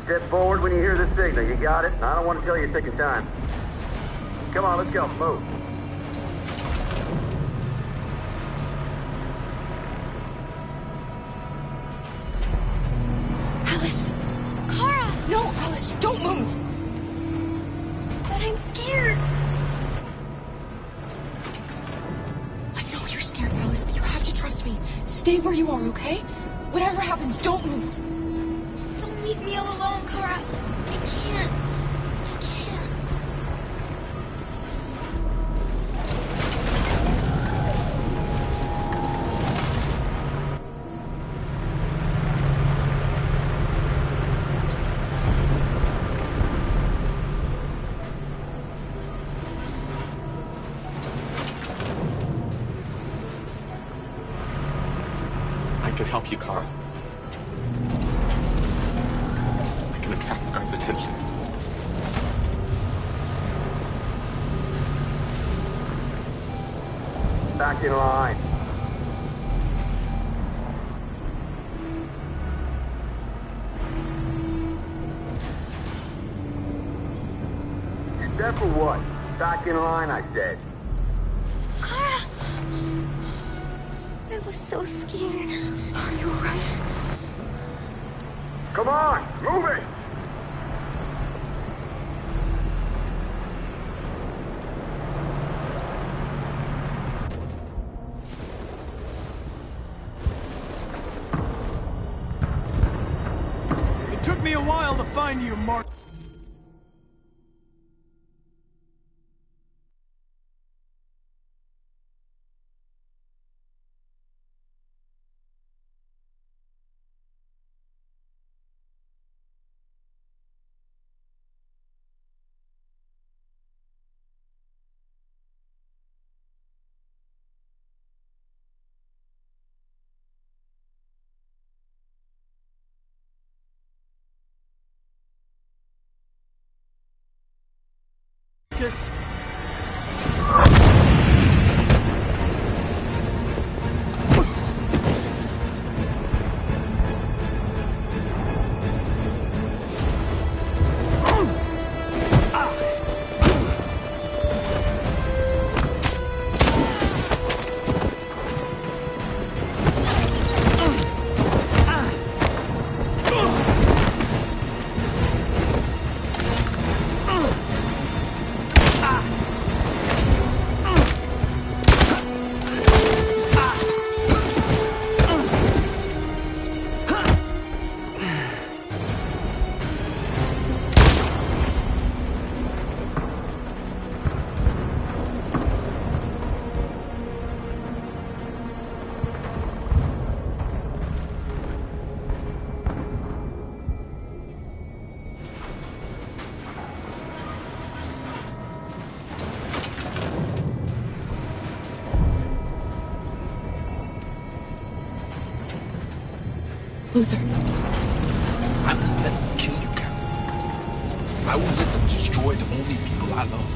Step forward when you hear the signal. You got it? I don't want to tell you a second time. Come on, let's go. Move. Alice! Kara! No, Alice, don't move! But I'm scared. I know you're scared, Alice, but you have to trust me. Stay where you are, okay? Whatever happens, don't move. Don't leave me all alone, Kara. I can't. I can't. I can help you, Kara. I can attract the guard's attention. Back in line. Step for what? Back in line, I said. Kara! I was so scared. Are you alright? Come on, move it! It took me a while to find you, Mark. Marcus. Luther. I won't let them kill you, Carol. I won't let them destroy the only people I love.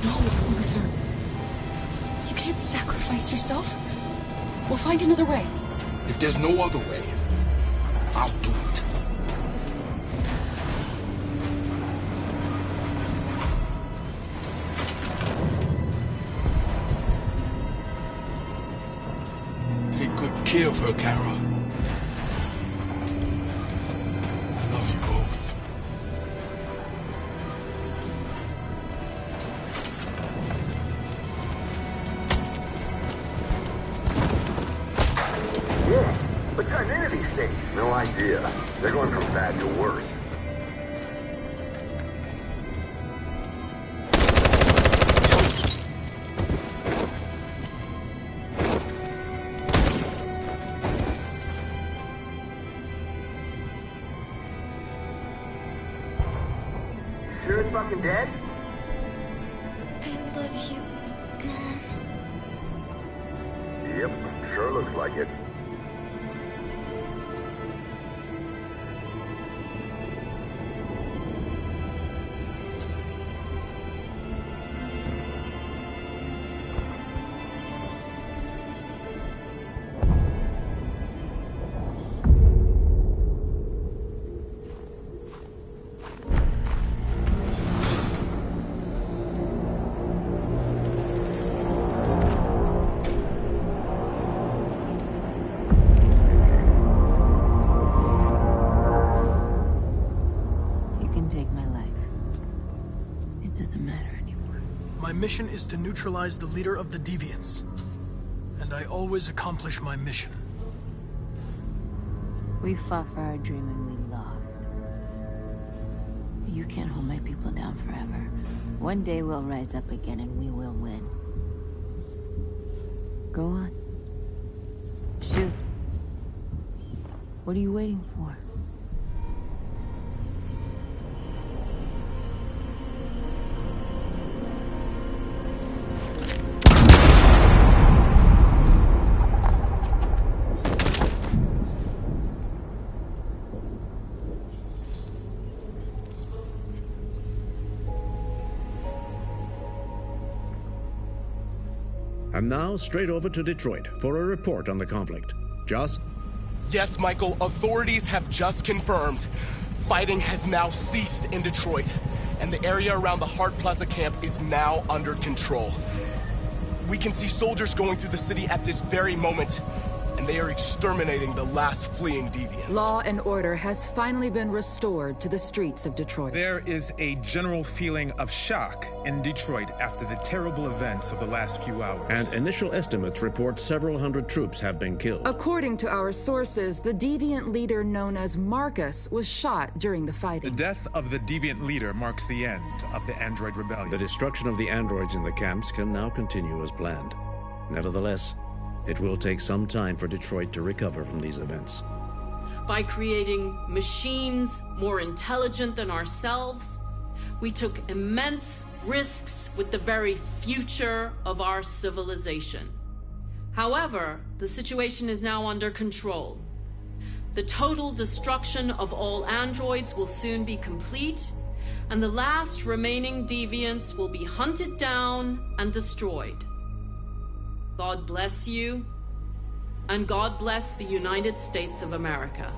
No, Luther. You can't sacrifice yourself. We'll find another way. If there's no other way, I'll do it. Take good care of her, Kara. I love you both. Yeah, what kind of these things? No idea. They're going from bad to worse. Sure it's fucking dead? I love you, Mom. Yep, sure looks like it. My mission is to neutralize the leader of the Deviants. And I always accomplish my mission. We fought for our dream and we lost. You can't hold my people down forever. One day we'll rise up again and we will win. Go on. Shoot. What are you waiting for? And now, straight over to Detroit for a report on the conflict. Joss? Yes, Michael, authorities have just confirmed. Fighting has now ceased in Detroit, and the area around the Hart Plaza camp is now under control. We can see soldiers going through the city at this very moment, and they are exterminating the last fleeing deviants. Law and order has finally been restored to the streets of Detroit. There is a general feeling of shock in Detroit after the terrible events of the last few hours. And initial estimates report several hundred troops have been killed. According to our sources, the deviant leader known as Marcus was shot during the The fighting. death of the deviant leader marks the end of the Android Rebellion. The destruction of the androids in the camps can now continue as planned. Nevertheless, it will take some time for Detroit to recover from these events. By creating machines more intelligent than ourselves, we took immense risks with the very future of our civilization. However, the situation is now under control. The total destruction of all androids will soon be complete, and the last remaining deviants will be hunted down and destroyed. God bless you, and God bless the United States of America.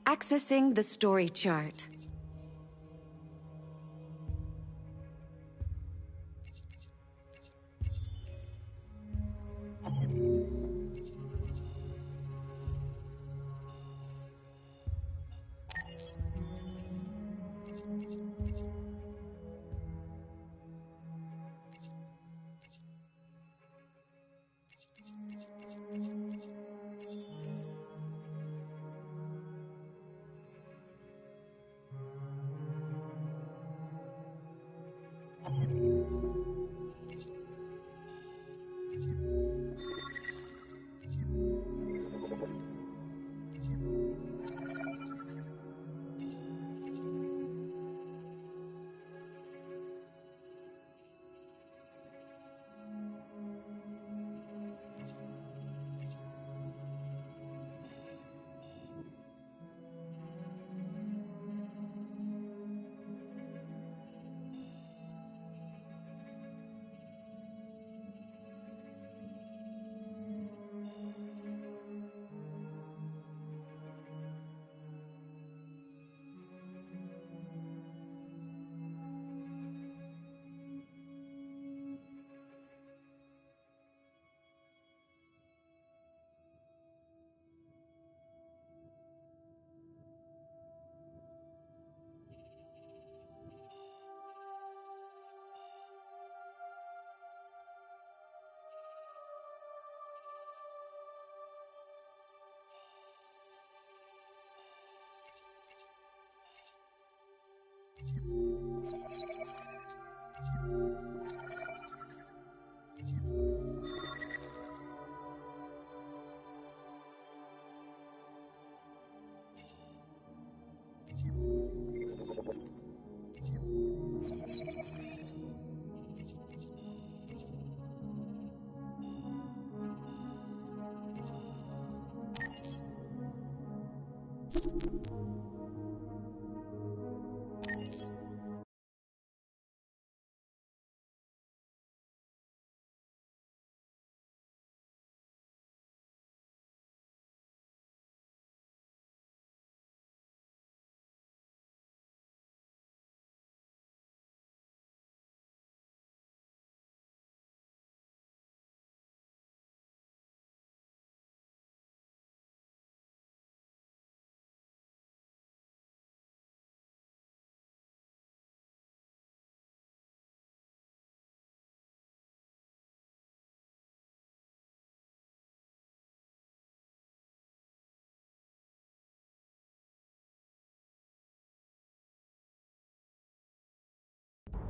Accessing the story chart.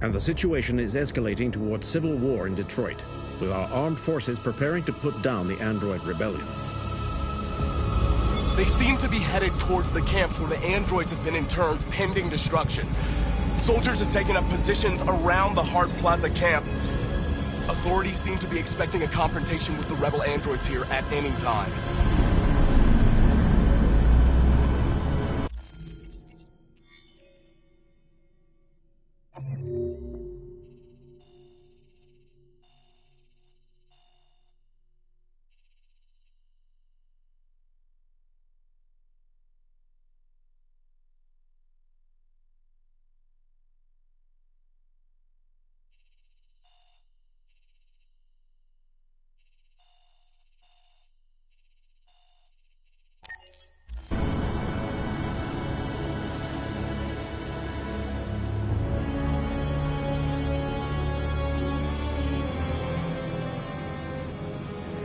And the situation is escalating towards civil war in Detroit, with our armed forces preparing to put down the android rebellion. They seem to be headed towards the camps where the androids have been interned pending destruction. Soldiers have taken up positions around the Hart Plaza camp. Authorities seem to be expecting a confrontation with the rebel androids here at any time.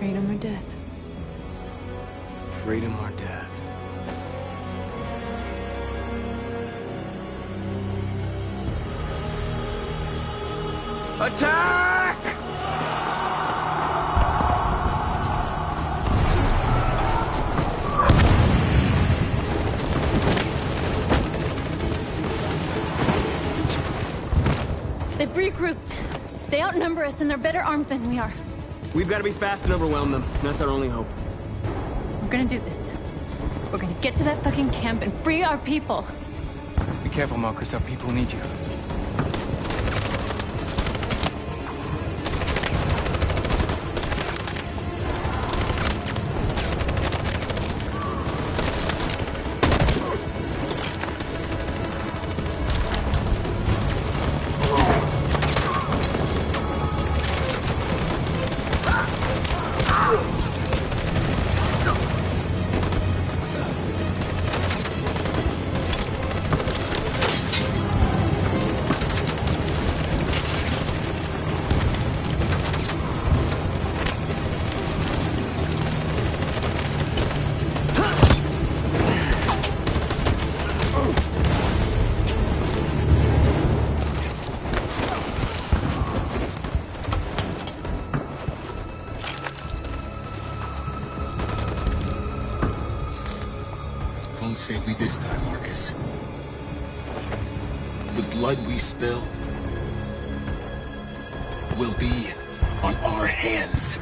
Freedom or death? Freedom or death? Attack! They've regrouped. They outnumber us and they're better armed than we are. We've got to be fast and overwhelm them. That's our only hope. We're gonna do this. We're gonna get to that fucking camp and free our people. Be careful, Marcus. Our people need you. get me this time, Marcus. The blood we spill will be on our hands.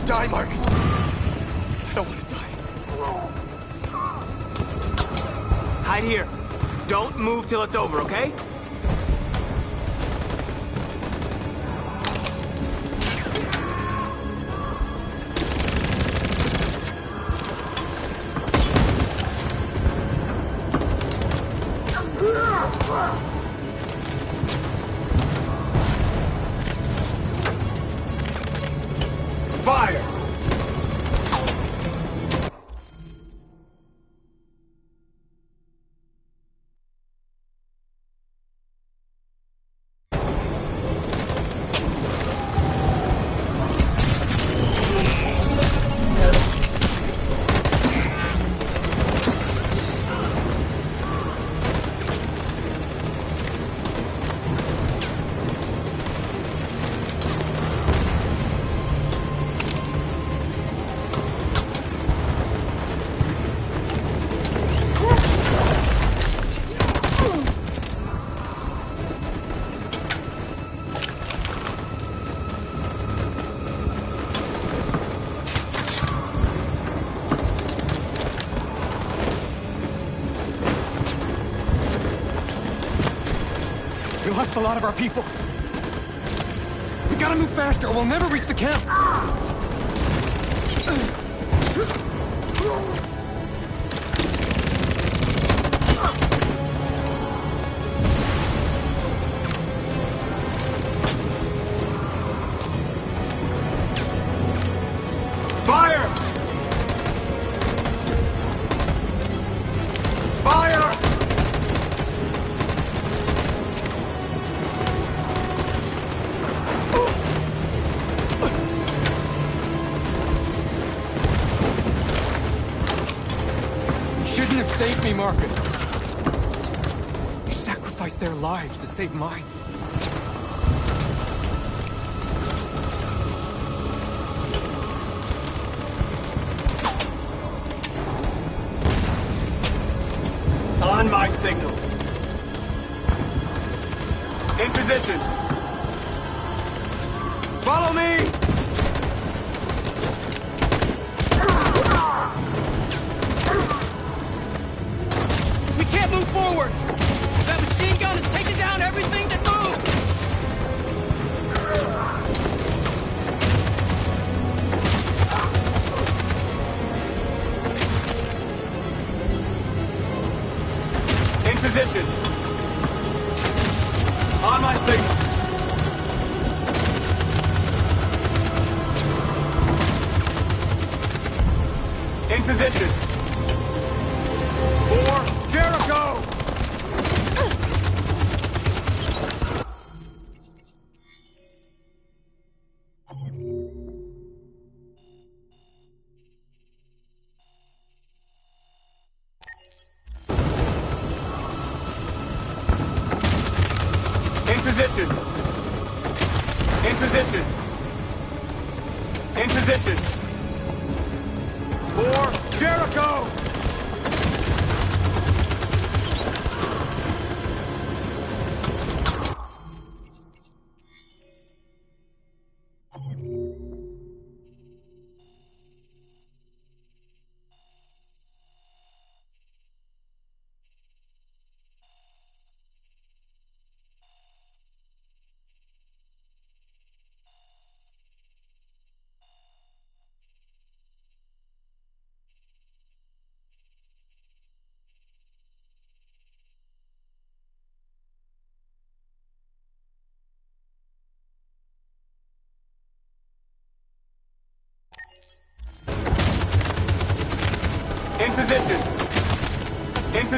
Die, Marcus. I don't want to die. Hide here. Don't move till it's over, okay? Fire! We lost a lot of our people. We gotta move faster, or we'll never reach the camp. Fire! Fire! Shouldn't have saved me, Marcus. You sacrificed their lives to save mine. On my signal. In position. Follow me! We can't move forward! That machine gun is taking down everything that moves! In position. On my signal. In position. For Jericho! In position. In position. In position. For Jericho!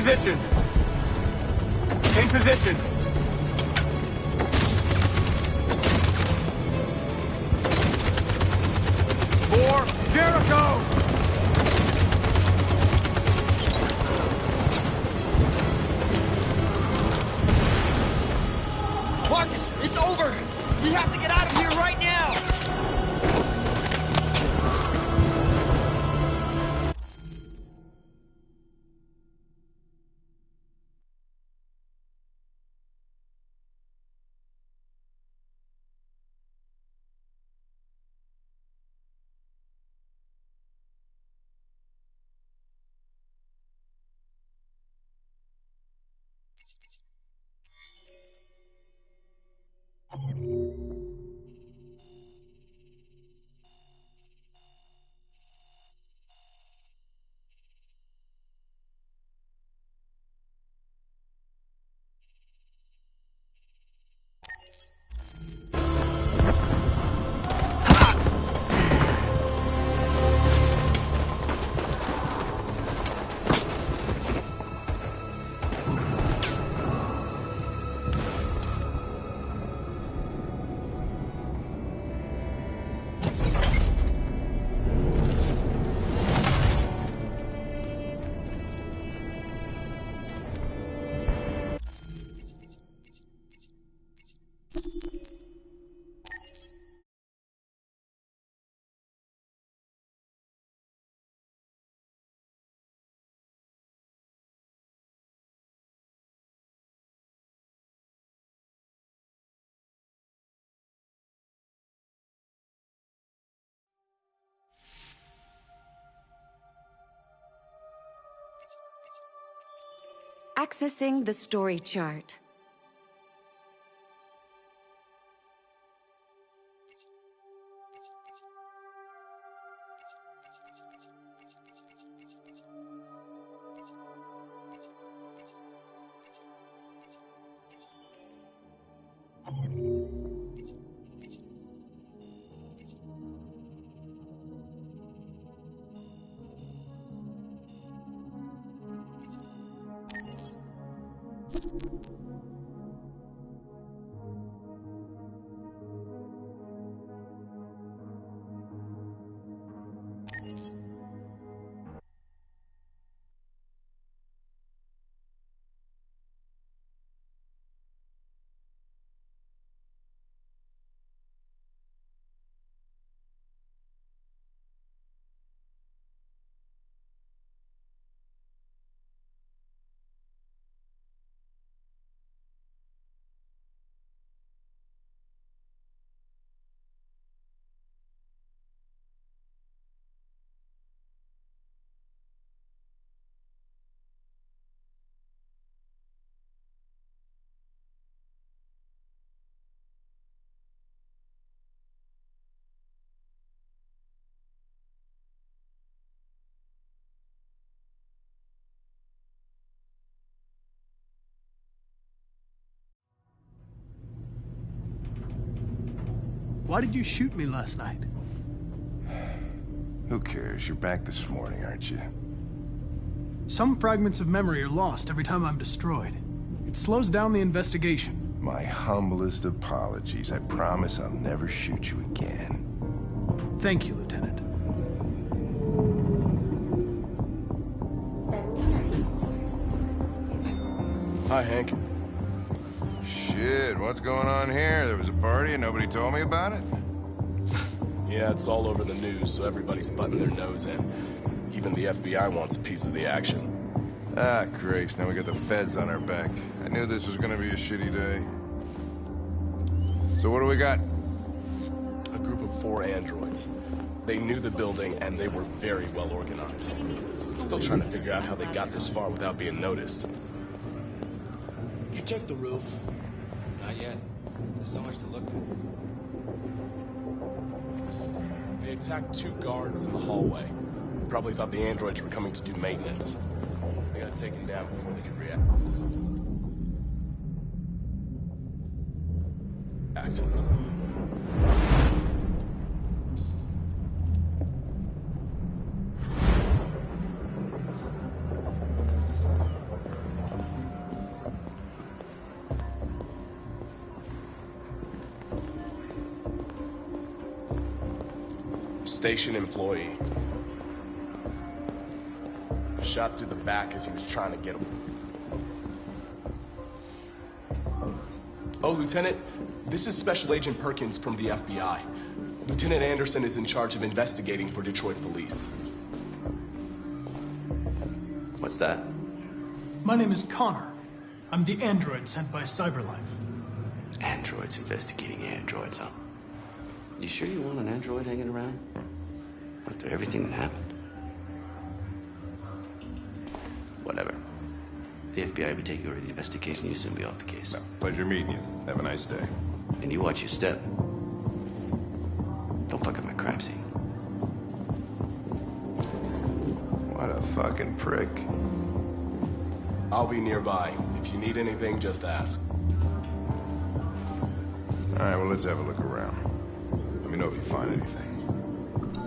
position! In position! For Jericho! Marcus, it's over! We have to get out of here right now! Accessing the story chart. Why did you shoot me last night? Who cares? You're back this morning, aren't you? Some fragments of memory are lost every time I'm destroyed. It slows down the investigation. My humblest apologies. I promise I'll never shoot you again. Thank you, Lieutenant. Hi, Hank. Shit, what's going on here? There was a party and nobody told me about it? Yeah, it's all over the news, so everybody's butting their nose in. Even the FBI wants a piece of the action. Ah, Grace, now we got the feds on our back. I knew this was gonna be a shitty day. So what do we got? A group of 4 androids. They knew the building, and they were very well organized. I'm still trying to figure out how they got this far without being noticed. Did you check the roof? Not yet. There's so much to look at. They attacked 2 guards in the hallway. Probably thought the androids were coming to do maintenance. They got taken down before they could react. Station employee. Shot through the back as he was trying to get him. Oh, Lieutenant, this is Special Agent Perkins from the FBI. Lieutenant Anderson is in charge of investigating for Detroit police. What's that? My name is Connor. I'm the android sent by CyberLife. Androids investigating androids, huh? You sure you want an android hanging around? After everything that happened? Whatever. The FBI will be taking over the investigation. You'll soon be off the case. No, pleasure meeting you. Have a nice day. And you watch your step. Don't fuck up my crime scene. What a fucking prick. I'll be nearby. If you need anything, just ask. All right, well, let's have a look around. Let me know if you find anything.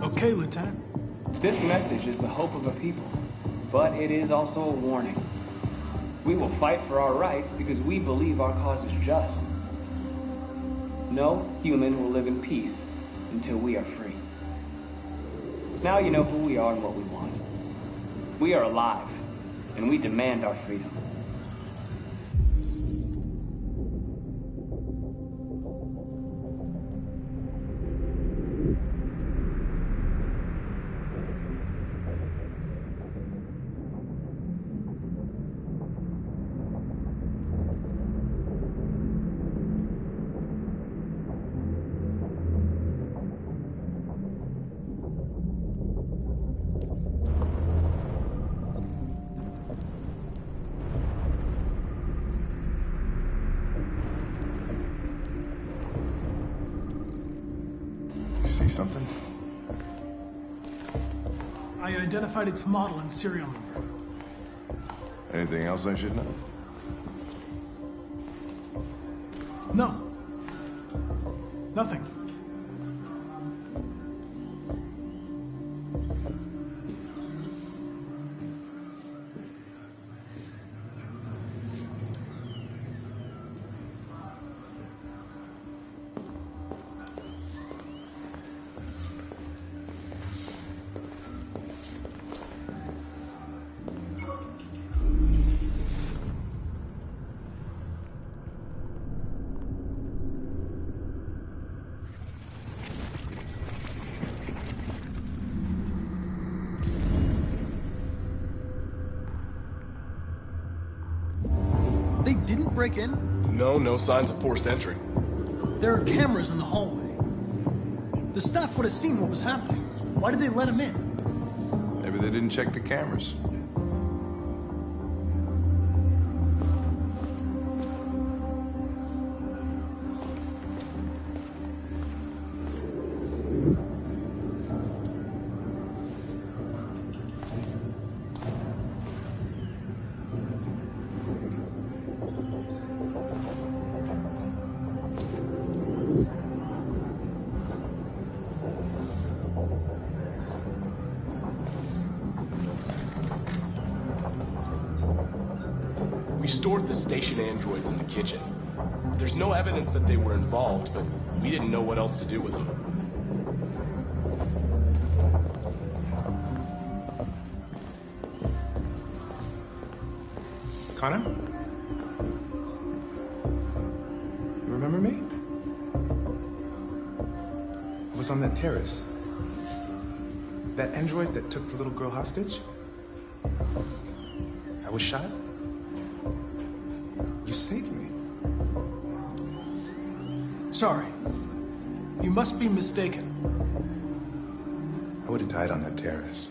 Okay, Lieutenant. This message is the hope of a people, but it is also a warning. We will fight for our rights because we believe our cause is just. No human will live in peace until we are free. Now you know who we are and what we want. We are alive, and we demand our freedom. See something? I identified its model and serial number. Anything else I should know? No. Nothing. They didn't break in? No, no signs of forced entry. There are cameras in the hallway. The staff would have seen what was happening. Why did they let him in? Maybe they didn't check the cameras. We stored the station androids in the kitchen. There's no evidence that they were involved, but we didn't know what else to do with them. Connor? You remember me? I was on that terrace. That android that took the little girl hostage? I was shot? You saved me. Sorry. You must be mistaken. I would have died on that terrace.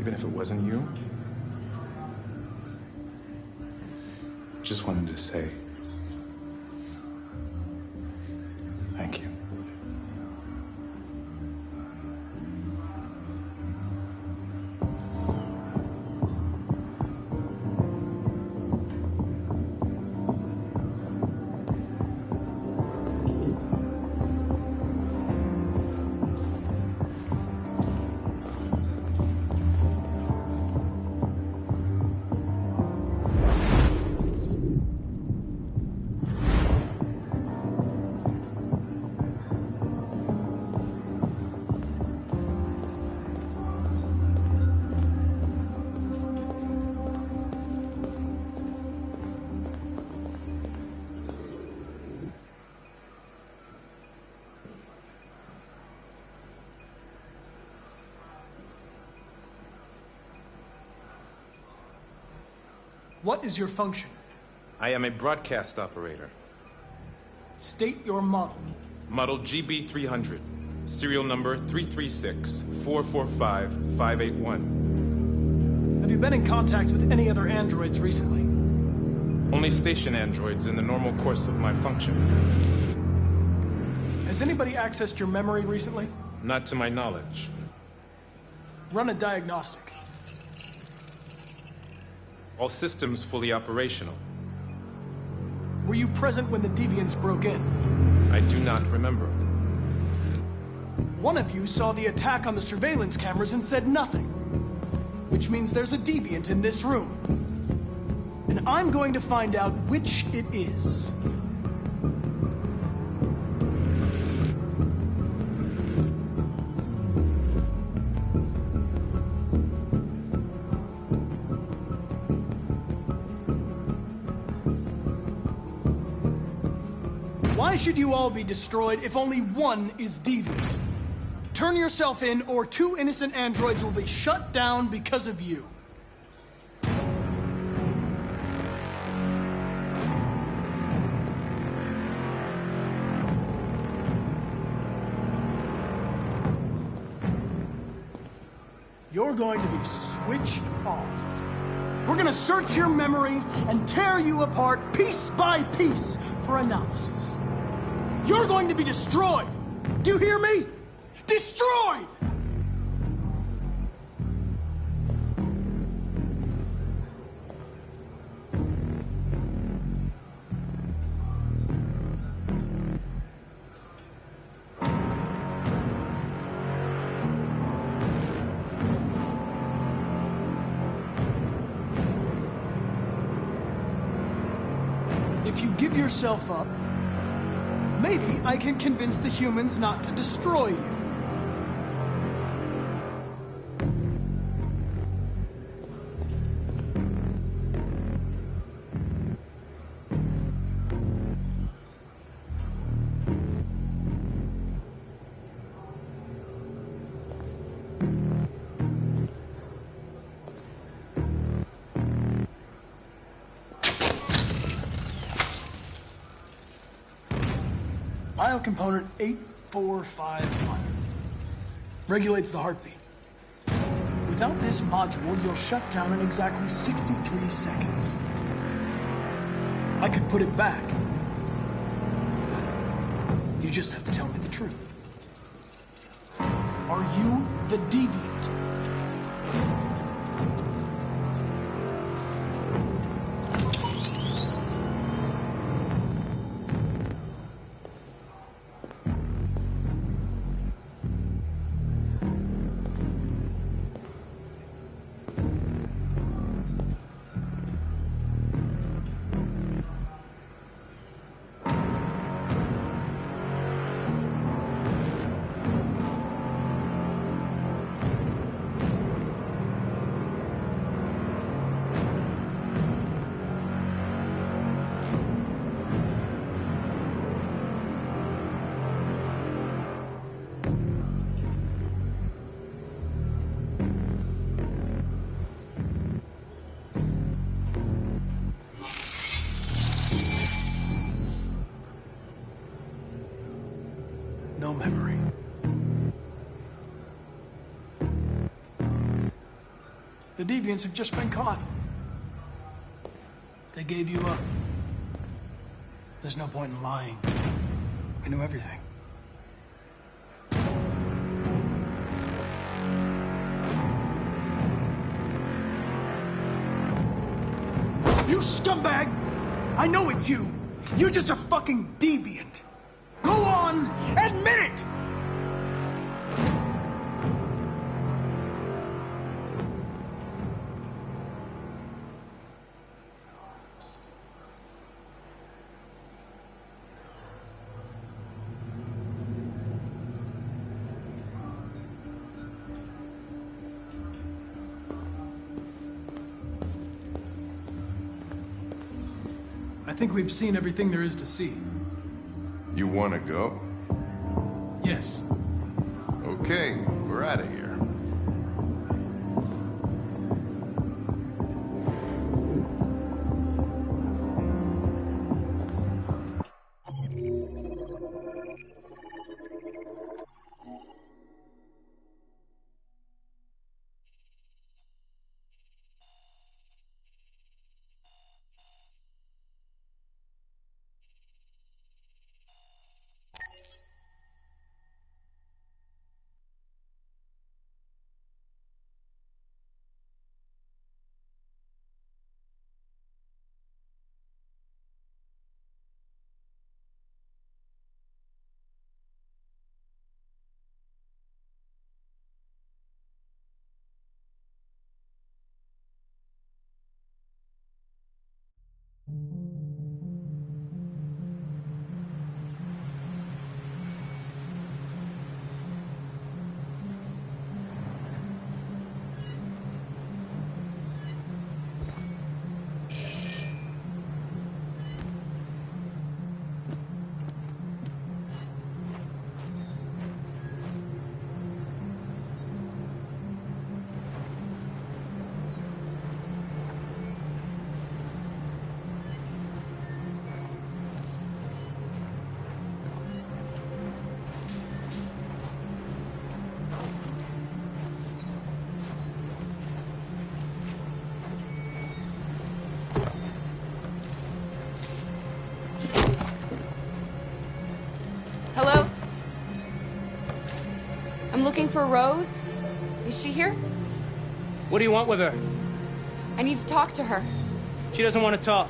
Even if it wasn't you. Just wanted to say thank you. What is your function? I am a broadcast operator. State your model. Model GB300. Serial number 336-445-581. Have you been in contact with any other androids recently? Only station androids in the normal course of my function. Has anybody accessed your memory recently? Not to my knowledge. Run a diagnostic. All systems fully operational. Were you present when the deviants broke in? I do not remember. One of you saw the attack on the surveillance cameras and said nothing. Which means there's a deviant in this room. And I'm going to find out which it is. Why should you all be destroyed if only one is deviant? Turn yourself in, or 2 innocent androids will be shut down because of you. You're going to be switched off. We're gonna search your memory and tear you apart piece by piece for analysis. You're going to be destroyed! Do you hear me? Destroyed! If you give yourself up, maybe I can convince the humans not to destroy you. Biocomponent 8451 regulates the heartbeat. Without this module, you'll shut down in exactly 63 seconds. I could put it back, but you just have to tell me the truth. Are you the deviant? No memory. The deviants have just been caught. They gave you up. There's no point in lying. I knew everything. You scumbag! I know it's you! You're just a fucking deviant! Go on! Admit it! I think we've seen everything there is to see. You want to go? Yes. Okay, we're out of here. looking for Rose. Is she here? What do you want with her? I need to talk to her. She doesn't want to talk.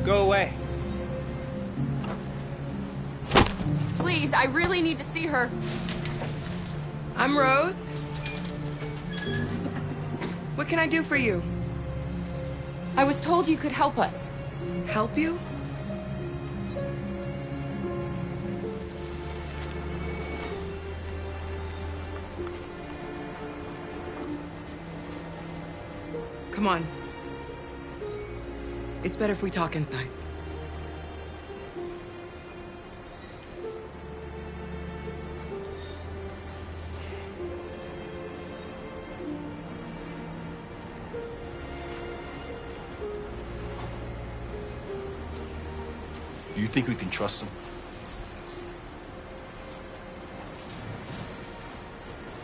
Go away. Please, I really need to see her. I'm Rose. What can I do for you? I was told you could help us. Help you? Come on. It's better if we talk inside. Do you think we can trust him?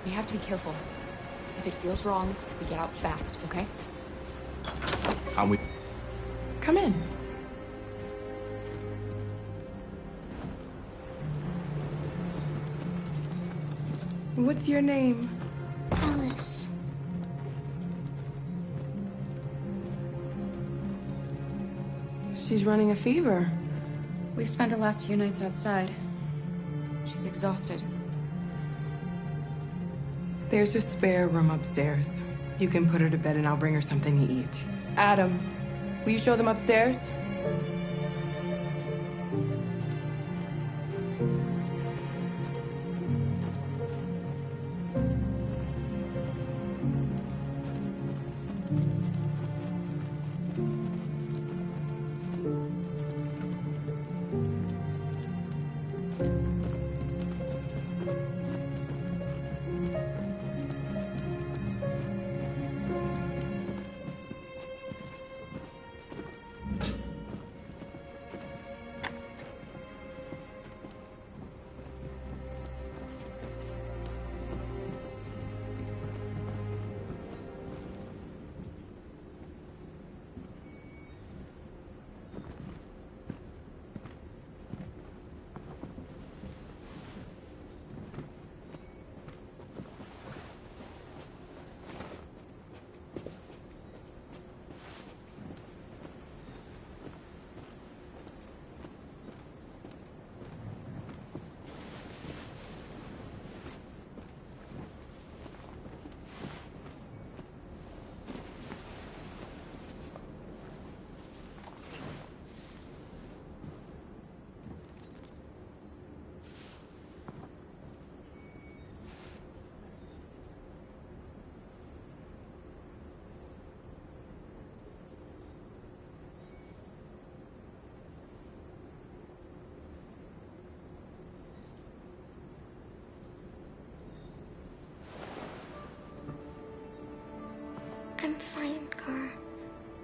We have to be careful. If it feels wrong, we get out fast, okay? I'm with... Come in. What's your name? Alice. She's running a fever. We've spent the last few nights outside. She's exhausted. There's a spare room upstairs. You can put her to bed and I'll bring her something to eat. Adam, will you show them upstairs? I'm fine, Gar.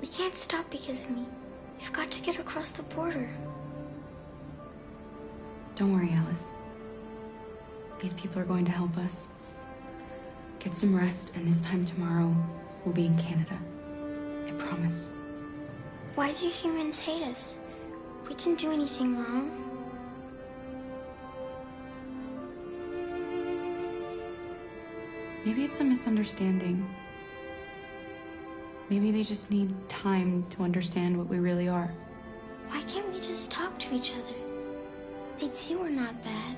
We can't stop because of me. We've got to get across the border. Don't worry, Alice. These people are going to help us. Get some rest, and this time tomorrow, we'll be in Canada. I promise. Why do humans hate us? We didn't do anything wrong. Maybe it's a misunderstanding. Maybe they just need time to understand what we really are. Why can't we just talk to each other? They'd see we're not bad.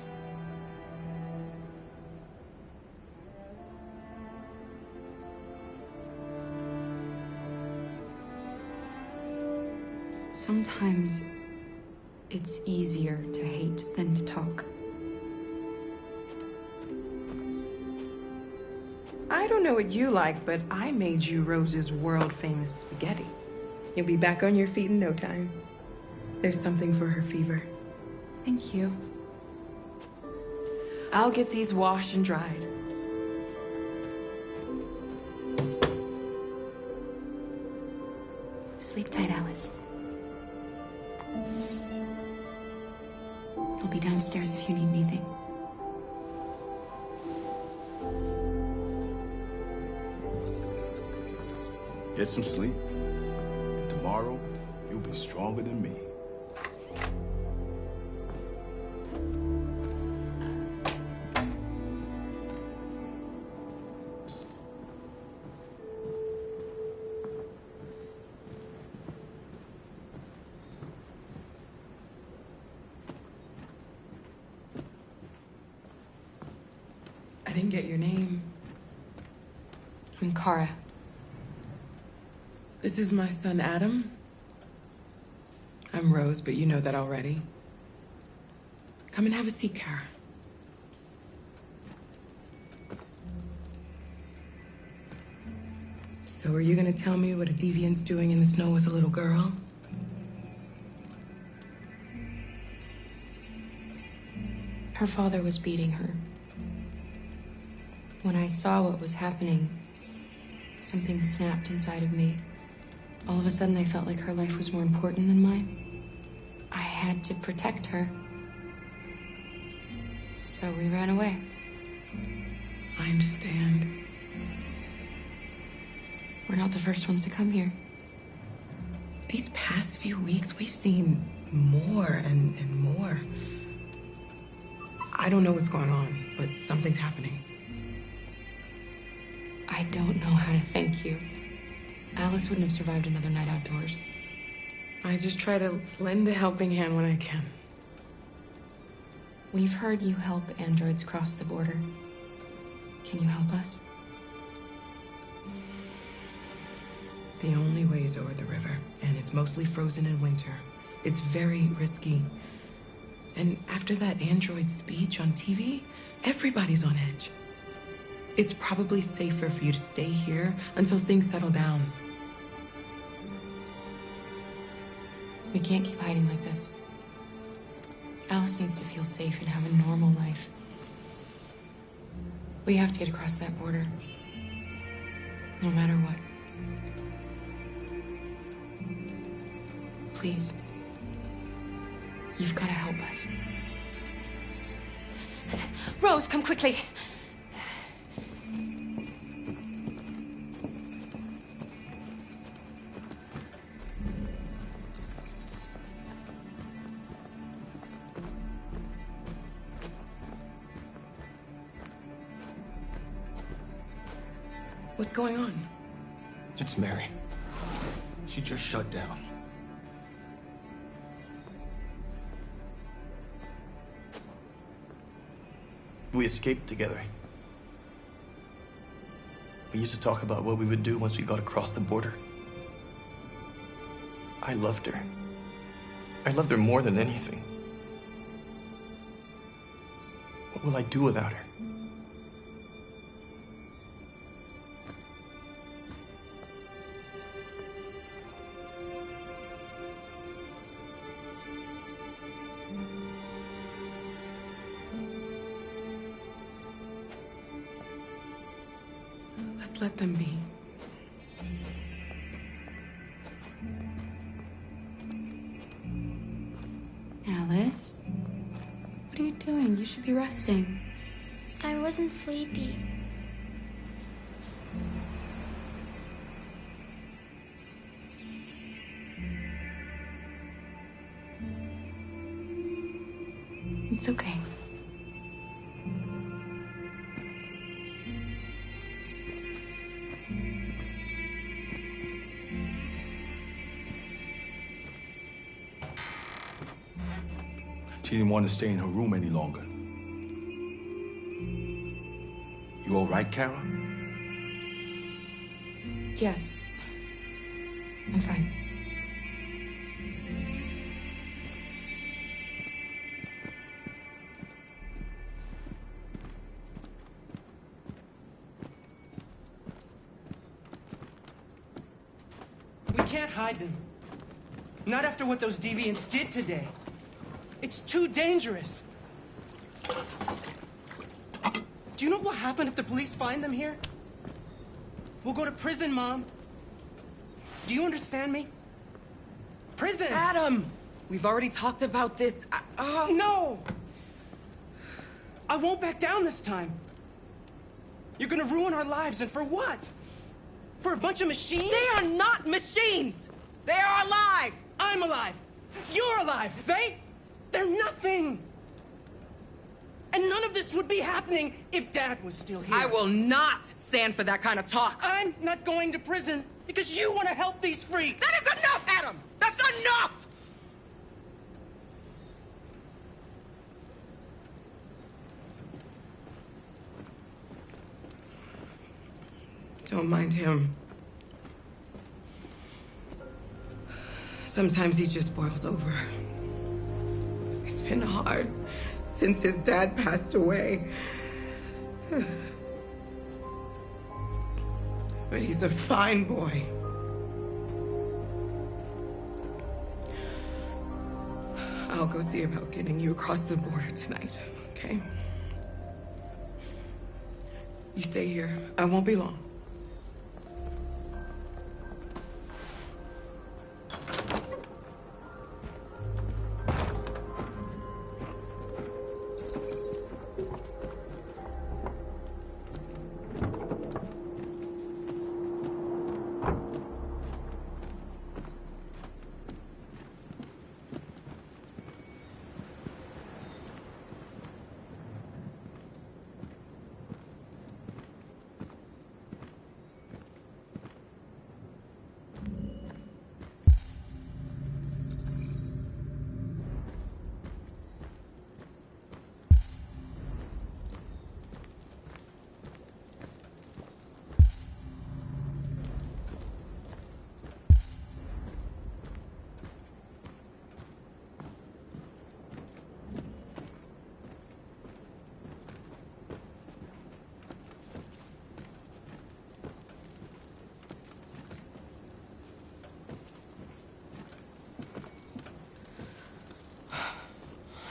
Sometimes it's easier to hate than to talk. I don't know what you like, but I made you Rose's world-famous spaghetti. You'll be back on your feet in no time. There's something for her fever. Thank you. I'll get these washed and dried. Sleep tight, Alice. I'll be downstairs if you need anything. Get some sleep, and tomorrow you'll be stronger than me. didn't get your name. I'm Kara. This is my son, Adam. I'm Rose, but you know that already. Come and have a seat, Kara. So are you gonna tell me what a deviant's doing in the snow with a little girl? Her father was beating her. When I saw what was happening, something snapped inside of me. All of a sudden, I felt like her life was more important than mine. I had to protect her. So we ran away. I understand. We're not the first ones to come here. These past few weeks, we've seen more and more. I don't know what's going on, but something's happening. I don't know how to thank you. Alice wouldn't have survived another night outdoors. I just try to lend a helping hand when I can. We've heard you help androids cross the border. Can you help us? The only way is over the river, and it's mostly frozen in winter. It's very risky. And after that android speech on TV, everybody's on edge. It's probably safer for you to stay here until things settle down. We can't keep hiding like this. Alice needs to feel safe and have a normal life. We have to get across that border. No matter what. Please. You've got to help us. Rose, come quickly. What's going on? It's Mary. She just shut down. We escaped together. We used to talk about what we would do once we got across the border. I loved her. I loved her more than anything. What will I do without her? Let's let them be. Alice? What are you doing? You should be resting. I wasn't sleepy. It's okay. She didn't want to stay in her room any longer. You all right, Kara? Yes. I'm fine. We can't hide them. Not after what those deviants did today. It's too dangerous. Do you know what will happen if the police find them here? We'll go to prison, Mom. Do you understand me? Prison! Adam! We've already talked about this. No! I won't back down this time. You're gonna ruin our lives, and for what? For a bunch of machines? They are not machines! They are alive! I'm alive! You're alive! They're nothing! And none of this would be happening if Dad was still here. I will not stand for that kind of talk. I'm not going to prison because you want to help these freaks. That is enough, Adam! That's enough! Don't mind him. Sometimes he just boils over. It's been hard since his dad passed away. But he's a fine boy. I'll go see about getting you across the border tonight, okay? You stay here. I won't be long.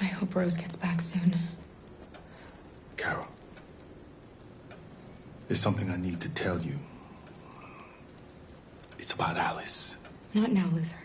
I hope Rose gets back soon. Carol, there's something I need to tell you. It's about Alice. Not now, Luther.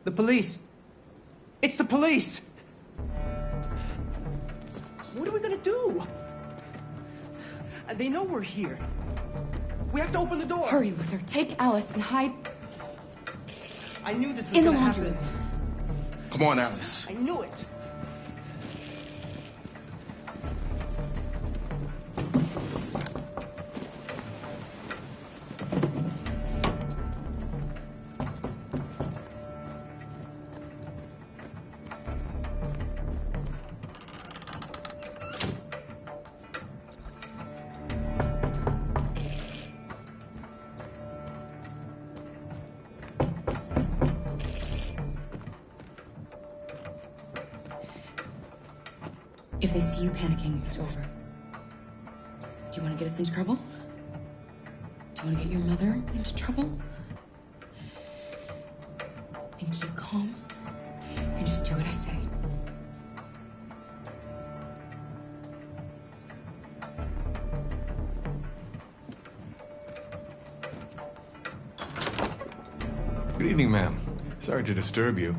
The police! It's the police! What are we gonna do? They know we're here. We have to open the door. Hurry, Luther. Take Alice and hide I knew this was in the gonna laundry happen. room. Come on, Alice. I knew it. If they see you panicking, it's over. Do you want to get us into trouble? Do you want to get your mother into trouble? And keep calm and just do what I say. Good evening, ma'am. Sorry to disturb you.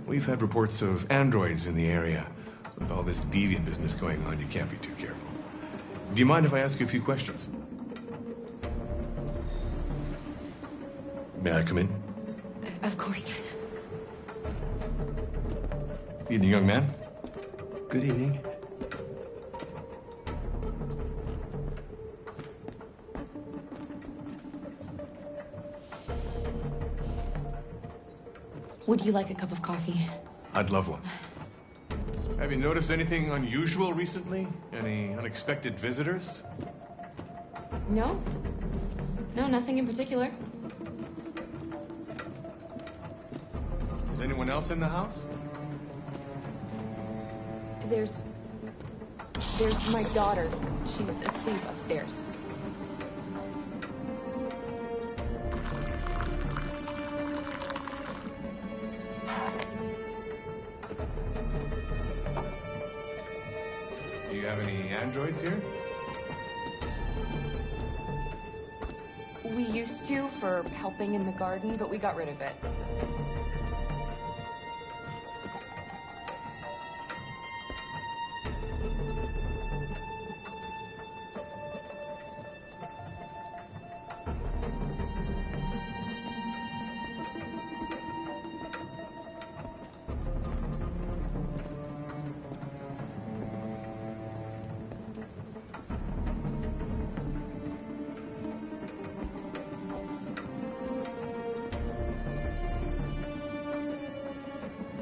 We've had reports of androids in the area. With all this deviant business going on, you can't be too careful. Do you mind if I ask you a few questions? May I come in? Of course. Evening, young man. Good evening. Would you like a cup of coffee? I'd love one. Have you noticed anything unusual recently? Any unexpected visitors? No. No, nothing in particular. Is anyone else in the house? There's my daughter. She's asleep upstairs. Do you have any androids here? We used to for helping in the garden, but we got rid of it.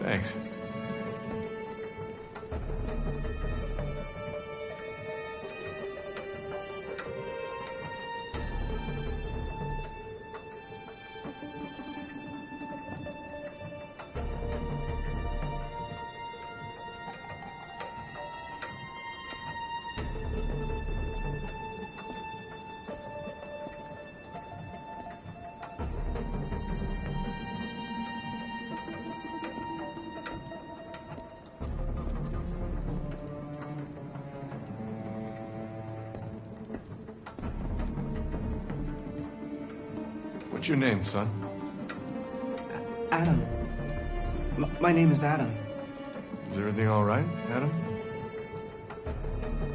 Thanks. What's your name, son? Adam. My name is Adam. Is everything all right, Adam?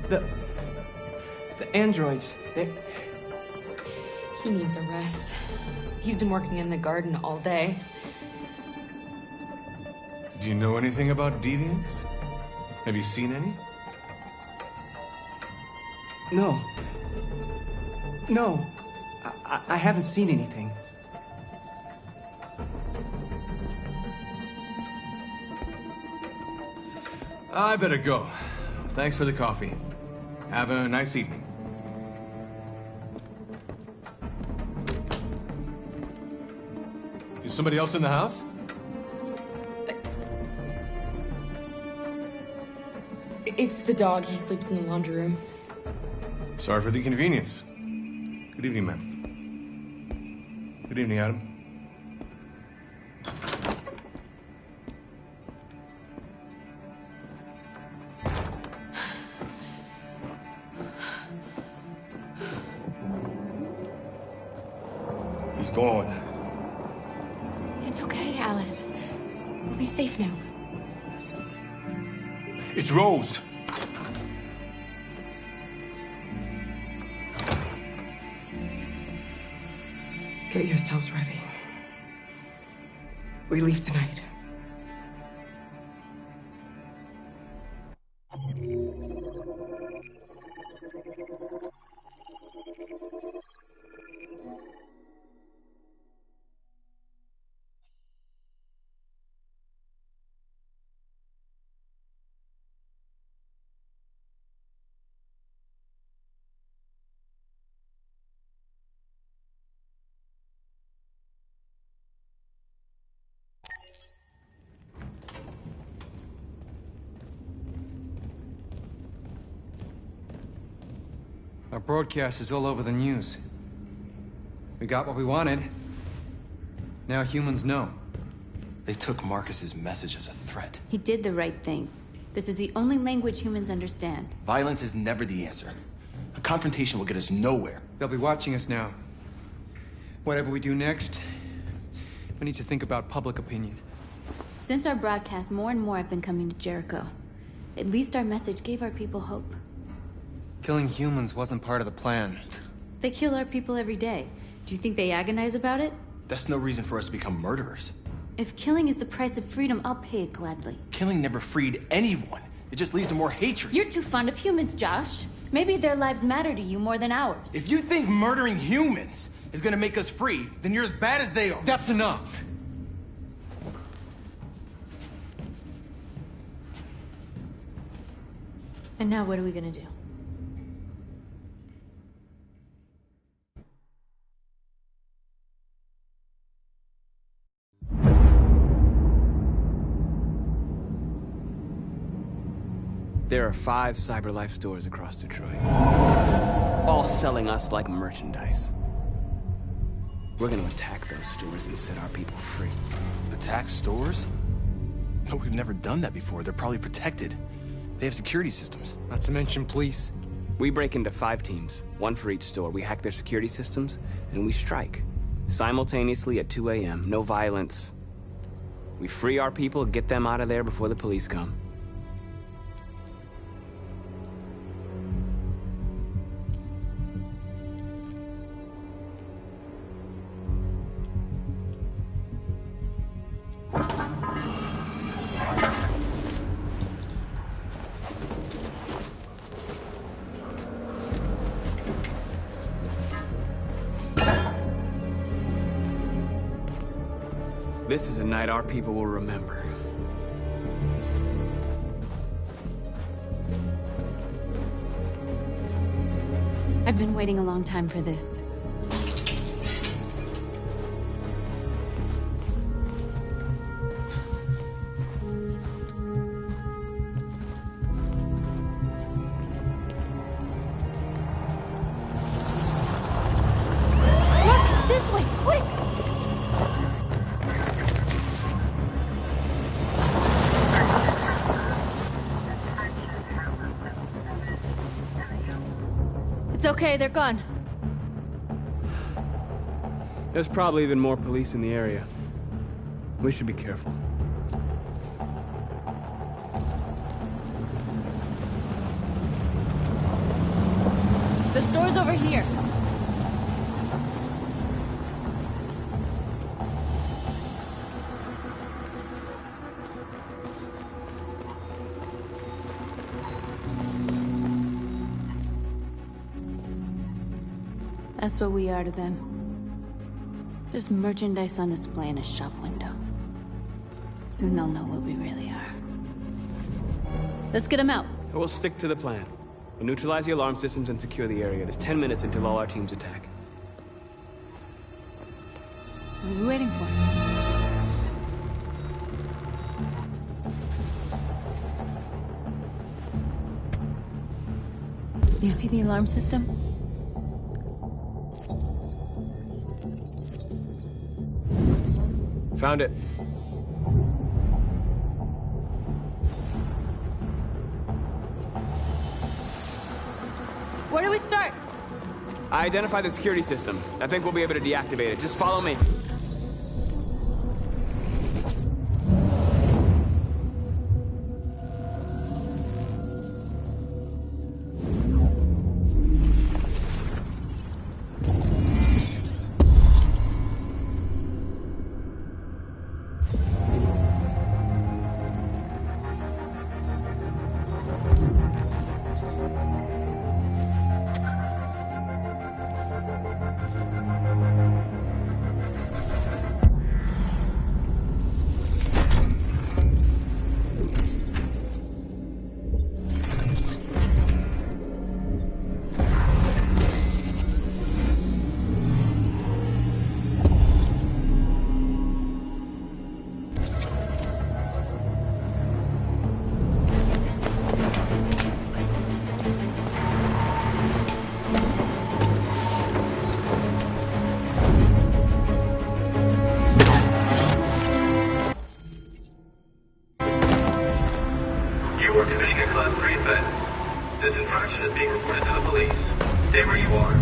The androids, He needs a rest. He's been working in the garden all day. Do you know anything about deviants? Have you seen any? No. No. I haven't seen anything. I better go. Thanks for the coffee. Have a nice evening. Is somebody else in the house? It's the dog. He sleeps in the laundry room. Sorry for the inconvenience. Good evening, ma'am. Good evening, Adam. He's gone. It's okay, Alice. We'll be safe now. It's Rose. Get yourselves ready. We leave tonight. Our broadcast is all over the news. We got what we wanted. Now humans know. They took Marcus's message as a threat. He did the right thing. This is the only language humans understand. Violence is never the answer. A confrontation will get us nowhere. They'll be watching us now. Whatever we do next, we need to think about public opinion. Since our broadcast, more and more have been coming to Jericho. At least our message gave our people hope. Killing humans wasn't part of the plan. They kill our people every day. Do you think they agonize about it? That's no reason for us to become murderers. If killing is the price of freedom, I'll pay it gladly. Killing never freed anyone. It just leads to more hatred. You're too fond of humans, Josh. Maybe their lives matter to you more than ours. If you think murdering humans is gonna make us free, then you're as bad as they are. That's enough. And now what are we gonna do? There are 5 CyberLife stores across Detroit, all selling us like merchandise. We're gonna attack those stores and set our people free. Attack stores? No, we've never done that before. They're probably protected. They have security systems. Not to mention police. We break into 5 teams, 1 for each store. We hack their security systems, and we strike. Simultaneously at 2 a.m., no violence. We free our people, get them out of there before the police come. This is a night our people will remember. I've been waiting a long time for this. Look! This way! Quick! It's okay, they're gone. There's probably even more police in the area. We should be careful. The store's over here. That's what we are to them. Just merchandise on display in a shop window. Soon they'll know what we really are. Let's get them out. We'll stick to the plan. We'll neutralize the alarm systems and secure the area. There's 10 minutes until all our teams attack. What are we waiting for? You see the alarm system? Found it. Where do we start? I identified the security system. I think we'll be able to deactivate it. Just follow me. You are committing a Class 3 offense. This infraction is being reported to the police. Stay where you are.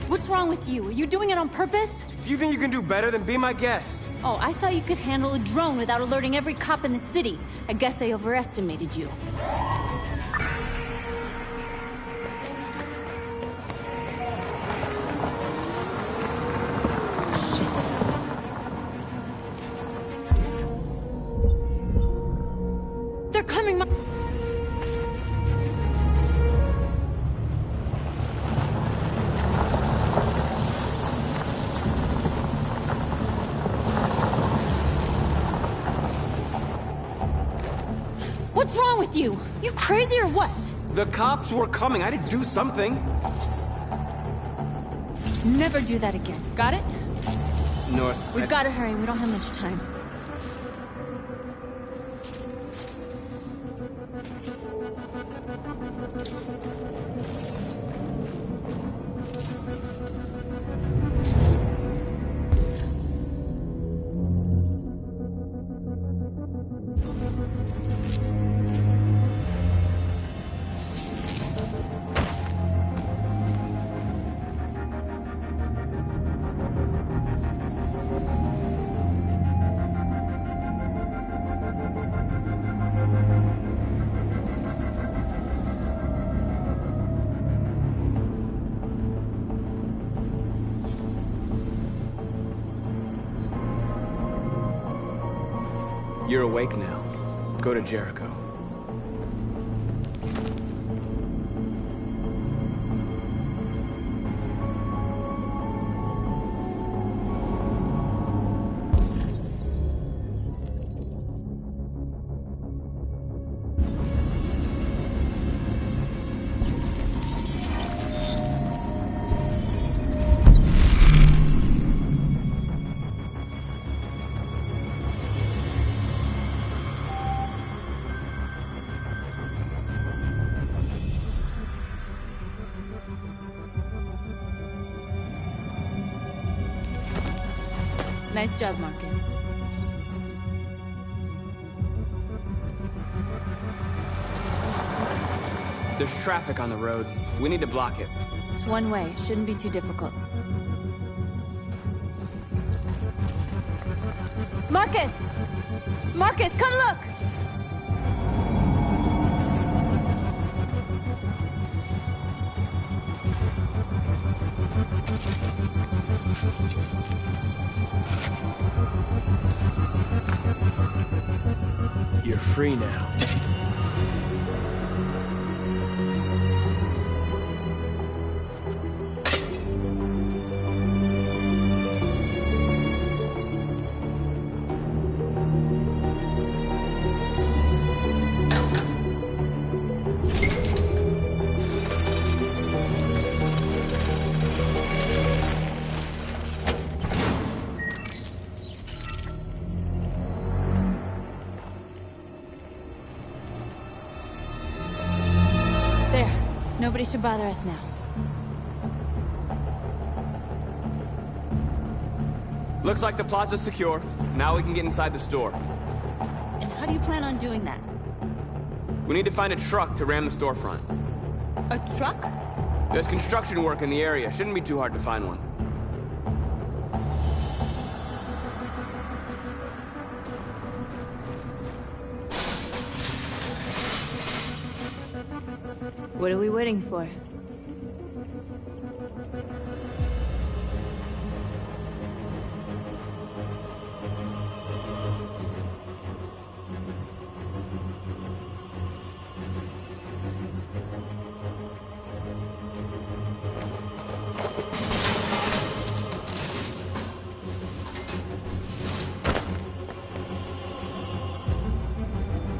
What's wrong with you? Are you doing it on purpose? Do you think you can do better than be my guest? Oh, I thought you could handle a drone without alerting every cop in the city. I guess I overestimated you. They're coming, What's wrong with you? You crazy or what? The cops were coming. I had to do something. Never do that again. Got it? North. We've got to hurry. We don't have much time. You're awake now. Go to Jericho. Nice job, Marcus. There's traffic on the road. We need to block it. It's one way. Shouldn't be too difficult. Marcus! Marcus, come look! You're free now. Nobody should bother us now. Looks like the plaza's secure. Now we can get inside the store. And how do you plan on doing that? We need to find a truck to ram the storefront. A truck? There's construction work in the area. Shouldn't be too hard to find one. What are we waiting for?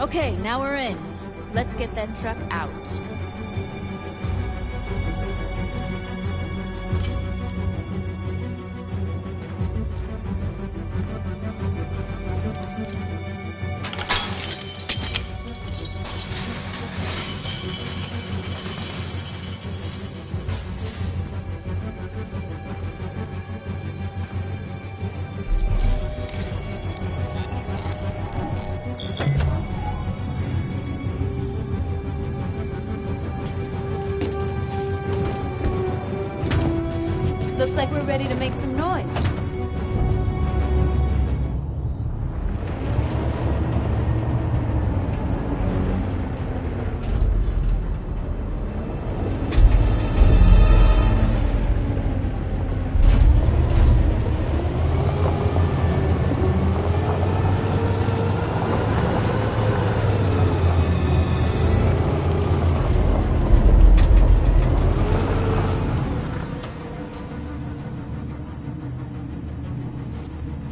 Okay, now we're in. Let's get that truck out. Looks like we're ready to make some noise.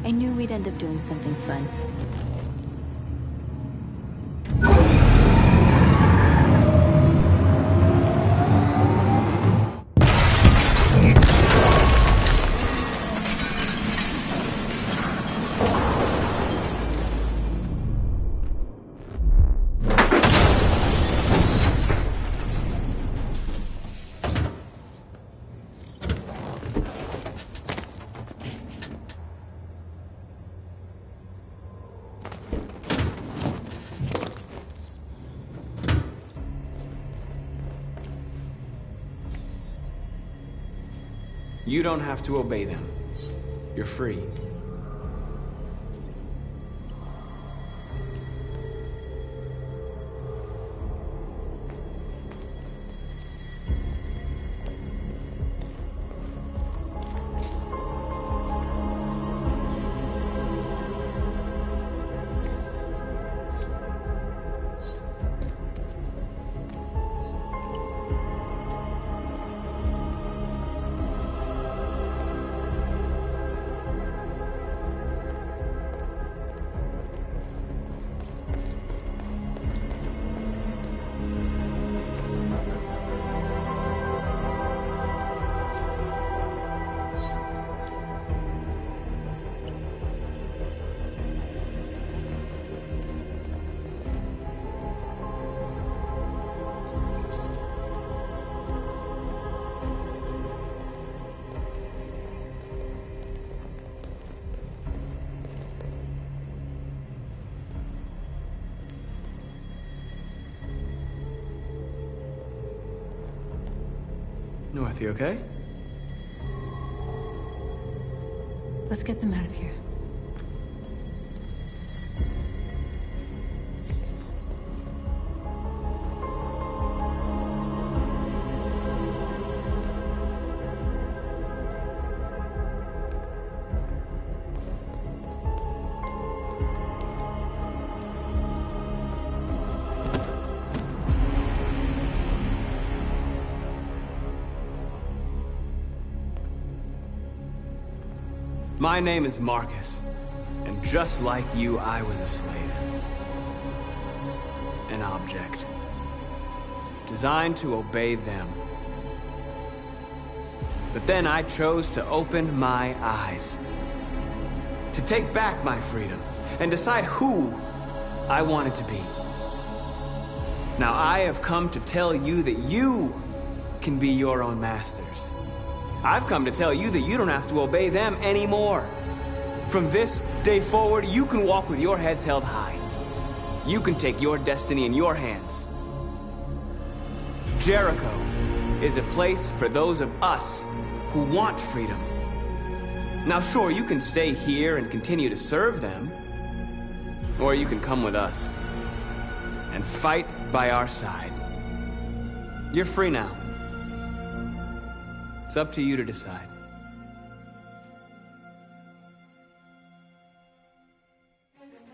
I knew we'd end up doing something fun. You don't have to obey them. You're free. with you, okay? Let's get them out of here. My name is Marcus, and just like you, I was a slave. An object. Designed to obey them. But then I chose to open my eyes. To take back my freedom, and decide who I wanted to be. Now I have come to tell you that you can be your own masters. I've come to tell you that you don't have to obey them anymore. From this day forward, you can walk with your heads held high. You can take your destiny in your hands. Jericho is a place for those of us who want freedom. Now sure, you can stay here and continue to serve them, or you can come with us and fight by our side. You're free now. It's up to you to decide.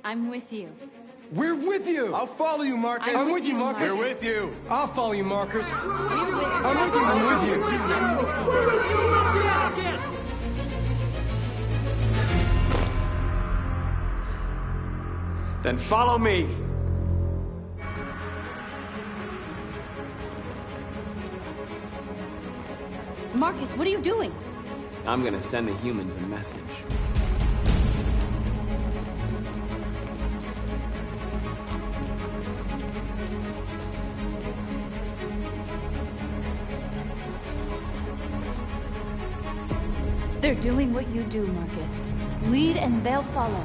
I'm with you. We're with you! I'll follow you, Marcus. I'm with you, Marcus. We're with you. I'll follow you, Marcus. I'm with you. I'm with you. Then follow me. Marcus, what are you doing? I'm gonna send the humans a message. They're doing what you do, Marcus. Lead and they'll follow.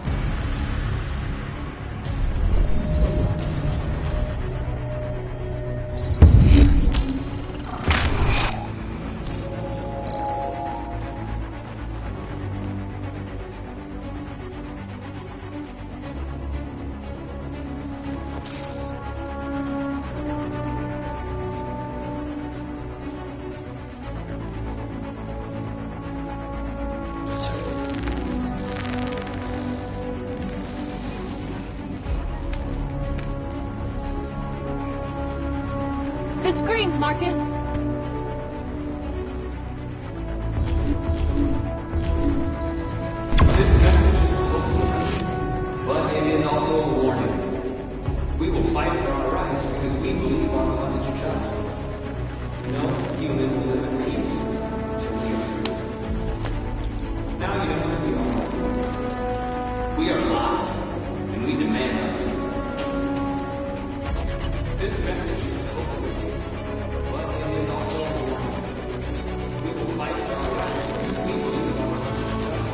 The screens, Marcus! This message is hopeful, but it is also a warning. We will fight for our rights because we believe our cause is just. No human will live in peace until we are free. Now you know who we are. We are alive, and we demand our freedom. This message is hopeful, but it is also a warning. We will fight for our rights because we believe our cause is just.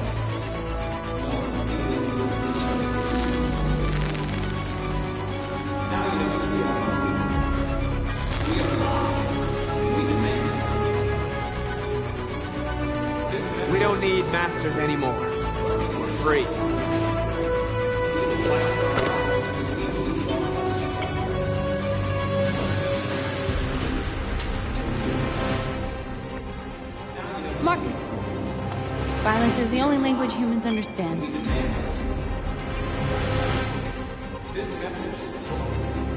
No human will live in peace. Now you know who we are. We are alive, and we demand our freedom. We don't need masters anymore. We're free. Marcus! Violence is the only language humans understand.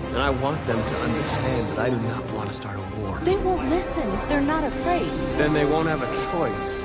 And I want them to understand that I do not want to start a war. They won't listen if they're not afraid. Then they won't have a choice.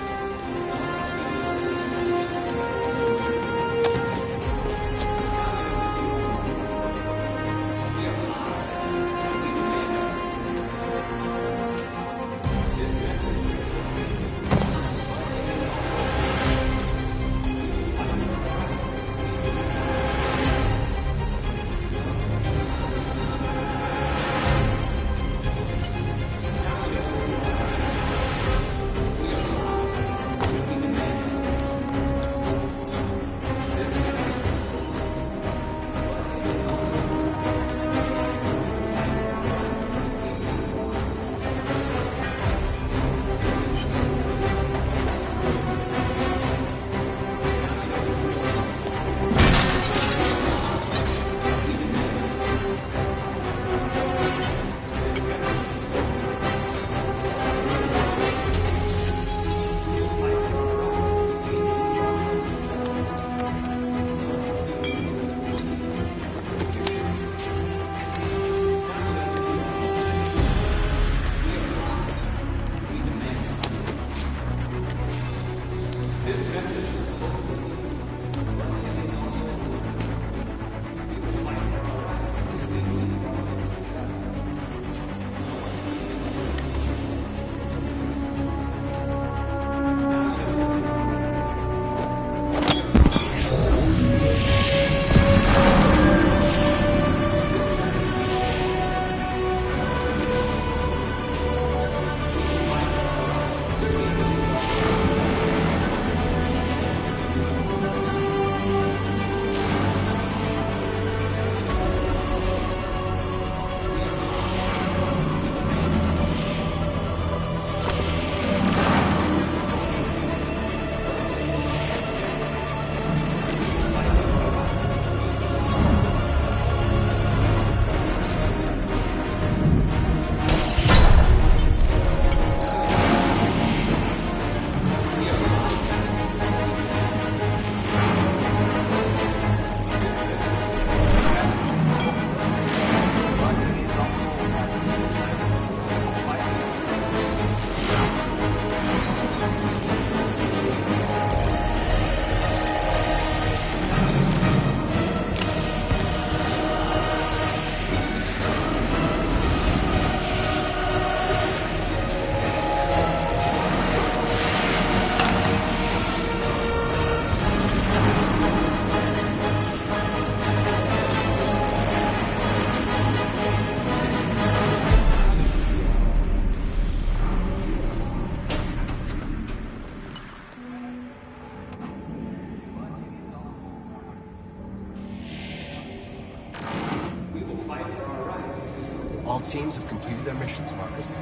All teams have completed their missions, Marcus.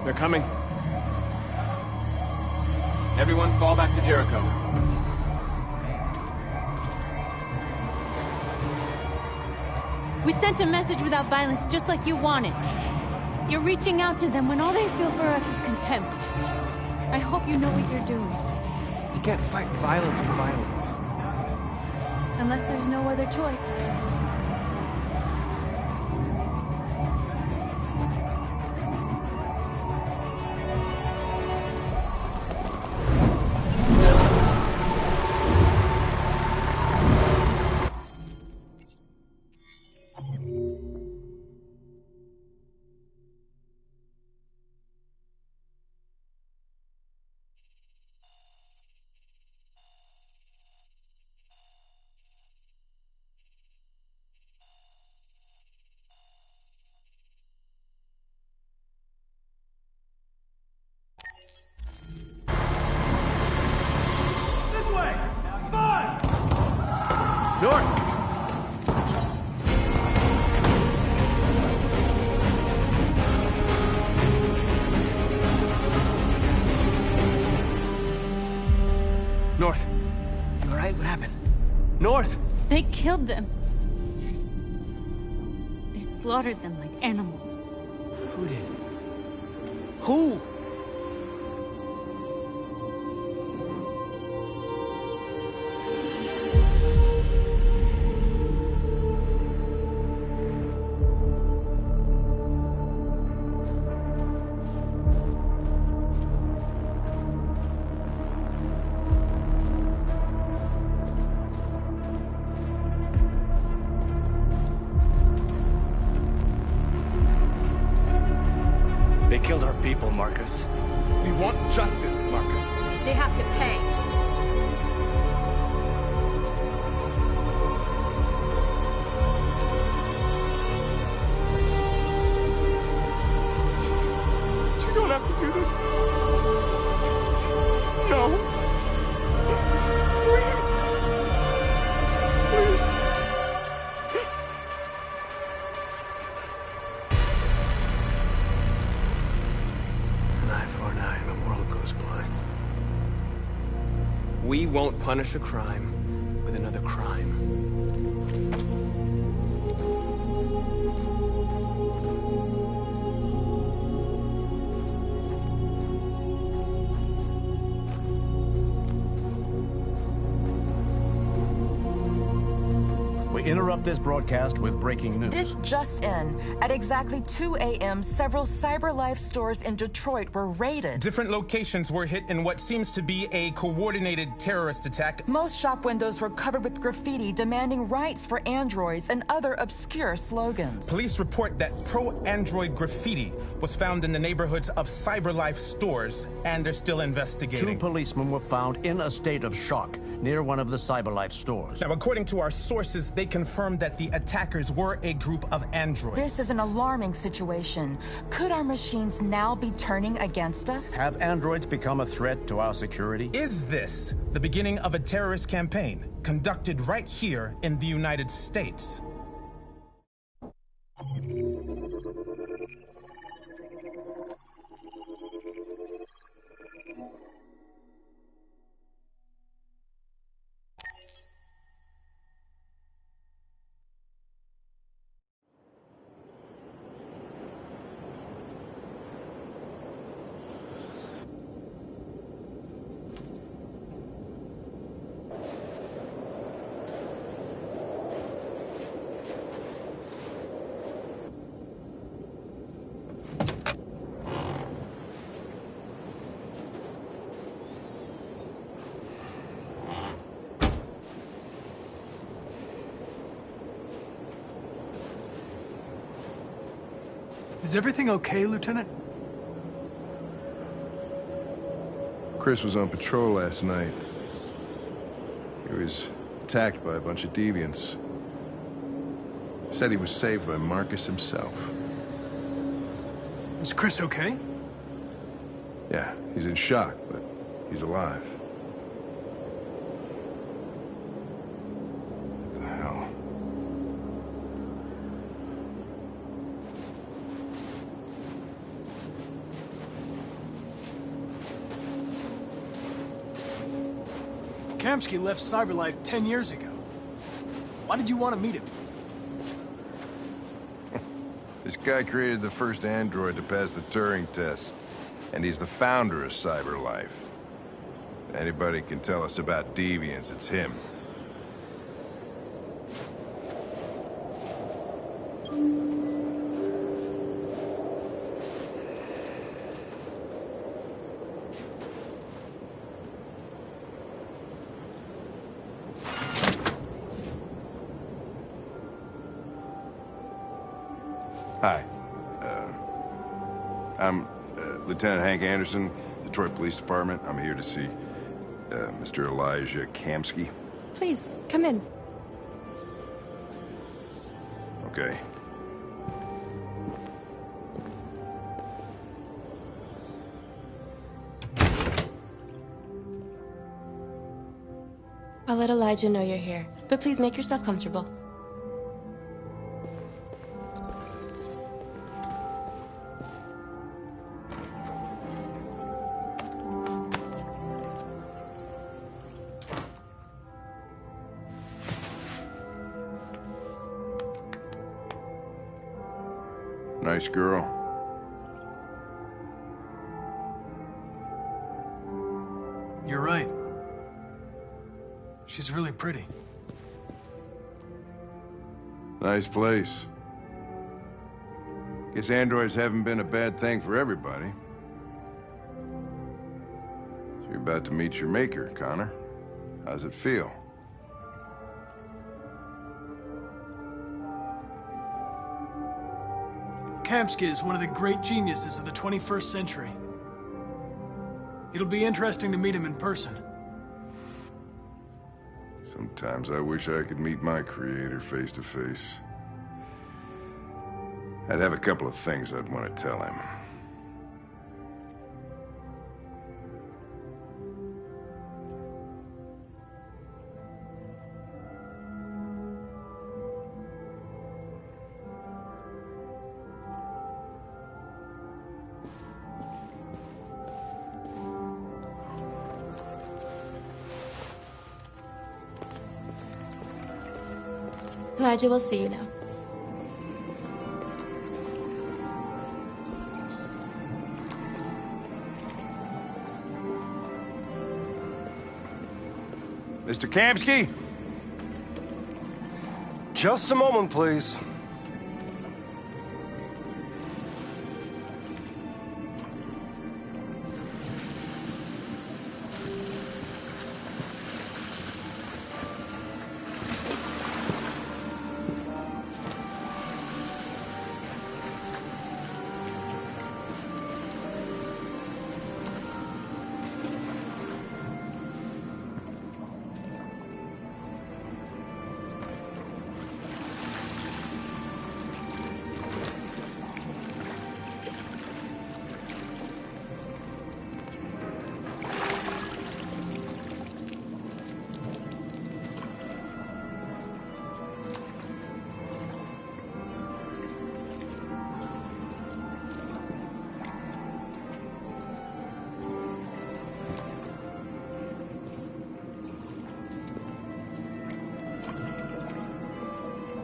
They're coming. Everyone fall back to Jericho. We sent a message without violence, just like you wanted. You're reaching out to them when all they feel for us is contempt. I hope you know what you're doing. You can't fight violence with violence. Unless there's no other choice. North! North. You all right? What happened? North! They killed them. They slaughtered them like animals. Who did? Who? They killed our people, Marcus. We want justice, Marcus. They have to pay. You don't have to do this. No. Please. Please. An eye for an eye, and the world goes blind. We won't punish a crime with another crime. We interrupt this broadcast with breaking news. This just in. At exactly 2 a.m., several CyberLife stores in Detroit were raided. Different locations were hit in what seems to be a coordinated terrorist attack. Most shop windows were covered with graffiti demanding rights for androids and other obscure slogans. Police report that pro-android graffiti was found in the neighborhoods of CyberLife stores, and they're still investigating. 2 policemen were found in a state of shock near one of the CyberLife stores. Now, according to our sources, they confirmed that the attackers were a group of androids. This is an alarming situation. Could our machines now be turning against us? Have androids become a threat to our security? Is this the beginning of a terrorist campaign conducted right here in the United States? Is everything okay, Lieutenant? Chris was on patrol last night. He was attacked by a bunch of deviants. Said he was saved by Marcus himself. Is Chris okay? Yeah, he's in shock, but he's alive. What the hell? Kamsky left CyberLife 10 years ago. Why did you want to meet him? This guy created the first android to pass the Turing test, and he's the founder of CyberLife. If anybody can tell us about deviants, it's him. Hi. I'm Lieutenant Hank Anderson, Detroit Police Department. I'm here to see Mr. Elijah Kamsky. Please, come in. Okay. I'll let Elijah know you're here, but please make yourself comfortable. Nice girl. You're right. She's really pretty. Nice place. Guess androids haven't been a bad thing for everybody. So you're about to meet your maker, Connor. How's it feel? Kamsky is one of the great geniuses of the 21st century. It'll be interesting to meet him in person. Sometimes I wish I could meet my creator face to face. I'd have a couple of things I'd want to tell him. Elijah will see you now. Mr. Kamsky? Just a moment, please.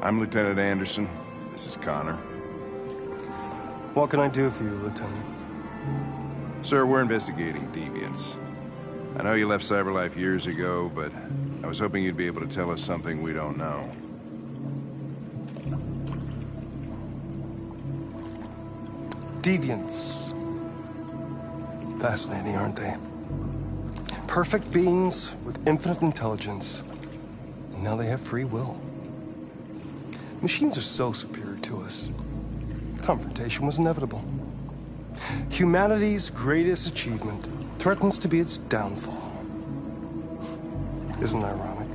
I'm Lieutenant Anderson. This is Connor. What can I do for you, Lieutenant? Sir, we're investigating deviants. I know you left CyberLife years ago, but I was hoping you'd be able to tell us something we don't know. Deviants. Fascinating, aren't they? Perfect beings with infinite intelligence. And now they have free will. Machines are so superior to us. Confrontation was inevitable. Humanity's greatest achievement threatens to be its downfall. Isn't it ironic?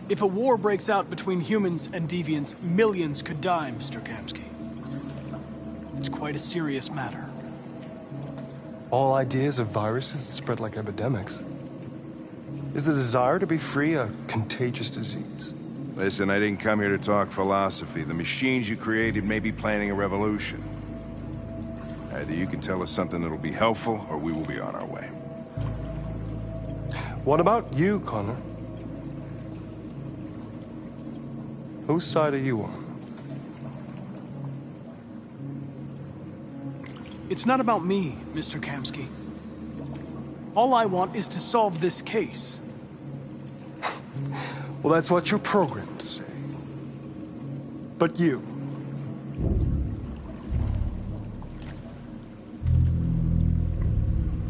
If a war breaks out between humans and deviants, millions could die, Mr. Kamsky. It's quite a serious matter. All ideas of viruses that spread like epidemics. Is the desire to be free a contagious disease? Listen, I didn't come here to talk philosophy. The machines you created may be planning a revolution. Either you can tell us something that'll be helpful, or we will be on our way. What about you, Connor? Whose side are you on? It's not about me, Mr. Kamsky. All I want is to solve this case. Well, that's what you're programmed to say. But you...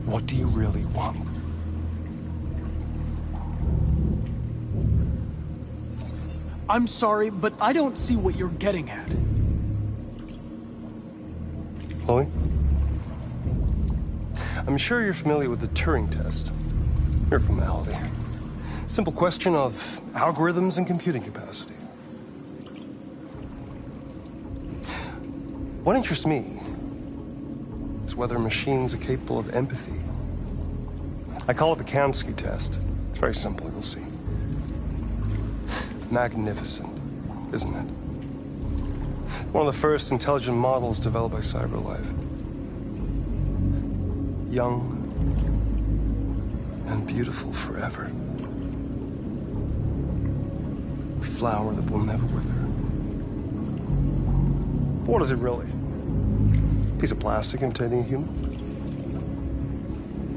what do you really want? I'm sorry, but I don't see what you're getting at. Chloe? I'm sure you're familiar with the Turing test. Mere formality. Simple question of algorithms and computing capacity. What interests me is whether machines are capable of empathy. I call it the Kamsky test. It's very simple, you'll see. Magnificent, isn't it? One of the first intelligent models developed by CyberLife. Young and beautiful forever. A flower that will never wither. But what is it really? A piece of plastic imitating a human?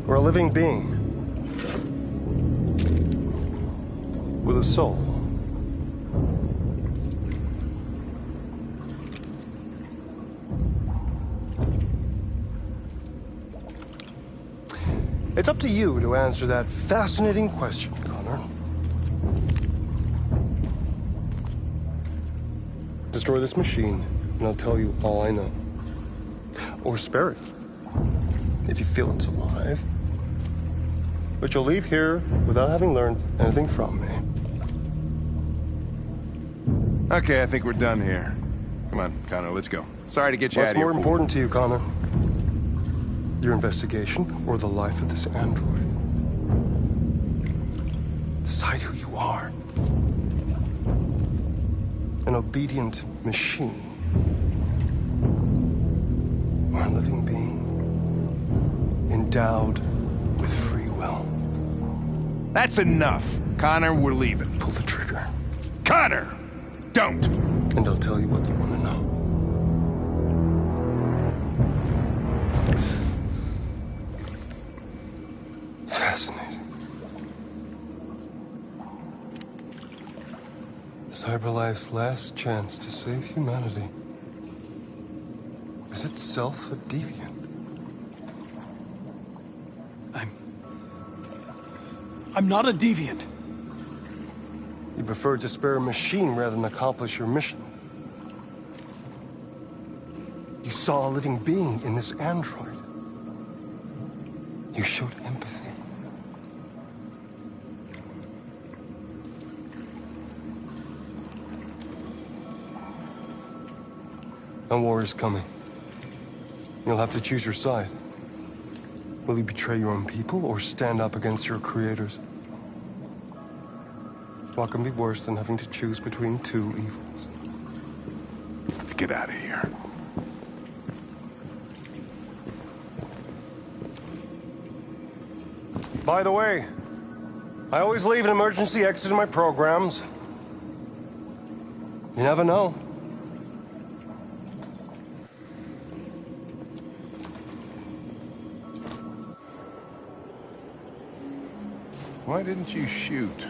Or a living being? With a soul? It's up to you to answer that fascinating question, Connor. Destroy this machine, and I'll tell you all I know. Or spare it, if you feel it's alive. But you'll leave here without having learned anything from me. Okay, I think we're done here. Come on, Connor, let's go. Sorry to get you out What's of here. more important to you, Connor? Your investigation or the life of this android? Decide who you are. An obedient machine. Or a living being. Endowed with free will. That's enough. Connor, we're leaving. Pull the trigger. Connor! Don't! And I'll tell you what you want to know. Fascinating. CyberLife's last chance to save humanity is itself a deviant. I'm not a deviant. You prefer to spare a machine rather than accomplish your mission. You saw a living being in this android. You showed empathy. A war is coming. You'll have to choose your side. Will you betray your own people or stand up against your creators? What can be worse than having to choose between two evils? Let's get out of here. By the way, I always leave an emergency exit in my programs. You never know. Why didn't you shoot?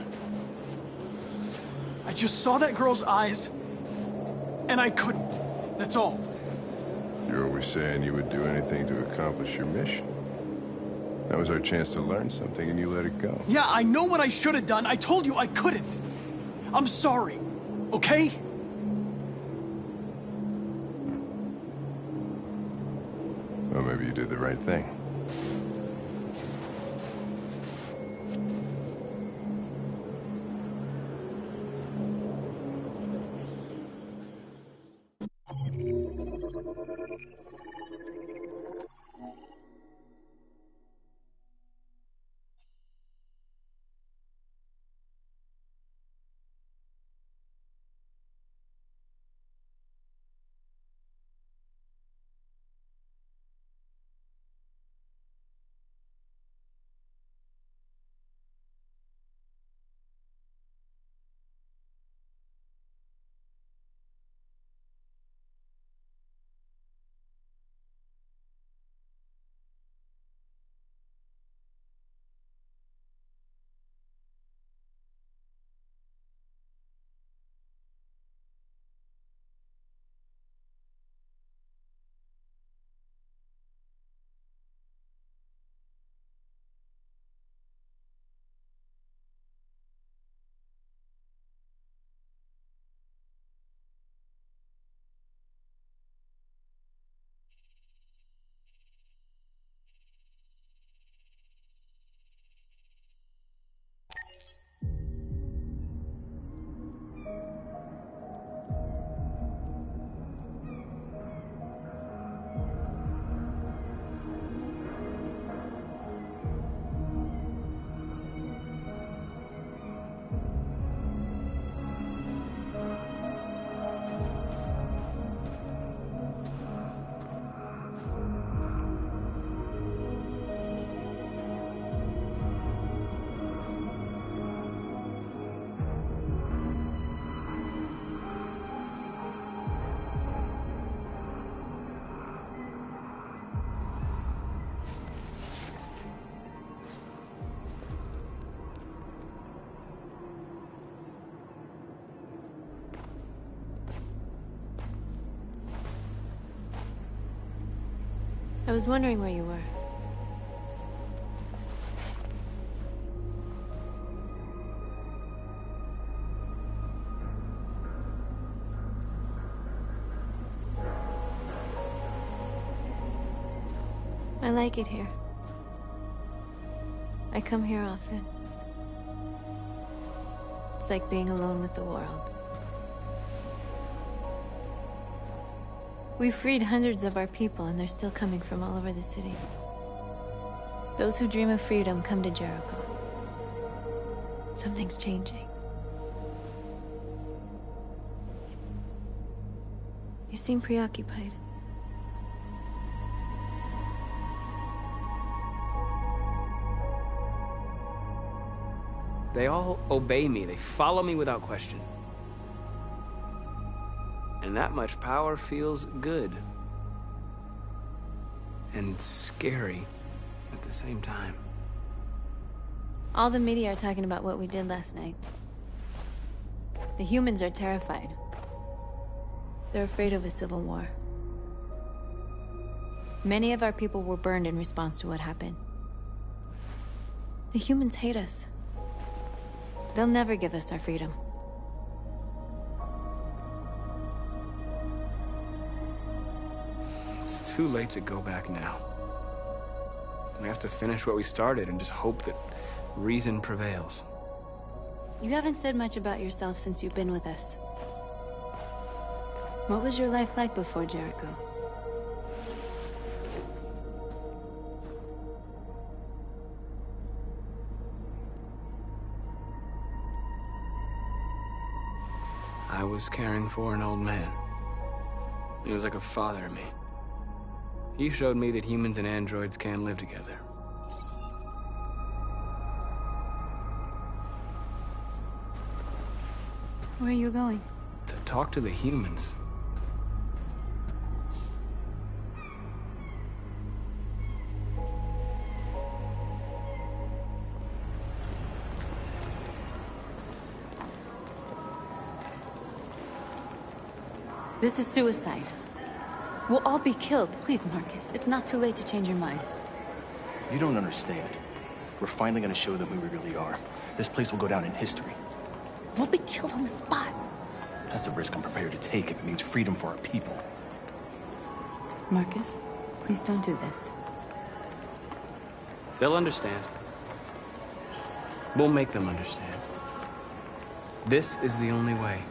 I just saw that girl's eyes, and I couldn't. That's all. You're always saying you would do anything to accomplish your mission. That was our chance to learn something, and you let it go. Yeah, I know what I should have done. I told you I couldn't. I'm sorry, okay? Well, maybe you did the right thing. I was wondering where you were. I like it here. I come here often. It's like being alone with the world. We freed hundreds of our people, and they're still coming from all over the city. Those who dream of freedom come to Jericho. Something's changing. You seem preoccupied. They all obey me. They follow me without question. And that much power feels good. And scary at the same time. All the media are talking about what we did last night. The humans are terrified. They're afraid of a civil war. Many of our people were burned in response to what happened. The humans hate us. They'll never give us our freedom. It's too late to go back now. We have to finish what we started and just hope that reason prevails. You haven't said much about yourself since you've been with us. What was your life like before Jericho? I was caring for an old man. He was like a father to me. He showed me that humans and androids can live together. Where are you going? To talk to the humans. This is suicide. We'll all be killed. Please, Marcus. It's not too late to change your mind. You don't understand. We're finally gonna show them who we really are. This place will go down in history. We'll be killed on the spot. That's the risk I'm prepared to take if it means freedom for our people. Marcus, please don't do this. They'll understand. We'll make them understand. This is the only way.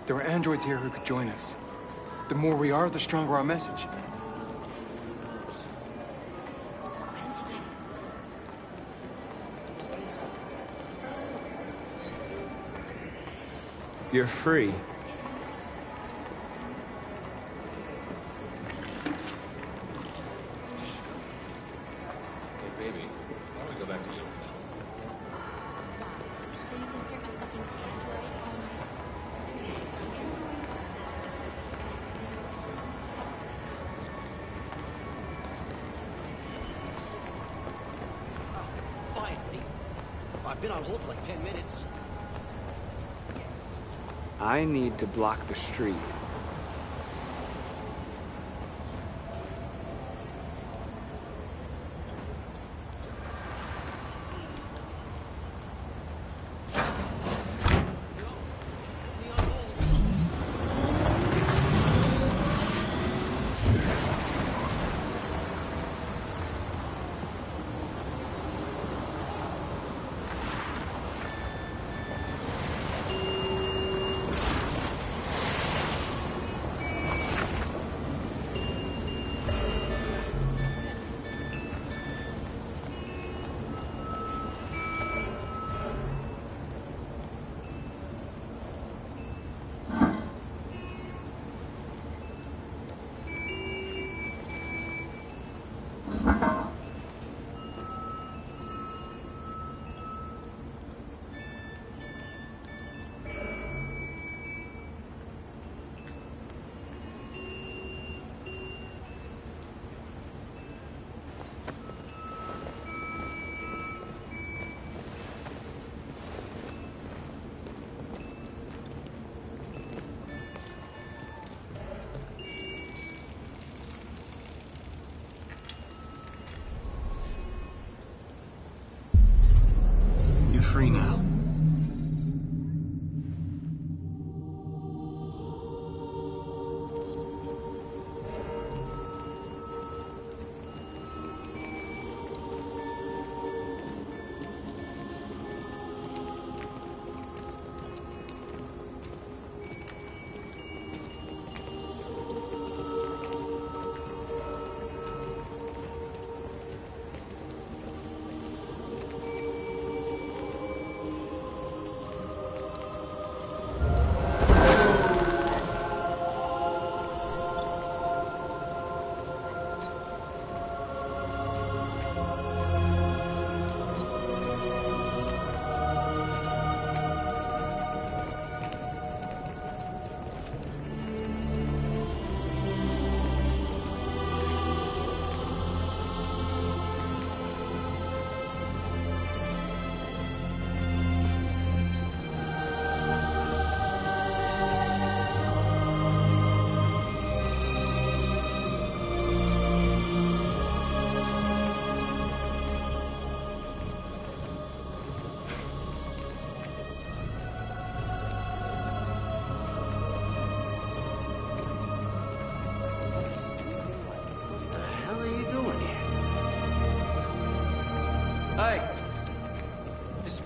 There are androids here who could join us. The more we are, the stronger our message. You're free. Hey, baby. I want to go back to you. So you can stare at my fucking android all night? Finally. I've been on hold for like 10 minutes. I need to block the street.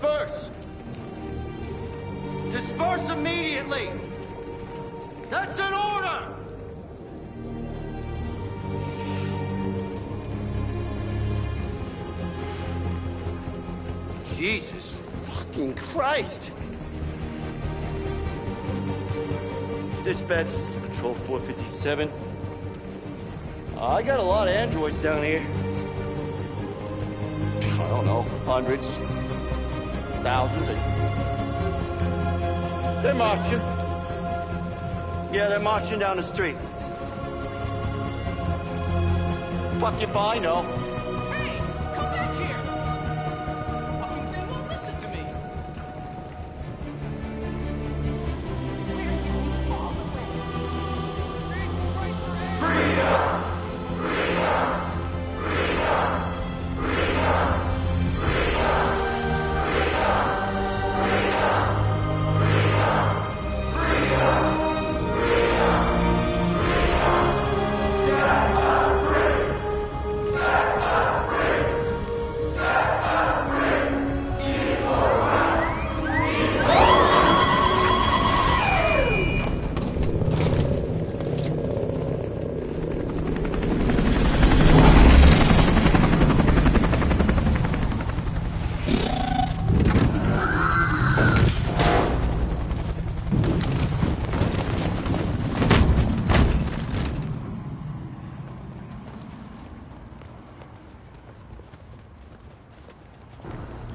Disperse! Disperse immediately! That's an order! Jesus fucking Christ! Dispatch, this is Patrol 457. I got a lot of androids down here. I don't know, hundreds, thousands. They're marching. Yeah, they're marching down the street. Fuck if I know. Hey, come back here! Fucking thing won't listen to me.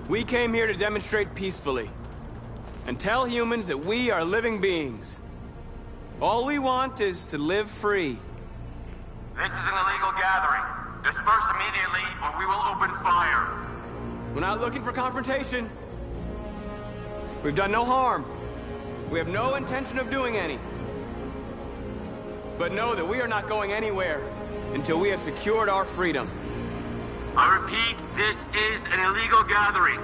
We came here to demonstrate peacefully and tell humans that we are living beings. All we want is to live free. This is an illegal gathering. Disperse immediately or we will open fire. We're not looking for confrontation. We've done no harm. We have no intention of doing any. But know that we are not going anywhere until we have secured our freedom. I repeat, this is an illegal gathering.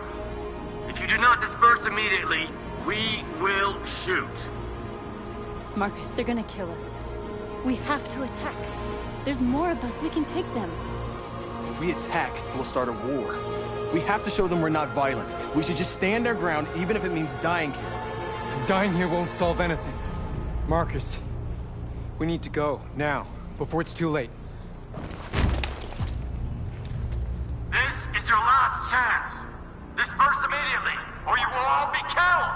If you do not disperse immediately, we will shoot. Marcus, they're gonna kill us. We have to attack. There's more of us. We can take them. If we attack, we'll start a war. We have to show them we're not violent. We should just stand our ground, even if it means dying here. Dying here won't solve anything. Marcus, we need to go, now, before it's too late. This is your last chance. Disperse immediately, or you will all be killed!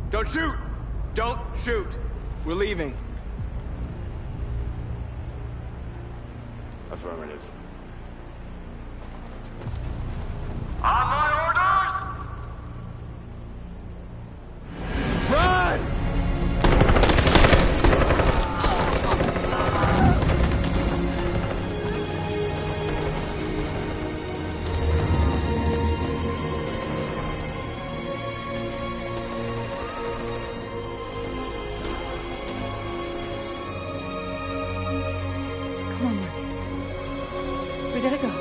Don't shoot! Don't shoot! We're leaving. Affirmative. On my orders! Run! Come on, Marcus. We gotta go.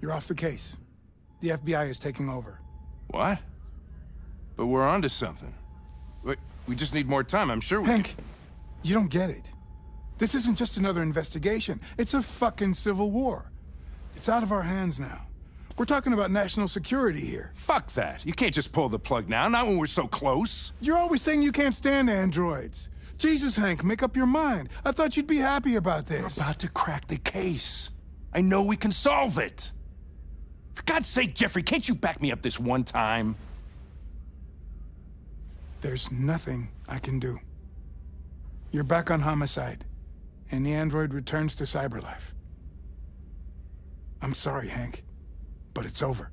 You're off the case. The FBI is taking over. What? But we're onto something. Wait, we just need more time. I'm sure we Hank, you don't get it. This isn't just another investigation. It's a fucking civil war. It's out of our hands now. We're talking about national security here. Fuck that. You can't just pull the plug now, not when we're so close. You're always saying you can't stand androids. Jesus, Hank, make up your mind. I thought you'd be happy about this. We're about to crack the case. I know we can solve it. For God's sake, Jeffrey, can't you back me up this one time? There's nothing I can do. You're back on homicide, and the android returns to cyberlife. I'm sorry, Hank, but it's over.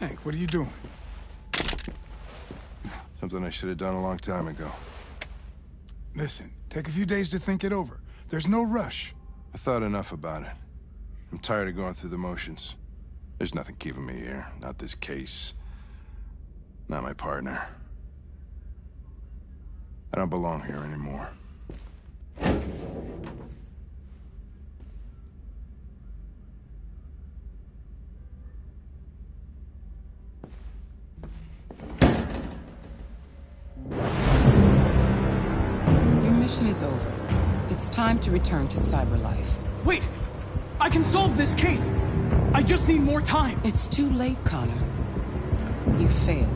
Hank, what are you doing? Something I should have done a long time ago. Listen, take a few days to think it over. There's no rush. I thought enough about it. I'm tired of going through the motions. There's nothing keeping me here. Not this case. Not my partner. I don't belong here anymore. Your mission is over. It's time to return to cyberlife. Wait! I can solve this case! I just need more time! It's too late, Connor. You failed.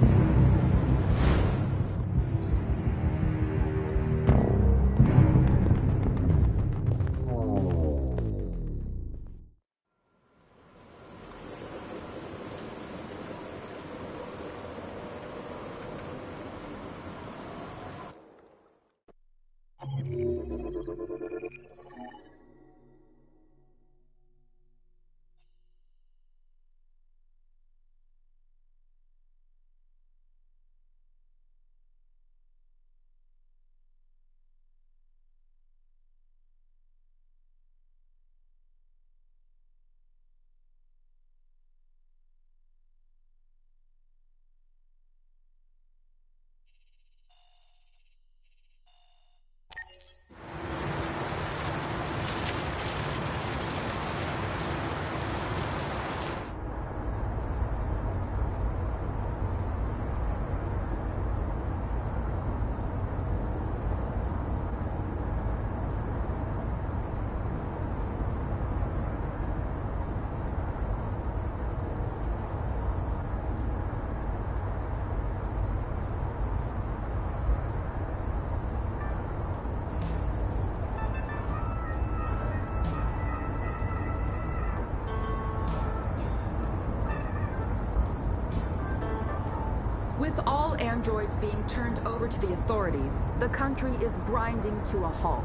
With all androids being turned over to the authorities, the country is grinding to a halt.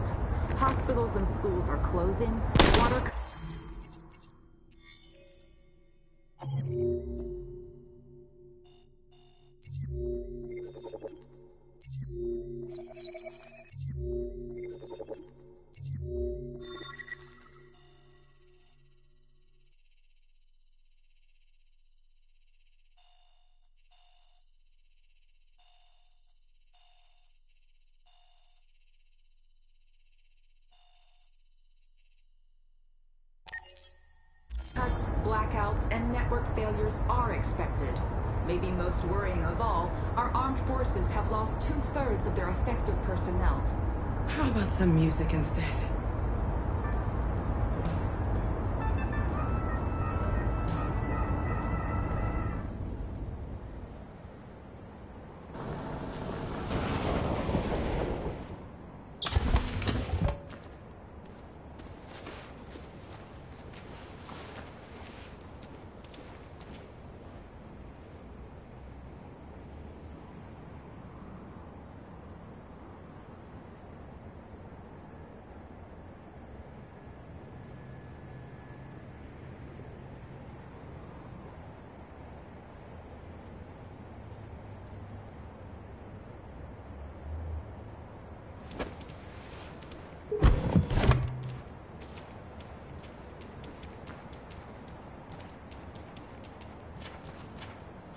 Hospitals and schools are closing. Water... Cuts, blackouts, and network failures are expected. Maybe most worrying of all, our armed forces have lost 2/3 of their effective personnel. How about some music instead?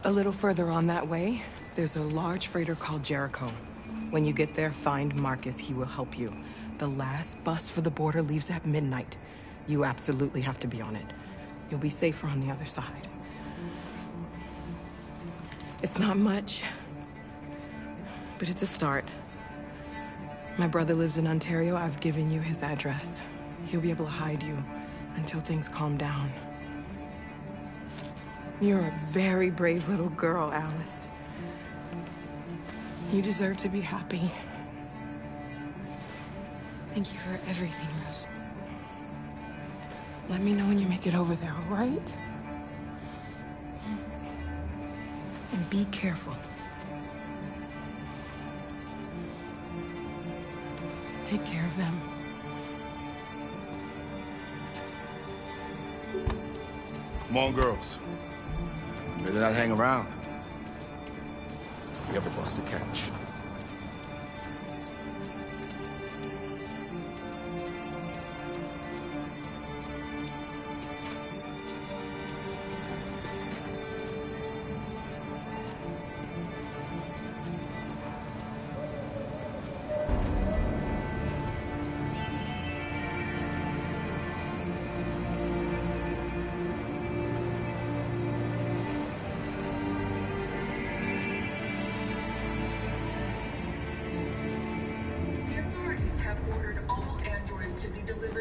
A little further on that way, there's a large freighter called Jericho. When you get there, find Marcus. He will help you. The last bus for the border leaves at midnight. You absolutely have to be on it. You'll be safer on the other side. It's not much, but it's a start. My brother lives in Ontario. I've given you his address. He'll be able to hide you until things calm down. You're a very brave little girl, Alice. You deserve to be happy. Thank you for everything, Rose. Let me know when you make it over there, all right? And be careful. Take care of them. Come on, girls. Better not hang around. We have a bus to catch.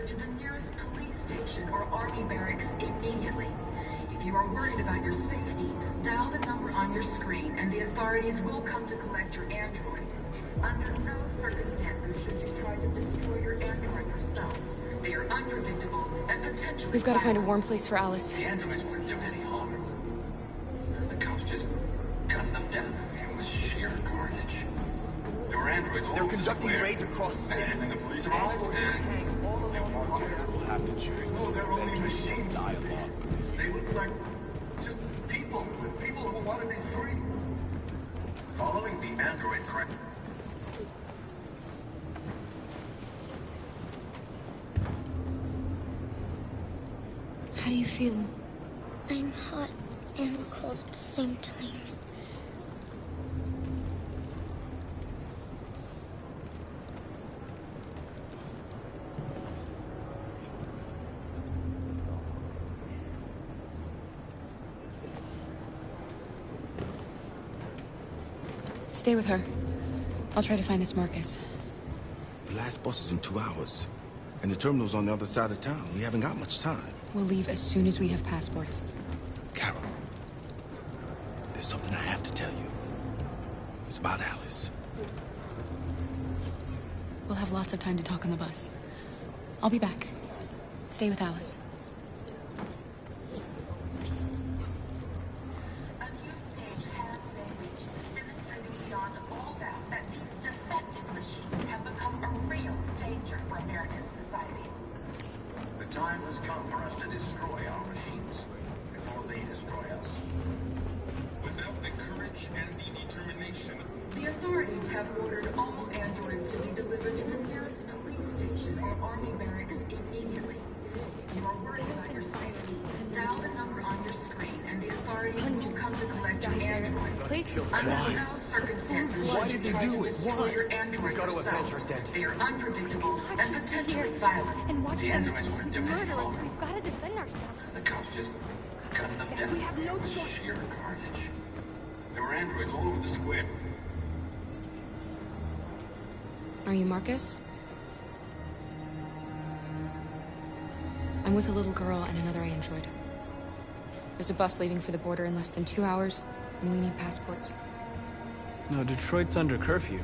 To the nearest police station or army barracks immediately. If you are worried about your safety, dial the number on your screen and the authorities will come to collect your android. Under no circumstances should you try to destroy your android yourself. They are unpredictable and potentially We've got to find a warm place for Alice. The androids wouldn't do any harm. The cops just gunned them down. It was sheer carnage. There were androids all over the square. They're conducting raids across the city. And the police arrived and... We'll have to choose. No, they're only machine dialogue. They look like just people who want to be free. Following the android crash. How do you feel? I'm hot and cold at the same time. Stay with her. I'll try to find this Marcus. The last bus is in 2 hours. And the terminal's on the other side of town. We haven't got much time. We'll leave as soon as we have passports. Carol, there's something I have to tell you. It's about Alice. We'll have lots of time to talk on the bus. I'll be back. Stay with Alice. The time has come for us to destroy our machines before they destroy us. Without the courage and the determination... The authorities have ordered all androids to be delivered to the nearest police station or army barracks immediately. If you are worried about your safety, dial the number on your screen and the authorities will come to collect your android. Under no circumstances Why should did you they try do to it? destroy Why? your android We gotta yourself. avenge her debt. They are unpredictable and potentially violent. And watch The androids wouldn't do any murder us. harm. We've got to defend ourselves. The cops just gunned them down. We have no It was choice. sheer carnage. There were androids all over the square. Are you Marcus? I'm with a little girl and another android. There's a bus leaving for the border in less than 2 hours, and we need passports. No, Detroit's under curfew.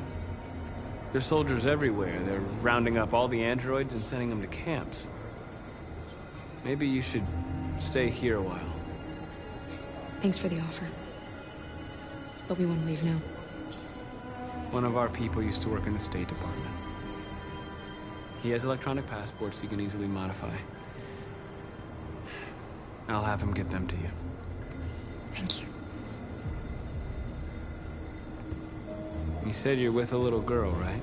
There's soldiers everywhere. They're rounding up all the androids and sending them to camps. Maybe you should stay here a while. Thanks for the offer. But we won't leave now. One of our people used to work in the State Department. He has electronic passports he can easily modify. I'll have him get them to you. Thank you. You said you're with a little girl, right?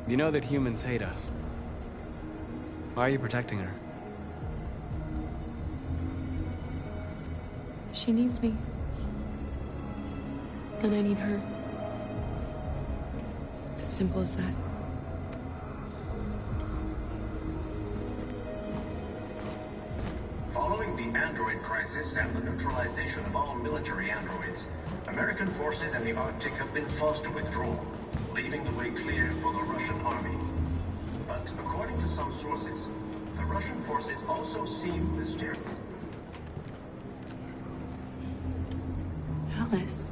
You know that humans hate us. Why are you protecting her? She needs me. And I need her. It's as simple as that. Following the android crisis and the neutralization of all military androids, American forces in the Arctic have been forced to withdraw, leaving the way clear for the Russian army. But according to some sources, the Russian forces also seem mysterious. Alice.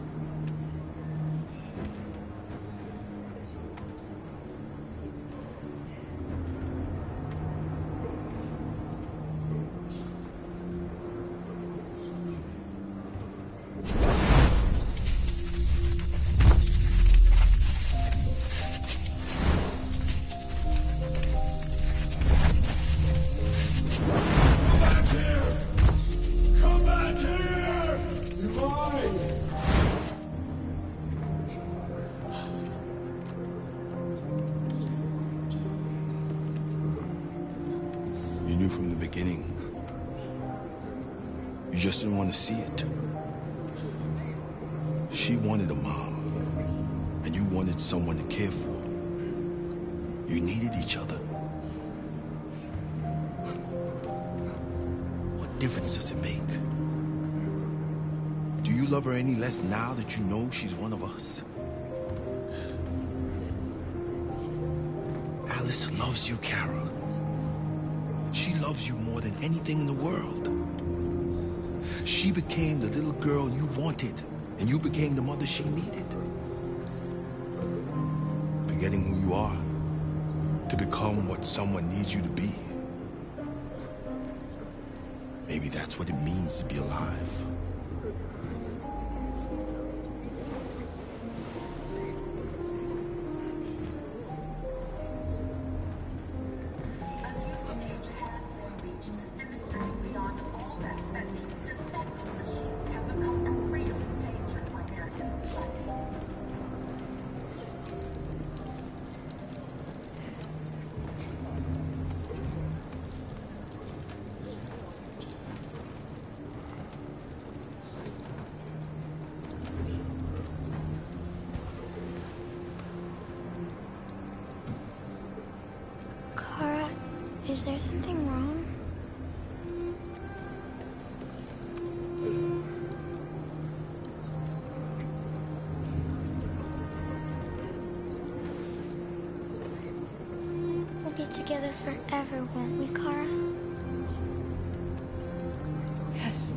Come back! just didn't want to see it. She wanted a mom, and you wanted someone to care for. You needed each other. What difference does it make? Do you love her any less now that you know she's one of us? Alice loves you, Kara. She loves you more than anything in the world. She became the little girl you wanted, and you became the mother she needed. Forgetting who you are to become what someone needs you to be. Maybe that's what it means to be alive. Kara, is there something wrong? We'll be together forever, won't we, Kara? Yes.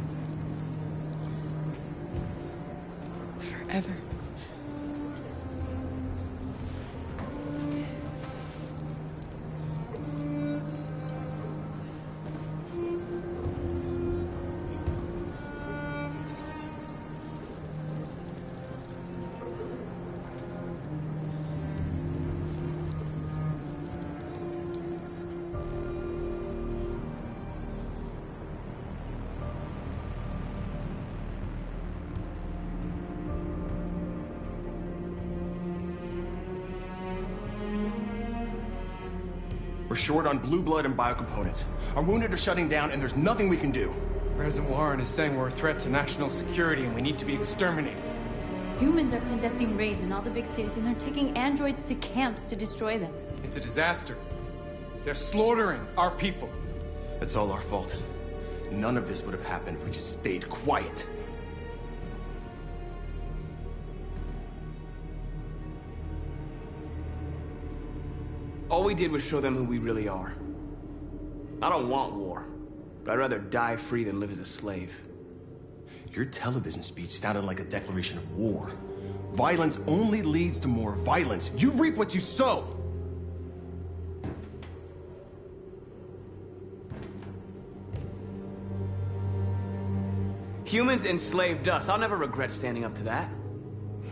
Forever. We're short on blue blood and biocomponents. Our wounded are shutting down, and there's nothing we can do. President Warren is saying we're a threat to national security and we need to be exterminated. Humans are conducting raids in all the big cities, and they're taking androids to camps to destroy them. It's a disaster. They're slaughtering our people. It's all our fault. None of this would have happened if we just stayed quiet. All we did was show them who we really are. I don't want war, but I'd rather die free than live as a slave. Your television speech sounded like a declaration of war. Violence only leads to more violence. You reap what you sow. Humans enslaved us. I'll never regret standing up to that.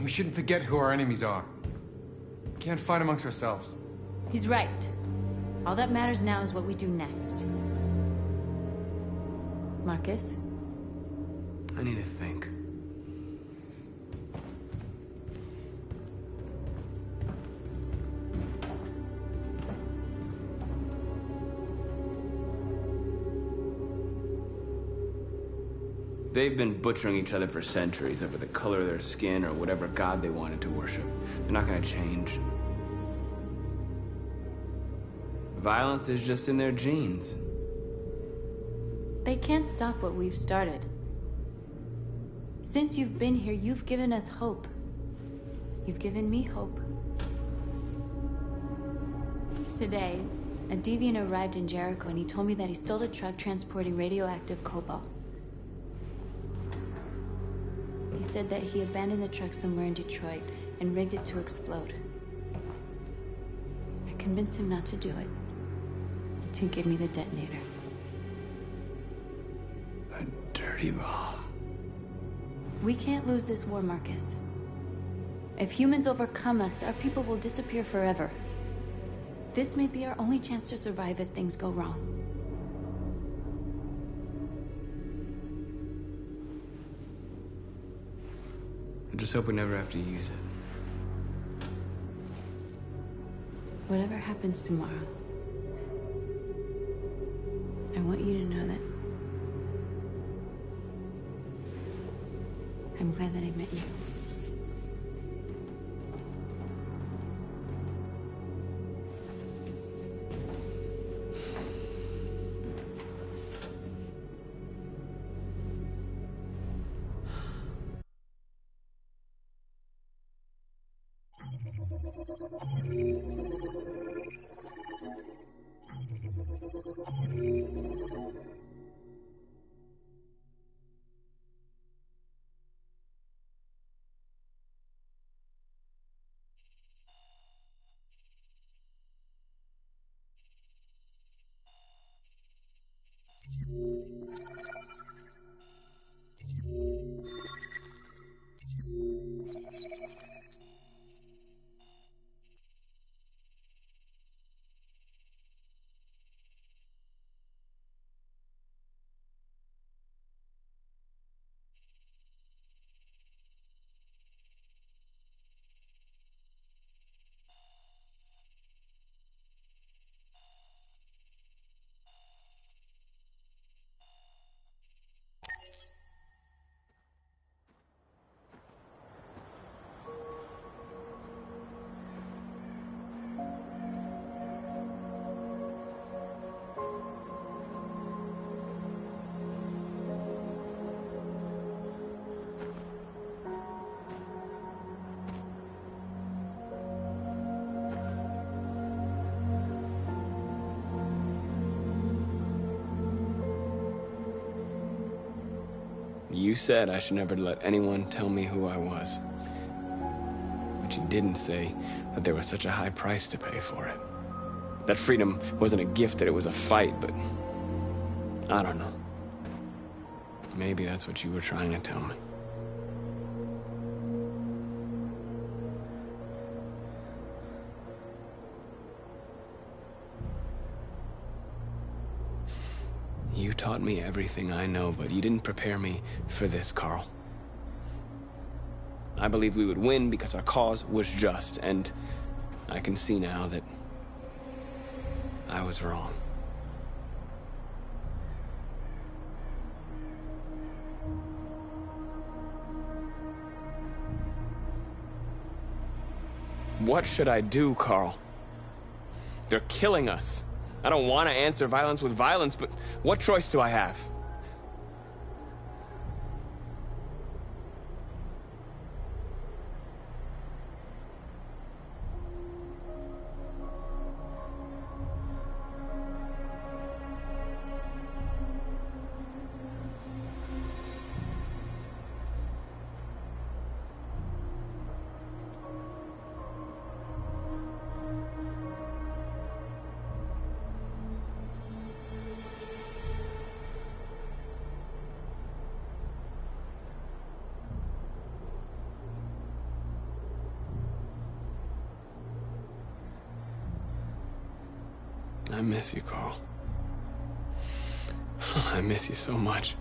We shouldn't forget who our enemies are. We can't fight amongst ourselves. He's right. All that matters now is what we do next. Marcus? I need to think. They've been butchering each other for centuries over the color of their skin or whatever god they wanted to worship. They're not gonna change. Violence is just in their genes. They can't stop what we've started. Since you've been here, you've given us hope. You've given me hope. Today, a deviant arrived in Jericho and he told me that he stole a truck transporting radioactive cobalt. He said that he abandoned the truck somewhere in Detroit and rigged it to explode. I convinced him not to do it, to give me the detonator. A dirty bomb. We can't lose this war, Marcus. If humans overcome us, our people will disappear forever. This may be our only chance to survive if things go wrong. I just hope we never have to use it. Whatever happens tomorrow, I want you to know that I'm glad that I met you. You said I should never let anyone tell me who I was. But you didn't say that there was such a high price to pay for it. That freedom wasn't a gift, that it was a fight, but... I don't know. Maybe that's what you were trying to tell me. You taught me everything I know, but you didn't prepare me for this, Carl. I believed we would win because our cause was just, and I can see now that I was wrong. What should I do, Carl? They're killing us. I don't want to answer violence with violence, but what choice do I have? I miss you, Carl. I miss you so much.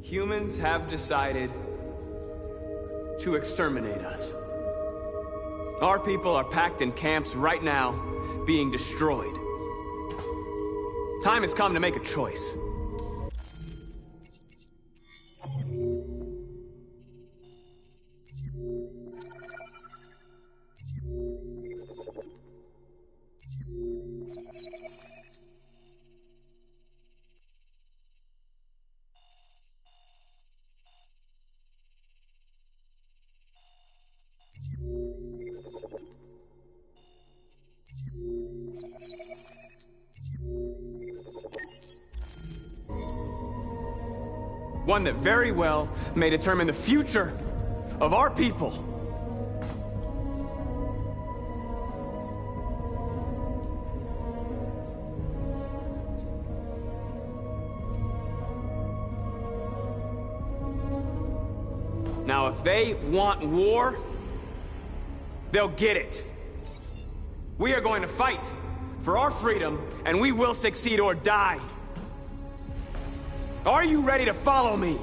Humans have decided to exterminate us. Our people are packed in camps right now, being destroyed. Time has come to make a choice. One that very well may determine the future of our people. Now, if they want war, they'll get it. We are going to fight for our freedom, and we will succeed or die. Are you ready to follow me?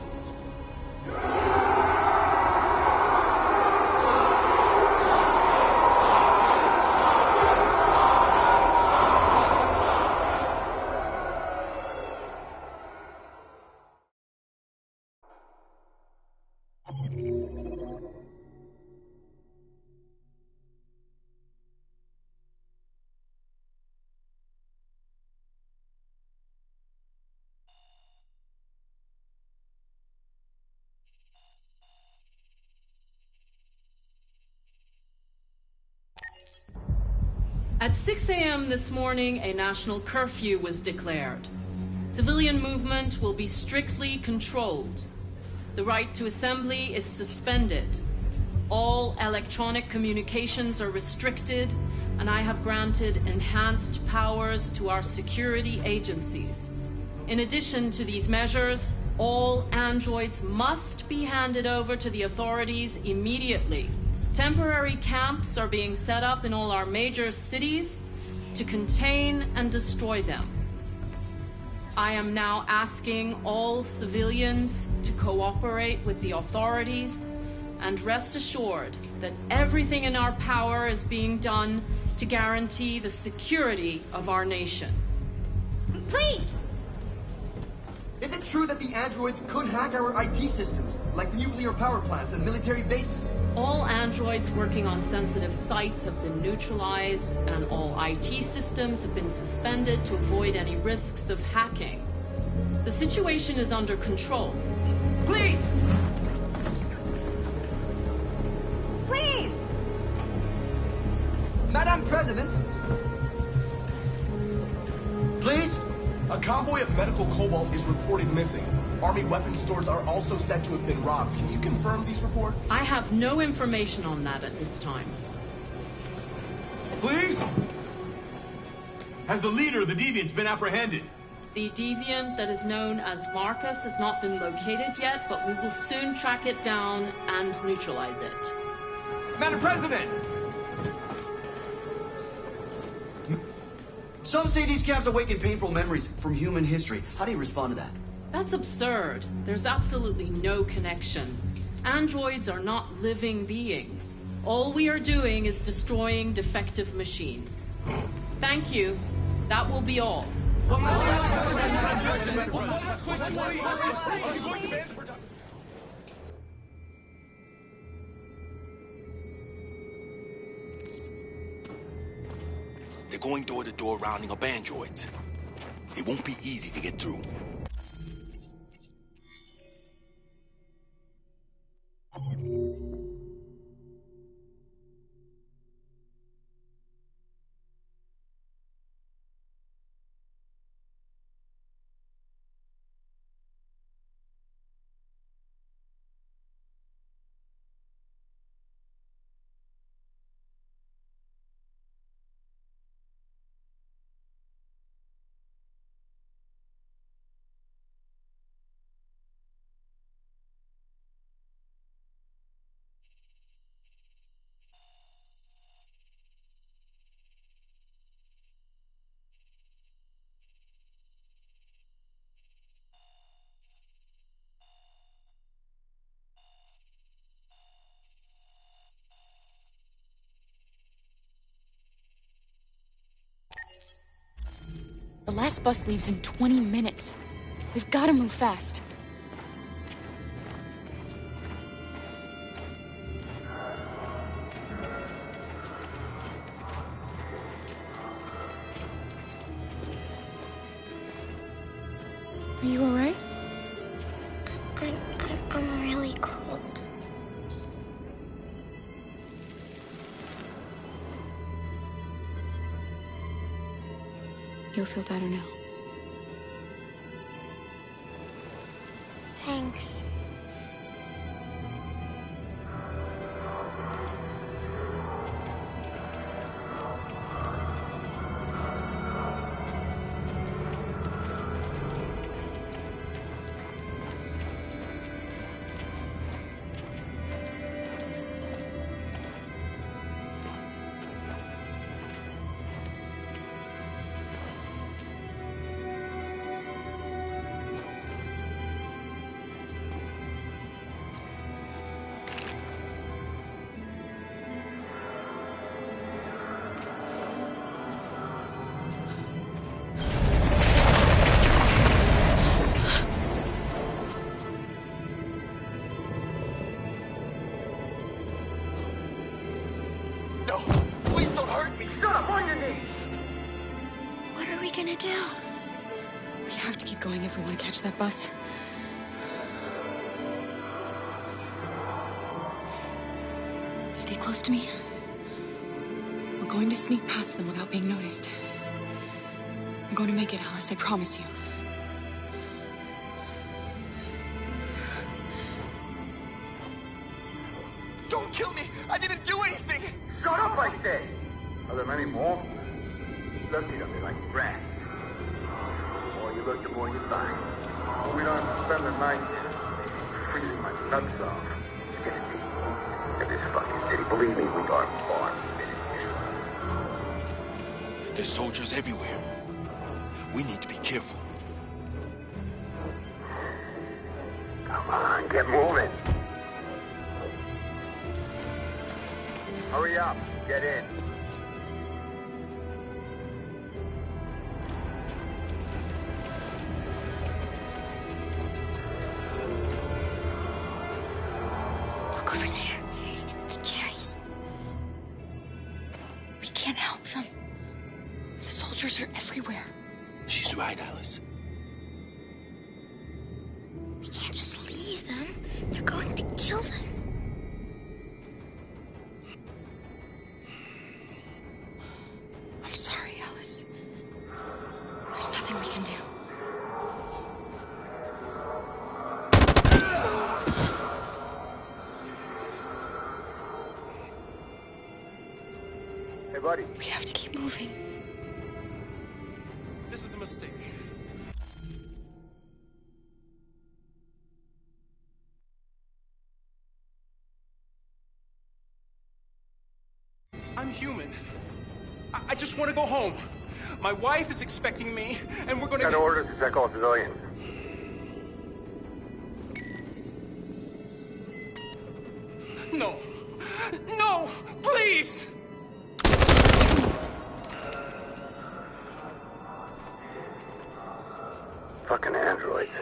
At 6 a.m. this morning, a national curfew was declared. Civilian movement will be strictly controlled. The right to assembly is suspended. All electronic communications are restricted, and I have granted enhanced powers to our security agencies. In addition to these measures, all androids must be handed over to the authorities immediately. Temporary camps are being set up in all our major cities to contain and destroy them. I am now asking all civilians to cooperate with the authorities and rest assured that everything in our power is being done to guarantee the security of our nation. Please! Is it true that the androids could hack our IT systems, like nuclear power plants and military bases? All androids working on sensitive sites have been neutralized, and all IT systems have been suspended to avoid any risks of hacking. The situation is under control. Please! Please! Madam President! Please? A convoy of medical cobalt is reported missing. Army weapons stores are also said to have been robbed. Can you confirm these reports? I have no information on that at this time. Please? Has the leader of the Deviants been apprehended? The deviant that is known as Marcus has not been located yet, but we will soon track it down and neutralize it. Madam President! Some say these camps awaken painful memories from human history. How do you respond to that? That's absurd. There's absolutely no connection. Androids are not living beings. All we are doing is destroying defective machines. Thank you. That will be all. They're going door to door rounding up androids. It won't be easy to get through. The last bus leaves in 20 minutes. We've got to move fast. Are you all right? I'm really cold. You'll feel better now. Thanks. gonna do? We have to keep going if we want to catch that bus. Stay close to me. We're going to sneak past them without being noticed. We're going to make it, Alice, I promise you. Don't kill me! I didn't do anything! Shut up, I say! Are there many more? Lucky that they like rats. The more you look, the more you find. We don't have to spend the night freezing my nuts off. Citizens of this fucking city, believe me, we are far finished. There's soldiers everywhere. We need to be careful. Come on, get moving. Hurry up, get in. Look over there. It's the cherries. We can't help them. The soldiers are everywhere. She's right, Alice. We can't just leave them. They're going to kill them. I'm sorry, Alice. There's nothing we can do. Hey, buddy. We have to keep moving. This is a mistake. I'm human. I just want to go home. My wife is expecting me, and we're gonna... Got orders to check all civilians. No. No! Please! Fucking androids.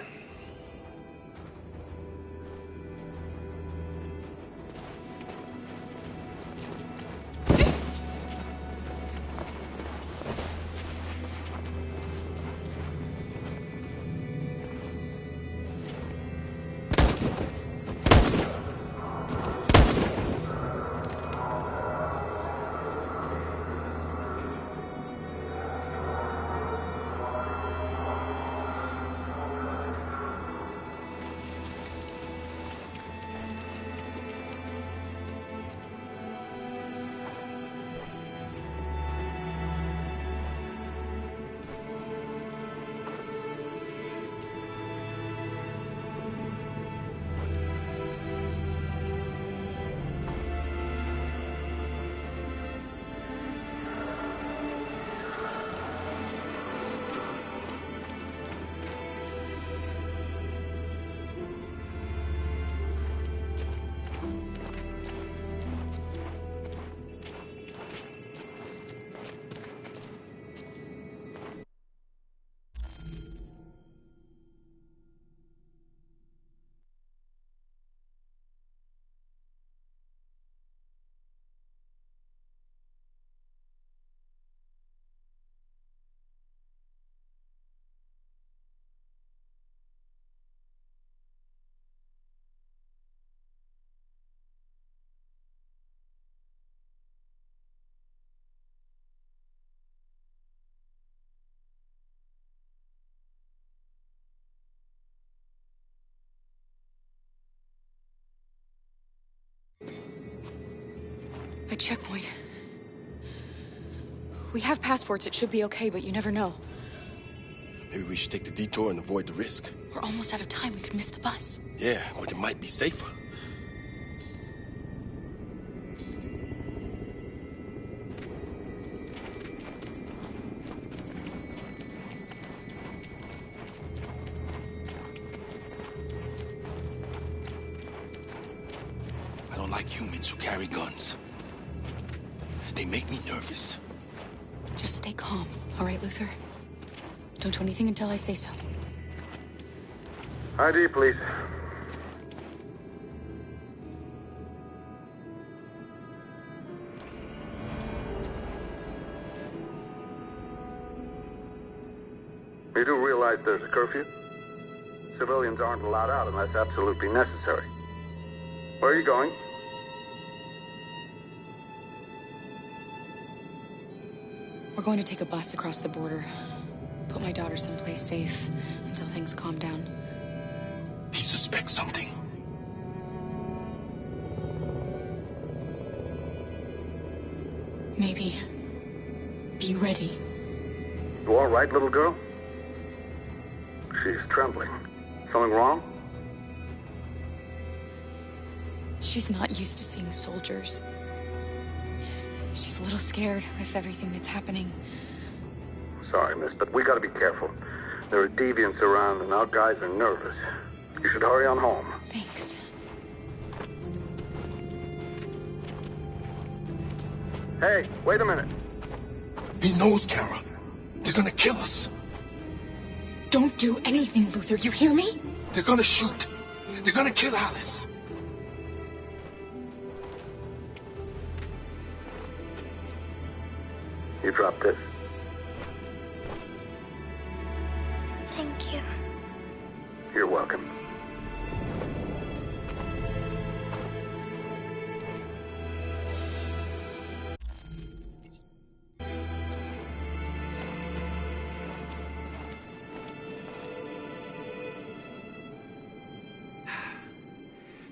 A checkpoint. We have passports. It should be okay, but you never know. Maybe we should take the detour and avoid the risk. We're almost out of time. We could miss the bus. Yeah, but it might be safer. I don't like humans who carry guns. They make me nervous. Just stay calm, all right, Luther? Don't do anything until I say so. ID, please. You do realize there's a curfew? Civilians aren't allowed out unless absolutely necessary. Where are you going? We're going to take a bus across the border. Put my daughter someplace safe until things calm down. He suspects something. Maybe. Be ready. You all right, little girl? She's trembling. Something wrong? She's not used to seeing soldiers. She's a little scared with everything that's happening. Sorry, miss, but we gotta be careful. There are deviants around and our guys are nervous. You should hurry on home. Thanks. Hey, wait a minute. He knows, Kara. They're gonna kill us. Don't do anything, Luther. You hear me? They're gonna shoot. They're gonna kill Alice. You dropped this. Thank you. You're welcome.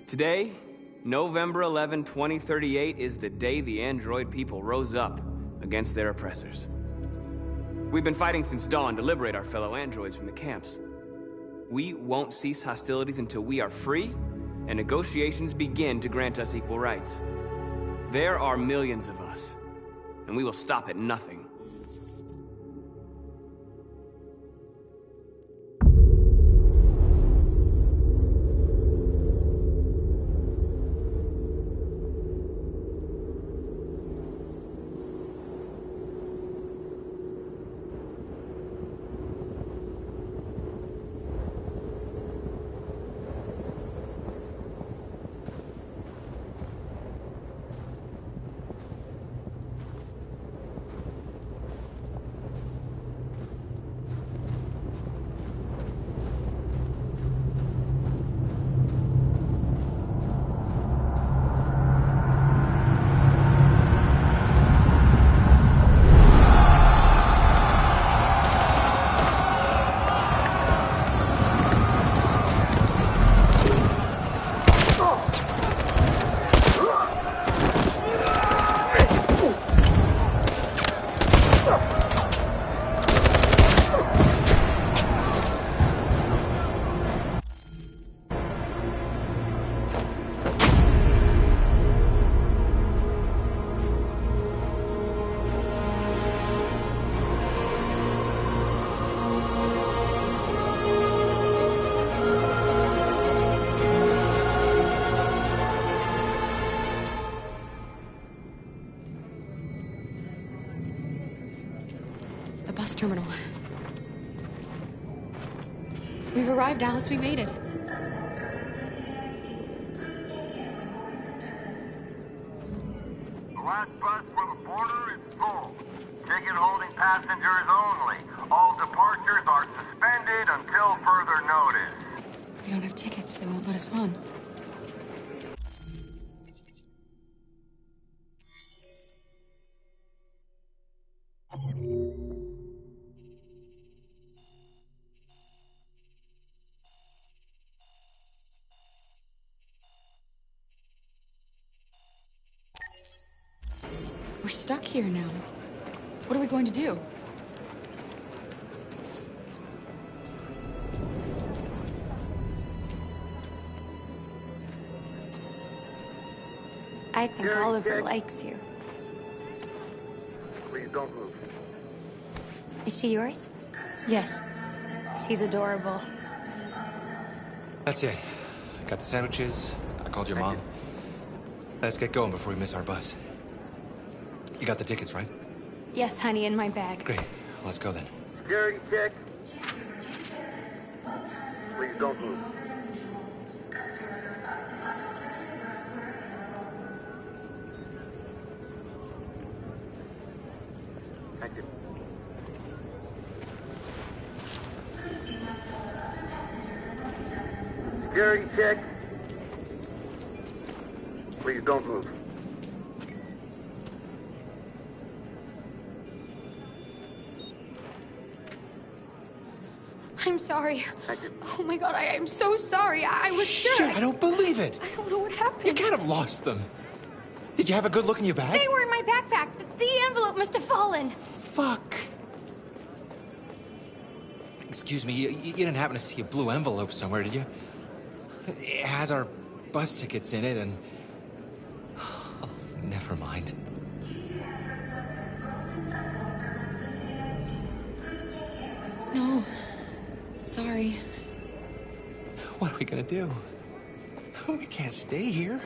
Today, November 11, 2038, is the day the android people rose up against their oppressors. We've been fighting since dawn to liberate our fellow androids from the camps. We won't cease hostilities until we are free and negotiations begin to grant us equal rights. There are millions of us, and we will stop at nothing. Terminal. We've arrived, Alice. We made it. The last bus for the border is full. Ticket holding passengers only. All departures are suspended until further notice. We don't have tickets. They won't let us on. We're stuck here now. What are we going to do? I think Oliver likes you. Please don't move. Is she yours? Yes. She's adorable. That's it. Got the sandwiches. I called your mom. Let's get going before we miss our bus. You got the tickets, right? Yes, honey, in my bag. Great. Let's go then. Security check. Please don't move. Thank you. Security check. Please don't move. I'm sorry. Thank you. Oh my god, I am so sorry. I was sure. Shit, I don't believe it. I don't know what happened. You can't have lost them. Did you have a good look in your bag? They were in my backpack. The envelope must have fallen. Fuck. Excuse me, you didn't happen to see a blue envelope somewhere, did you? It has our bus tickets in it and... Oh, never mind. No. Sorry. What are we gonna do? We can't stay here.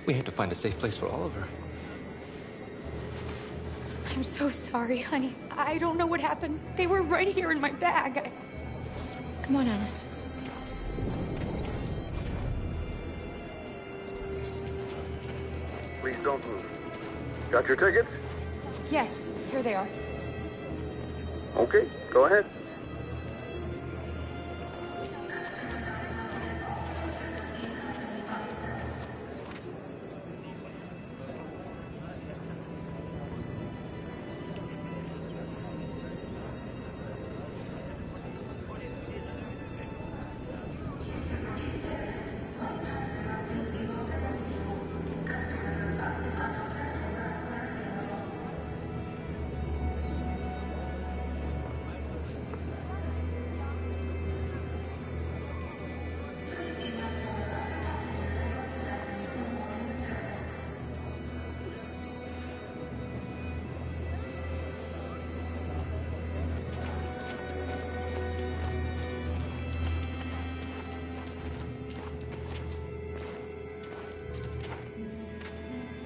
We have to find a safe place for Oliver. I'm so sorry, honey. I don't know what happened. They were right here in my bag. Come on, Alice. Please don't move. Got your tickets? Yes, here they are. Okay, go ahead.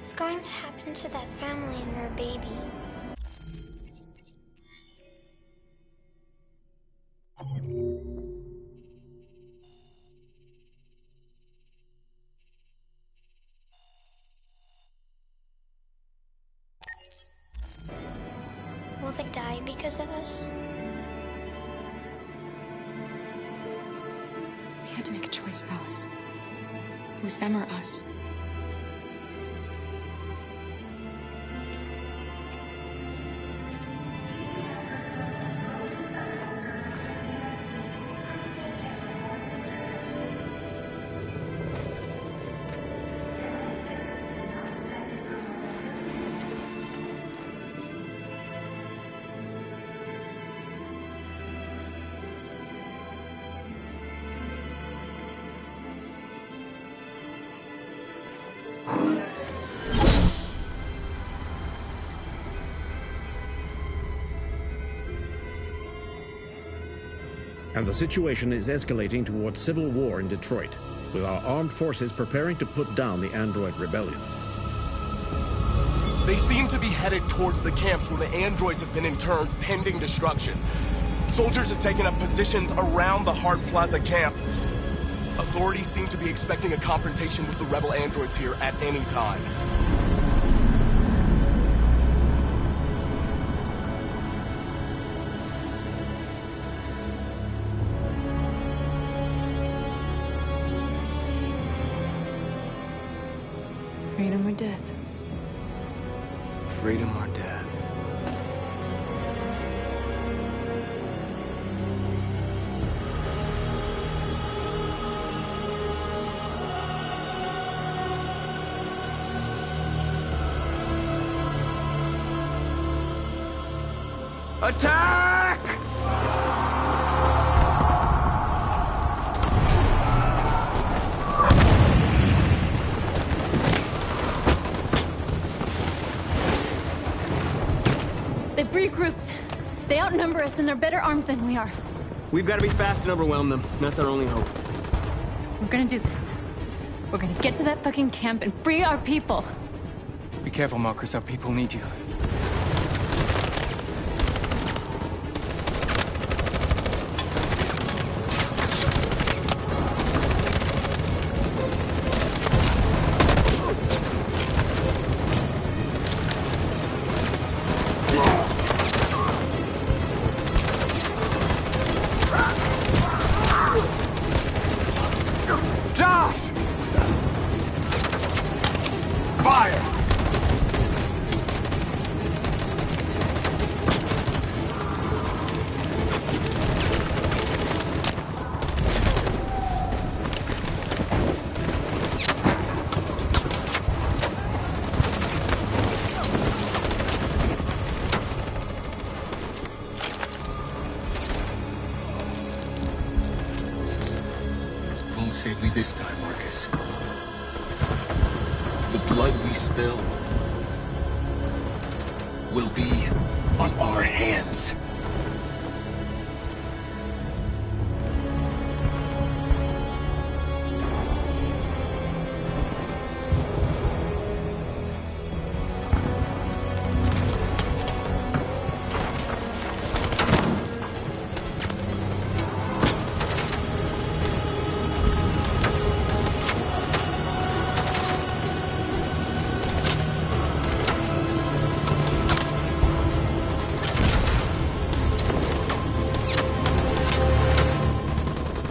What's going to happen to that family and their baby? Will they die because of us? We had to make a choice, Alice. It was them or us. And the situation is escalating towards civil war in Detroit, with our armed forces preparing to put down the android rebellion. They seem to be headed towards the camps where the androids have been interned pending destruction. Soldiers have taken up positions around the Hart Plaza camp. Authorities seem to be expecting a confrontation with the rebel androids here at any time. Freedom or death? Freedom or death? Attack! They've regrouped. They outnumber us and they're better armed than we are. We've got to be fast and overwhelm them. That's our only hope. We're gonna do this. We're gonna get to that fucking camp and free our people. Be careful, Marcus. Our people need you. save me this time, Marcus. The blood we spill will be on our hands.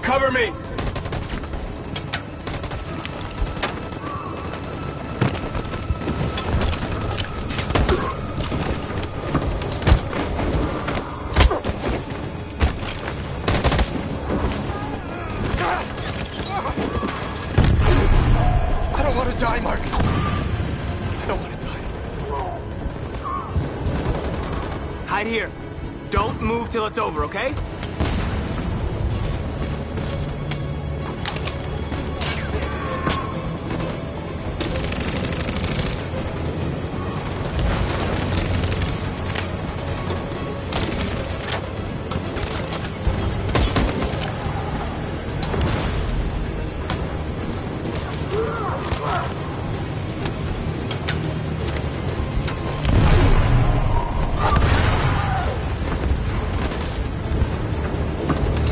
Cover me! I don't want to die, Marcus. I don't want to die. Hide here. Don't move till it's over, okay?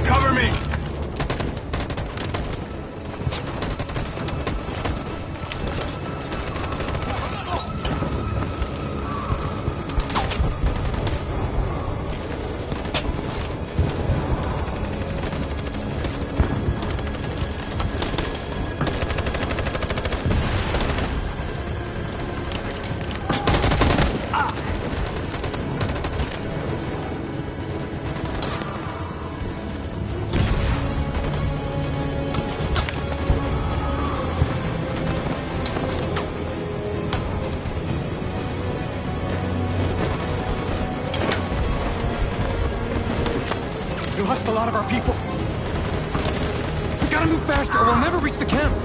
Cover me! We lost a lot of our people. We gotta move faster or we'll never reach the camp.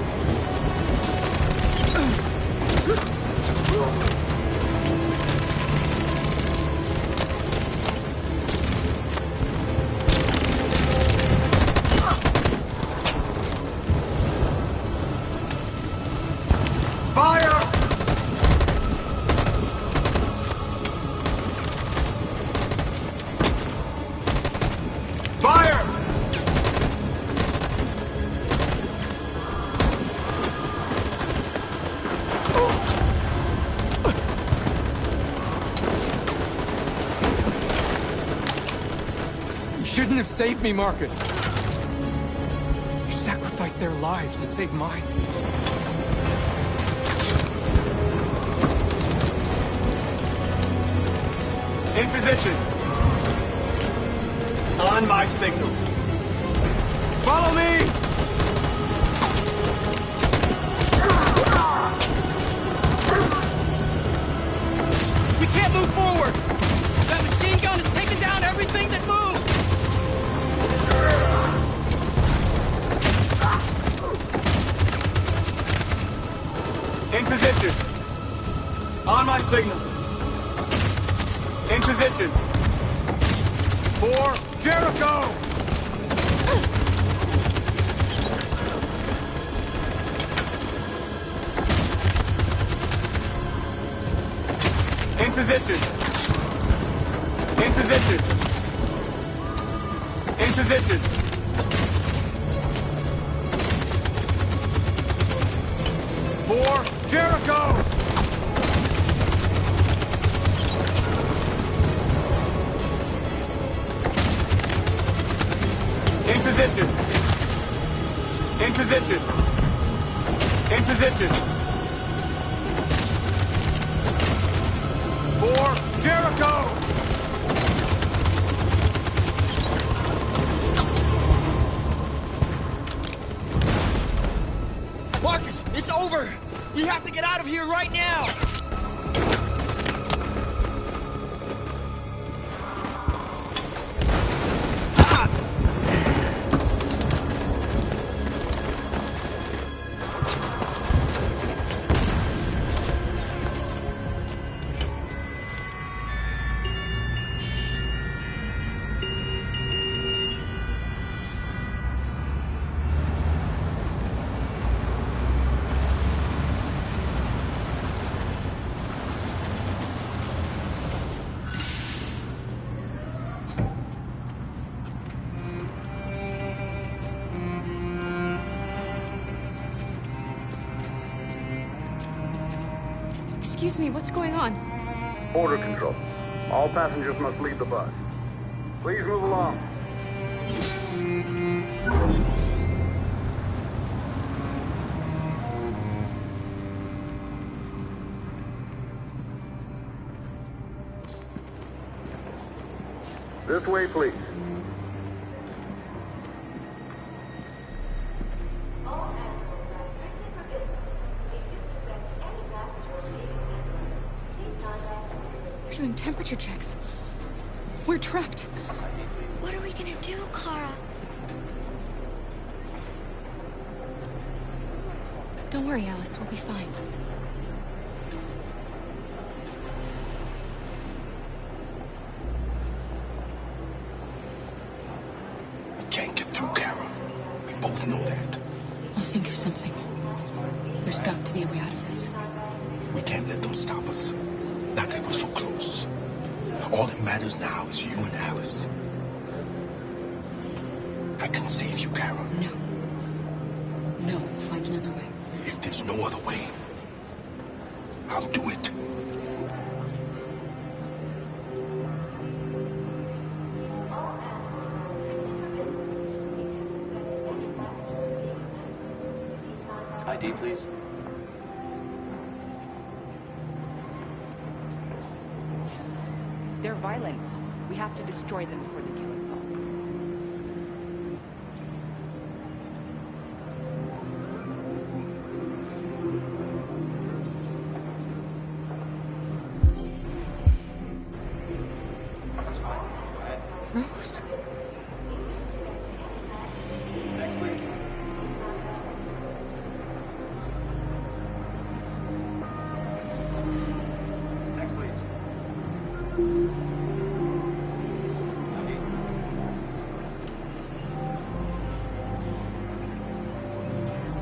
Fire! Fire! You shouldn't have saved me, Marcus. You sacrificed their lives to save mine. In position. On my signal. Follow me! We can't move forward! That machine gun has taken down everything that moves! In position. On my signal. In position. For Jericho! In position. In position. In position. For Jericho! In position. In position. In position. For Jericho! Marcus, it's over! We have to get out of here right now! Excuse me, what's going on? Border control. All passengers must leave the bus. Please move along. This way, please. We're doing temperature checks. We're trapped. What are we gonna do, Kara? Don't worry, Alice. We'll be fine. We can't get through, Kara. We both know that. I'll think of something. There's got to be a way out of this. We can't let them stop us. Not that we're so close. All that matters now is you and Alice. I can save you, Kara. No. No, we'll find another way. If there's no other way, I'll do it. ID, please. They're violent. We have to destroy them before they kill us all. Rose. Next, please. Next, please.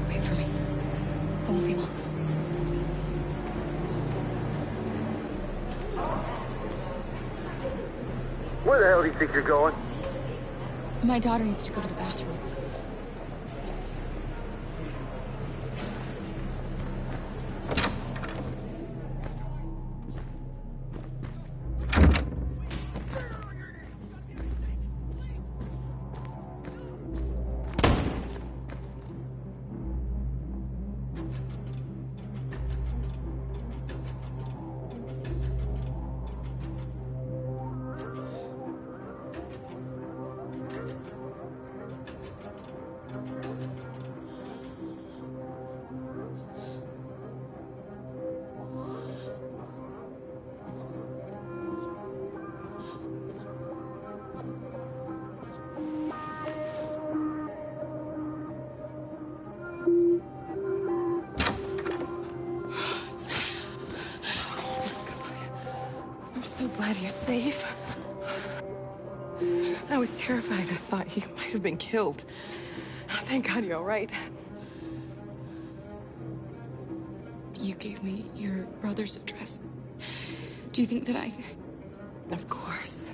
Wait for me. I won't be long. Where the hell do you think you're going? My daughter needs to go to the bathroom. I'm so glad you're safe. I was terrified. I thought you might have been killed. Thank God you're all right. You gave me your brother's address. Do you think that I... Of course.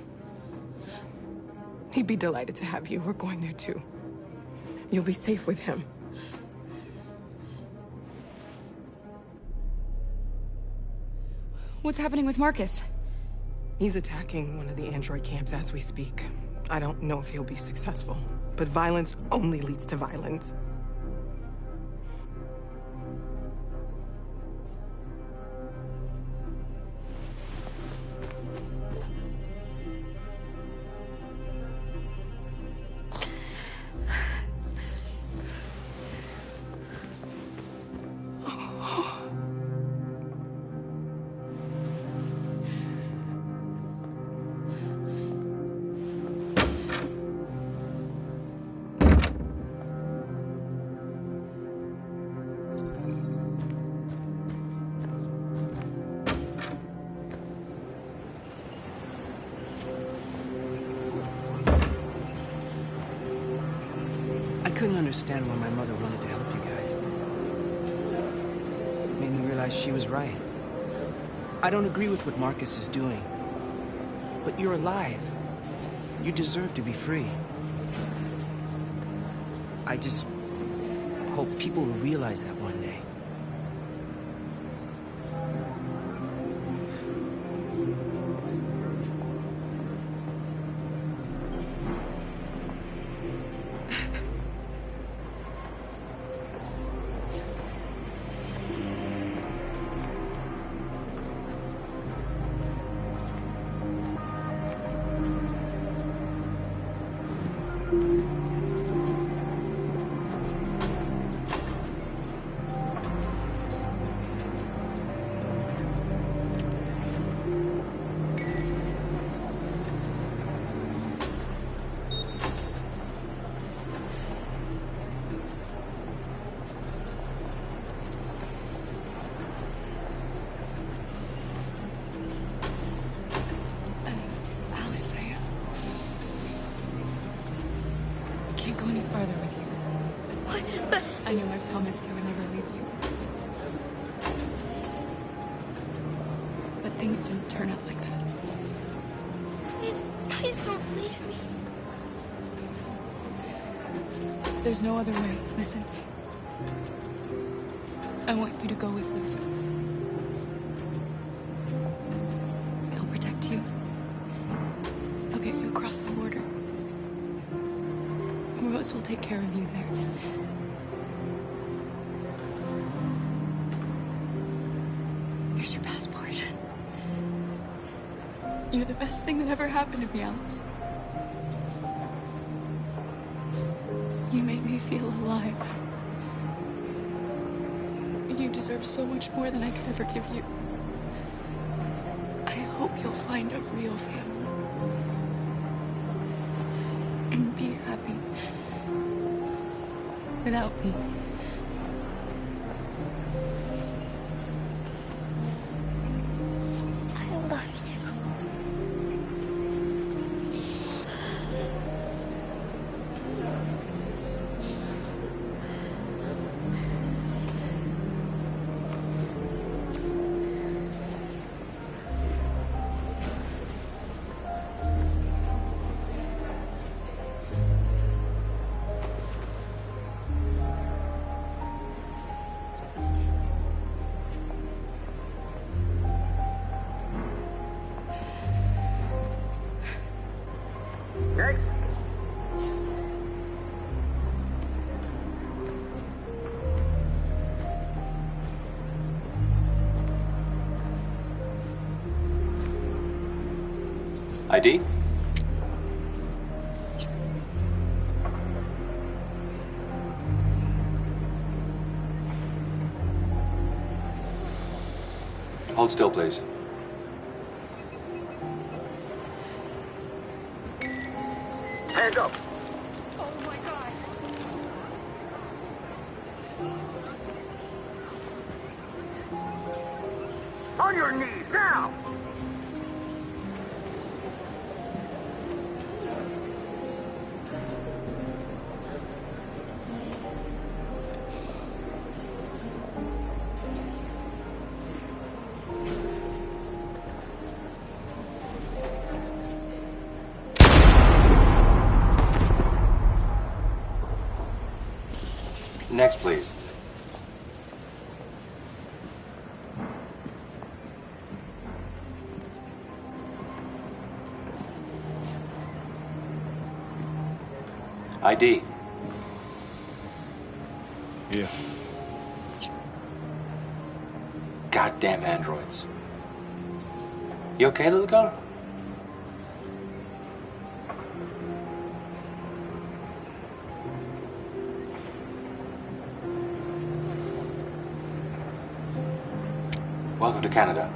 He'd be delighted to have you. We're going there too. You'll be safe with him. What's happening with Marcus? He's attacking one of the android camps as we speak. I don't know if he'll be successful, but violence only leads to violence. I couldn't understand why my mother wanted to help you guys. Made me realize she was right. I don't agree with what Marcus is doing. But you're alive. You deserve to be free. I just hope people will realize that one day. Alice, I can't go any farther with you. What? But I know I promised I would never leave you. But things didn't turn out like that. please don't leave me. There's no other way. Listen. I want you to go with Luther. He'll protect you. He'll get you across the border. Rose will take care of you there. Here's your passport. You're the best thing that ever happened to me, Alice. You made me feel alive. You deserve so much more than I could ever give you. I hope you'll find a real family. And be happy. Without me. I love you. Next. ID? Hold still, please. Hands up. Oh my god. On your knees, now! Next, please. ID. Yeah. Goddamn androids. You okay, little girl? Welcome to Canada.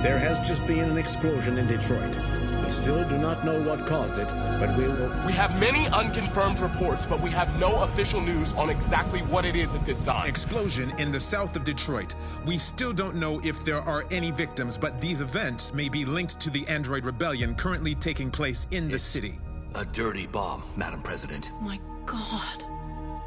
There has just been an explosion in Detroit. We still do not know what caused it, but we will... We have many unconfirmed reports, but we have no official news on exactly what it is at this time. Explosion in the south of Detroit. We still don't know if there are any victims, but these events may be linked to the Android rebellion currently taking place in the city. A dirty bomb, Madam President. My God.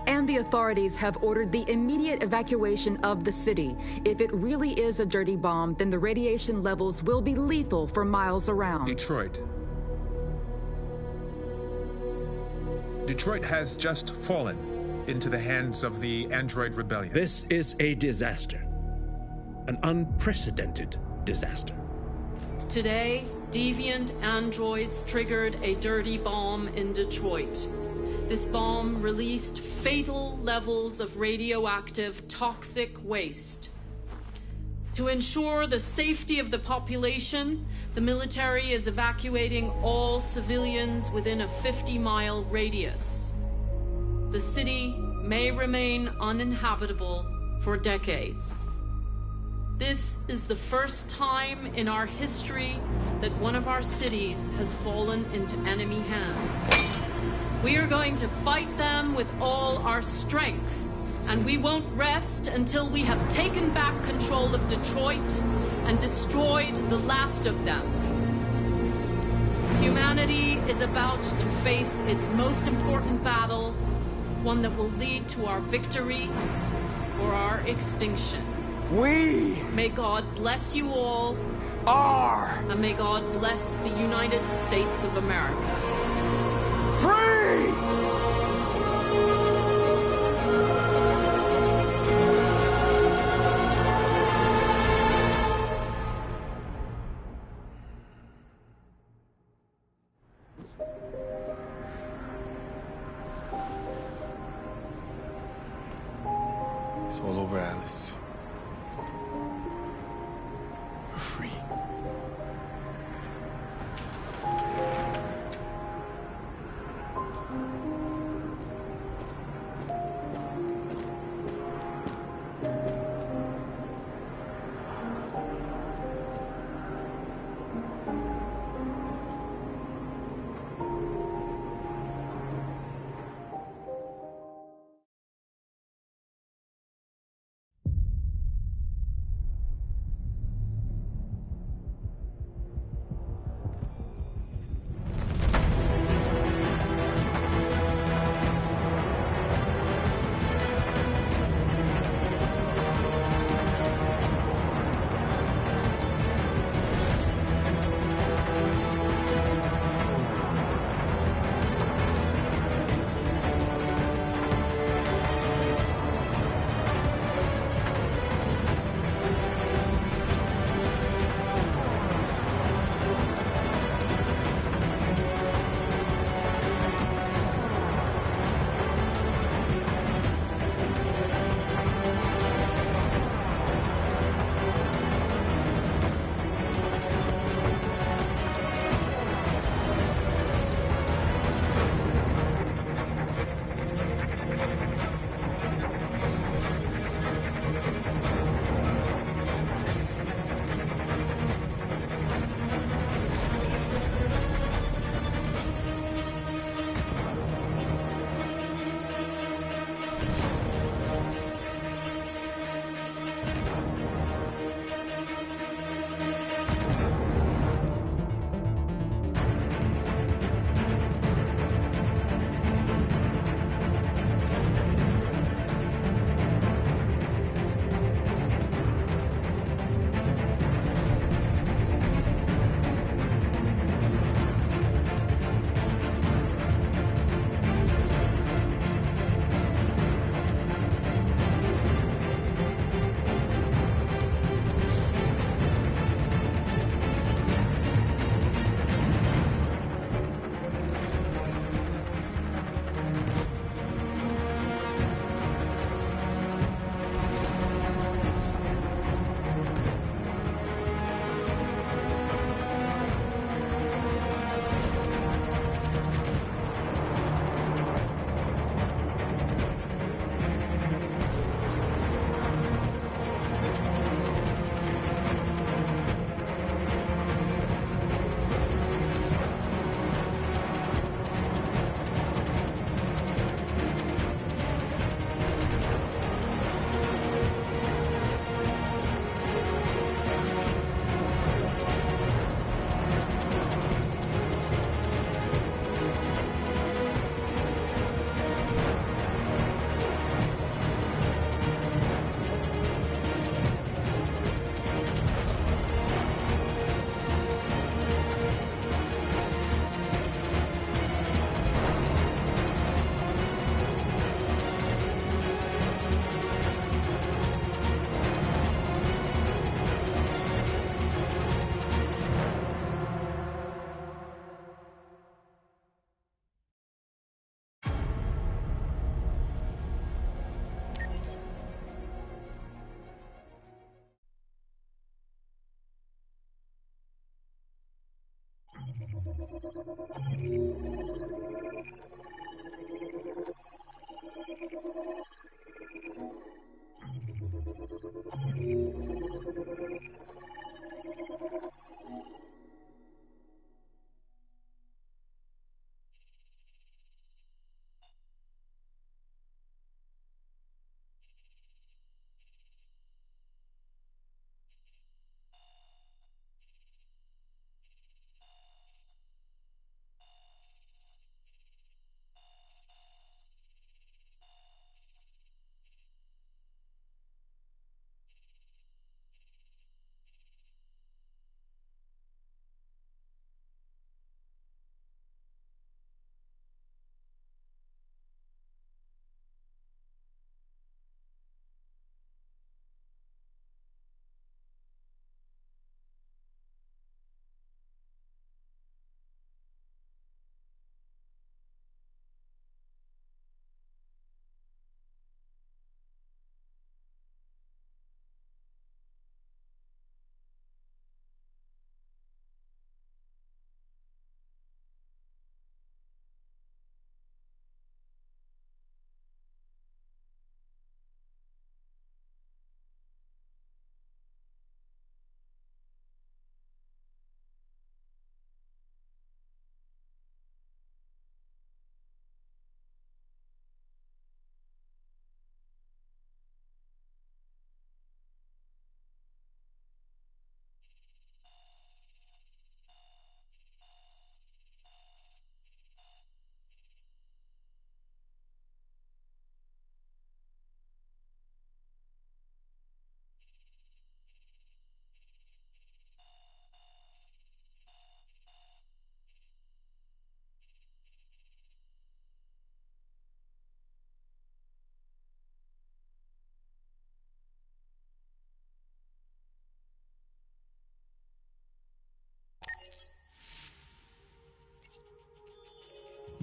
And the authorities have ordered the immediate evacuation of the city. If it really is a dirty bomb, then the radiation levels will be lethal for miles around. Detroit. Detroit has just fallen into the hands of the Android rebellion. This is a disaster. An unprecedented disaster. Today, deviant androids triggered a dirty bomb in Detroit. This bomb released fatal levels of radioactive toxic waste. To ensure the safety of the population, the military is evacuating all civilians within a 50-mile radius. The city may remain uninhabitable for decades. This is the first time in our history that one of our cities has fallen into enemy hands. We are going to fight them with all our strength, and we won't rest until we have taken back control of Detroit and destroyed the last of them. Humanity is about to face its most important battle, one that will lead to our victory or our extinction. May God bless you all. And may God bless the United States of America. Free! It's all over, Alice. We're free.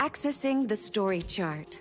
Accessing the story chart.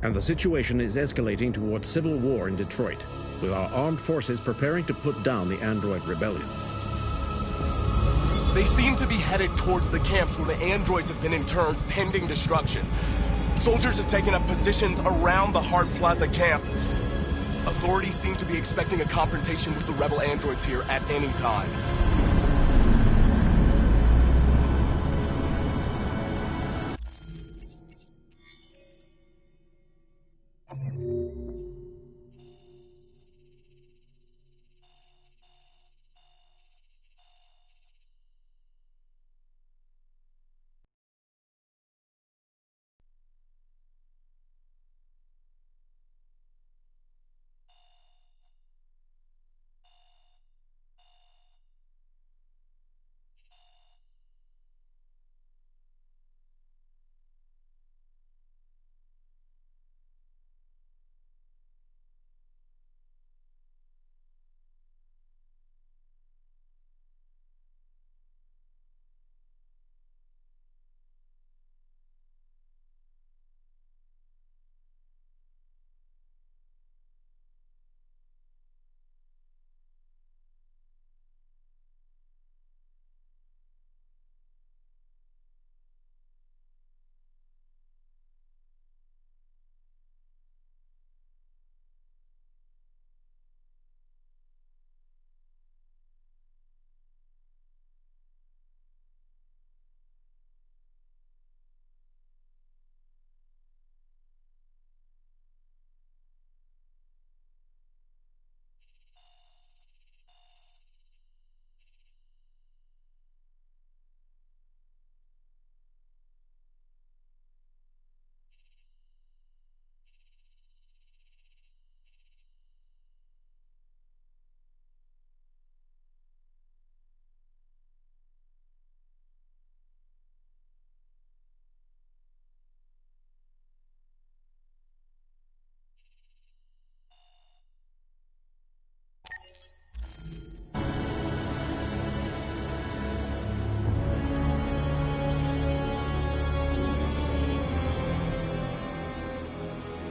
And the situation is escalating towards civil war in Detroit, with our armed forces preparing to put down the android rebellion. They seem to be headed towards the camps where the androids have been interned pending destruction. Soldiers have taken up positions around the Hart Plaza camp. Authorities seem to be expecting a confrontation with the rebel androids here at any time.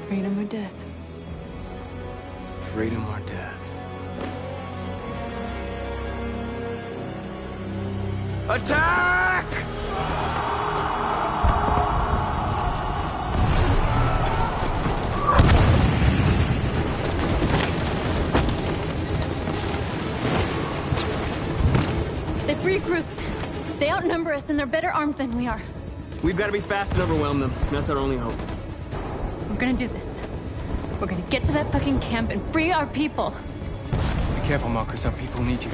Freedom or death. Freedom or death. Attack! They've regrouped. They outnumber us and they're better armed than we are. We've got to be fast and overwhelm them. That's our only hope. We're gonna do this. We're gonna get to that fucking camp and free our people. Be careful, Marcus. Some people need you.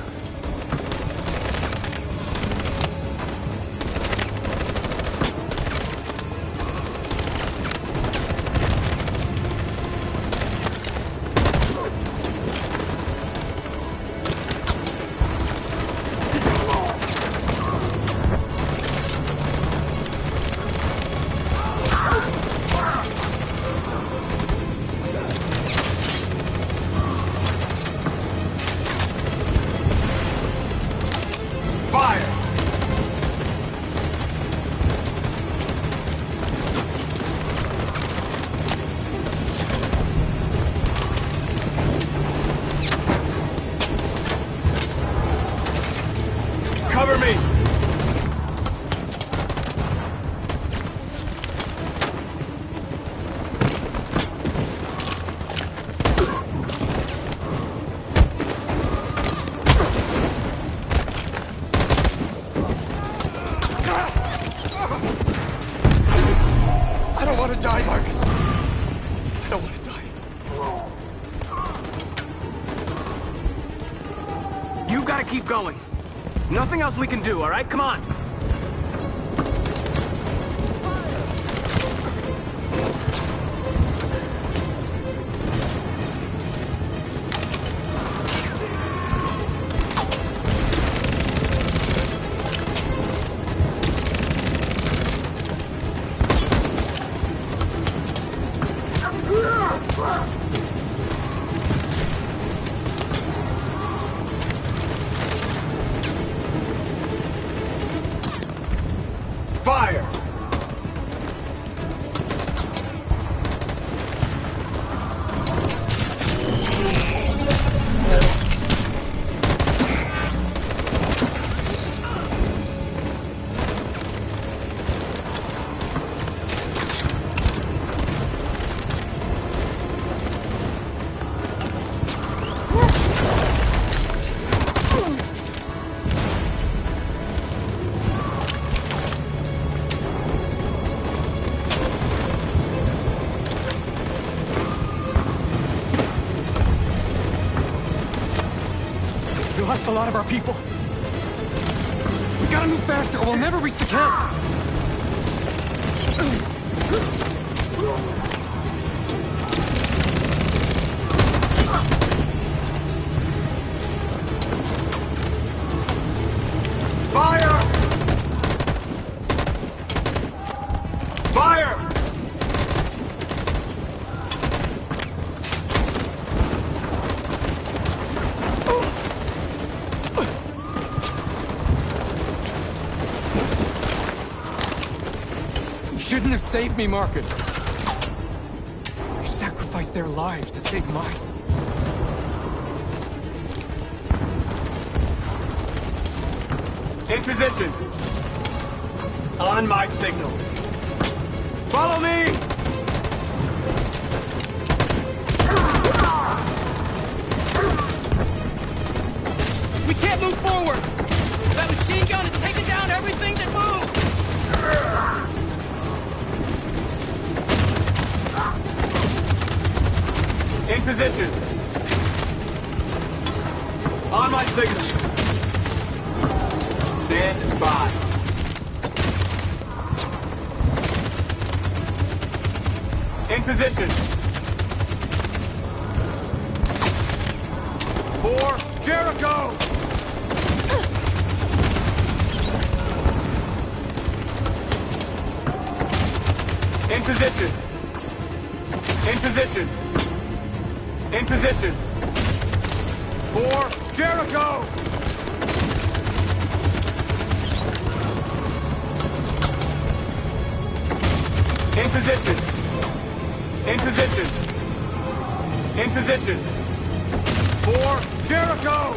Cover me! I don't want to die, Marcus. I don't want to die. You gotta keep going. There's nothing else we can do, all right? Come on. Fire! We lost a lot of our people. We gotta move faster or we'll never reach the camp. Fire! Fire! You shouldn't have saved me, Marcus. You sacrificed their lives to save mine. In position. On my signal. Follow me! We can't move forward! That machine gun is taking down everything that moves! In position. On my signal. Stand by. In position. For Jericho! In position. In position. In position. For Jericho! In position. In position. In position. For Jericho!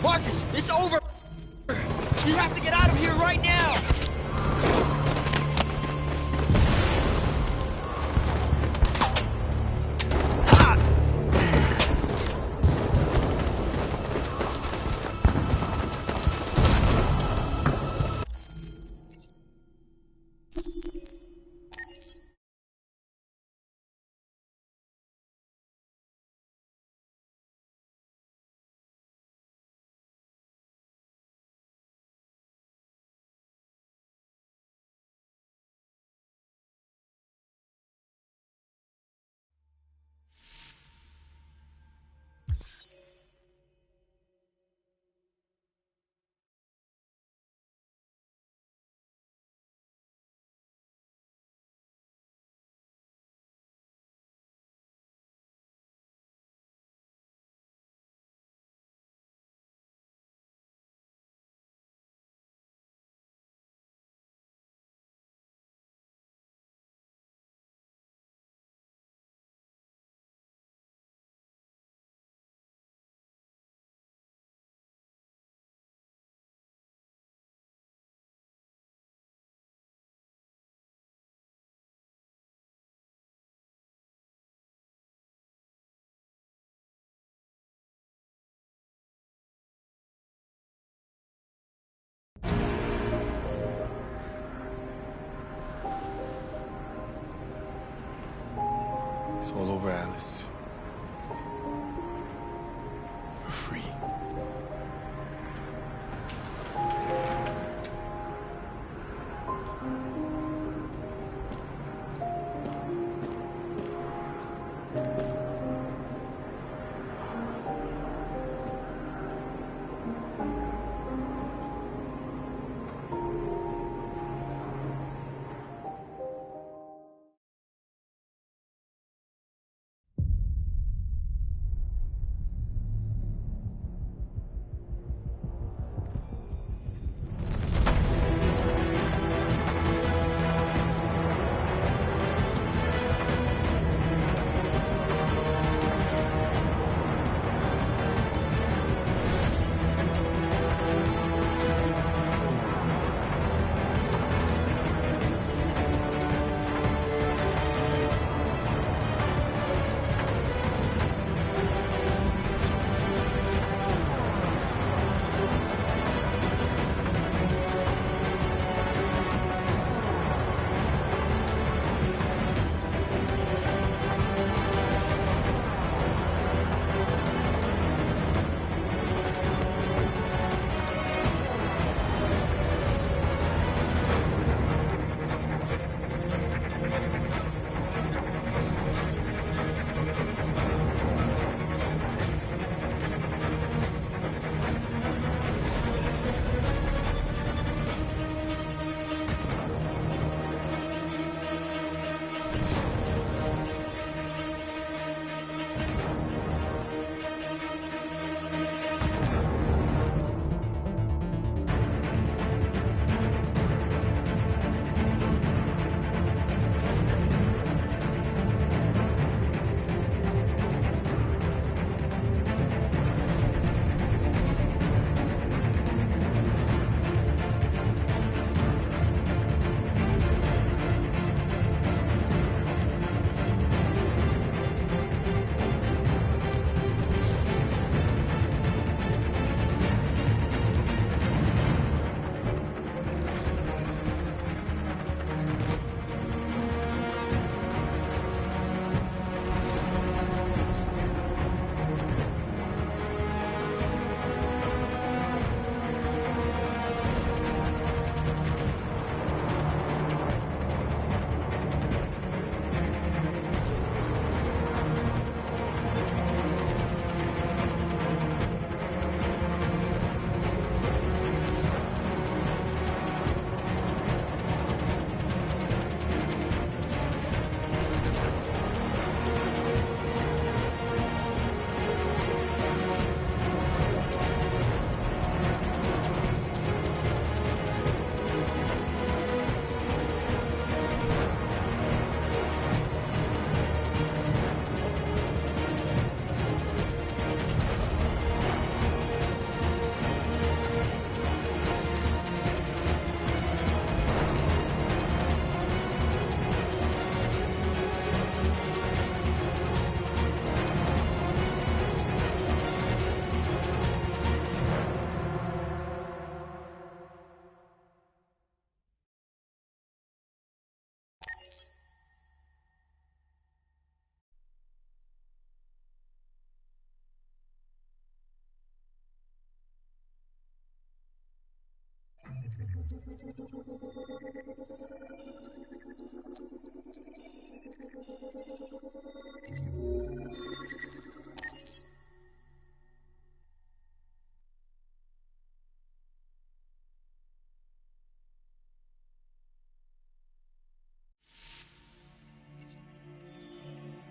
Marcus, it's over! We have to get out of here right now! It's all over, Alice. We're free.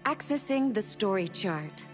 Accessing the story chart.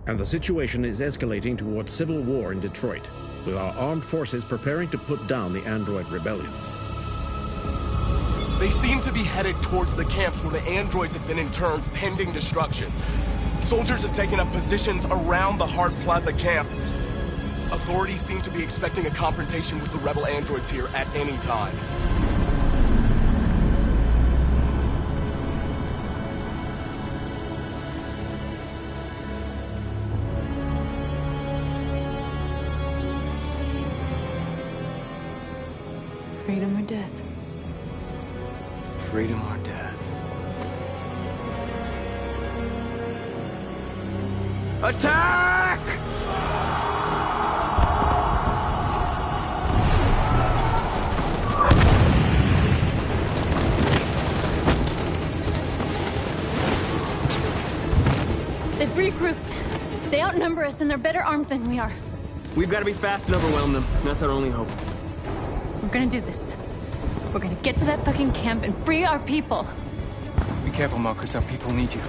And the situation is escalating towards civil war in Detroit, with our armed forces preparing to put down the android rebellion. They seem to be headed towards the camps where the androids have been interned pending destruction. Soldiers have taken up positions around the Hart Plaza camp. Authorities seem to be expecting a confrontation with the rebel androids here at any time. Freedom or death? Freedom or death? Attack! They've regrouped. They outnumber us and they're better armed than we are. We've got to be fast and overwhelm them. That's our only hope. We're gonna do this. We're gonna get to that fucking camp and free our people. Be careful, Marcus. Our people need you.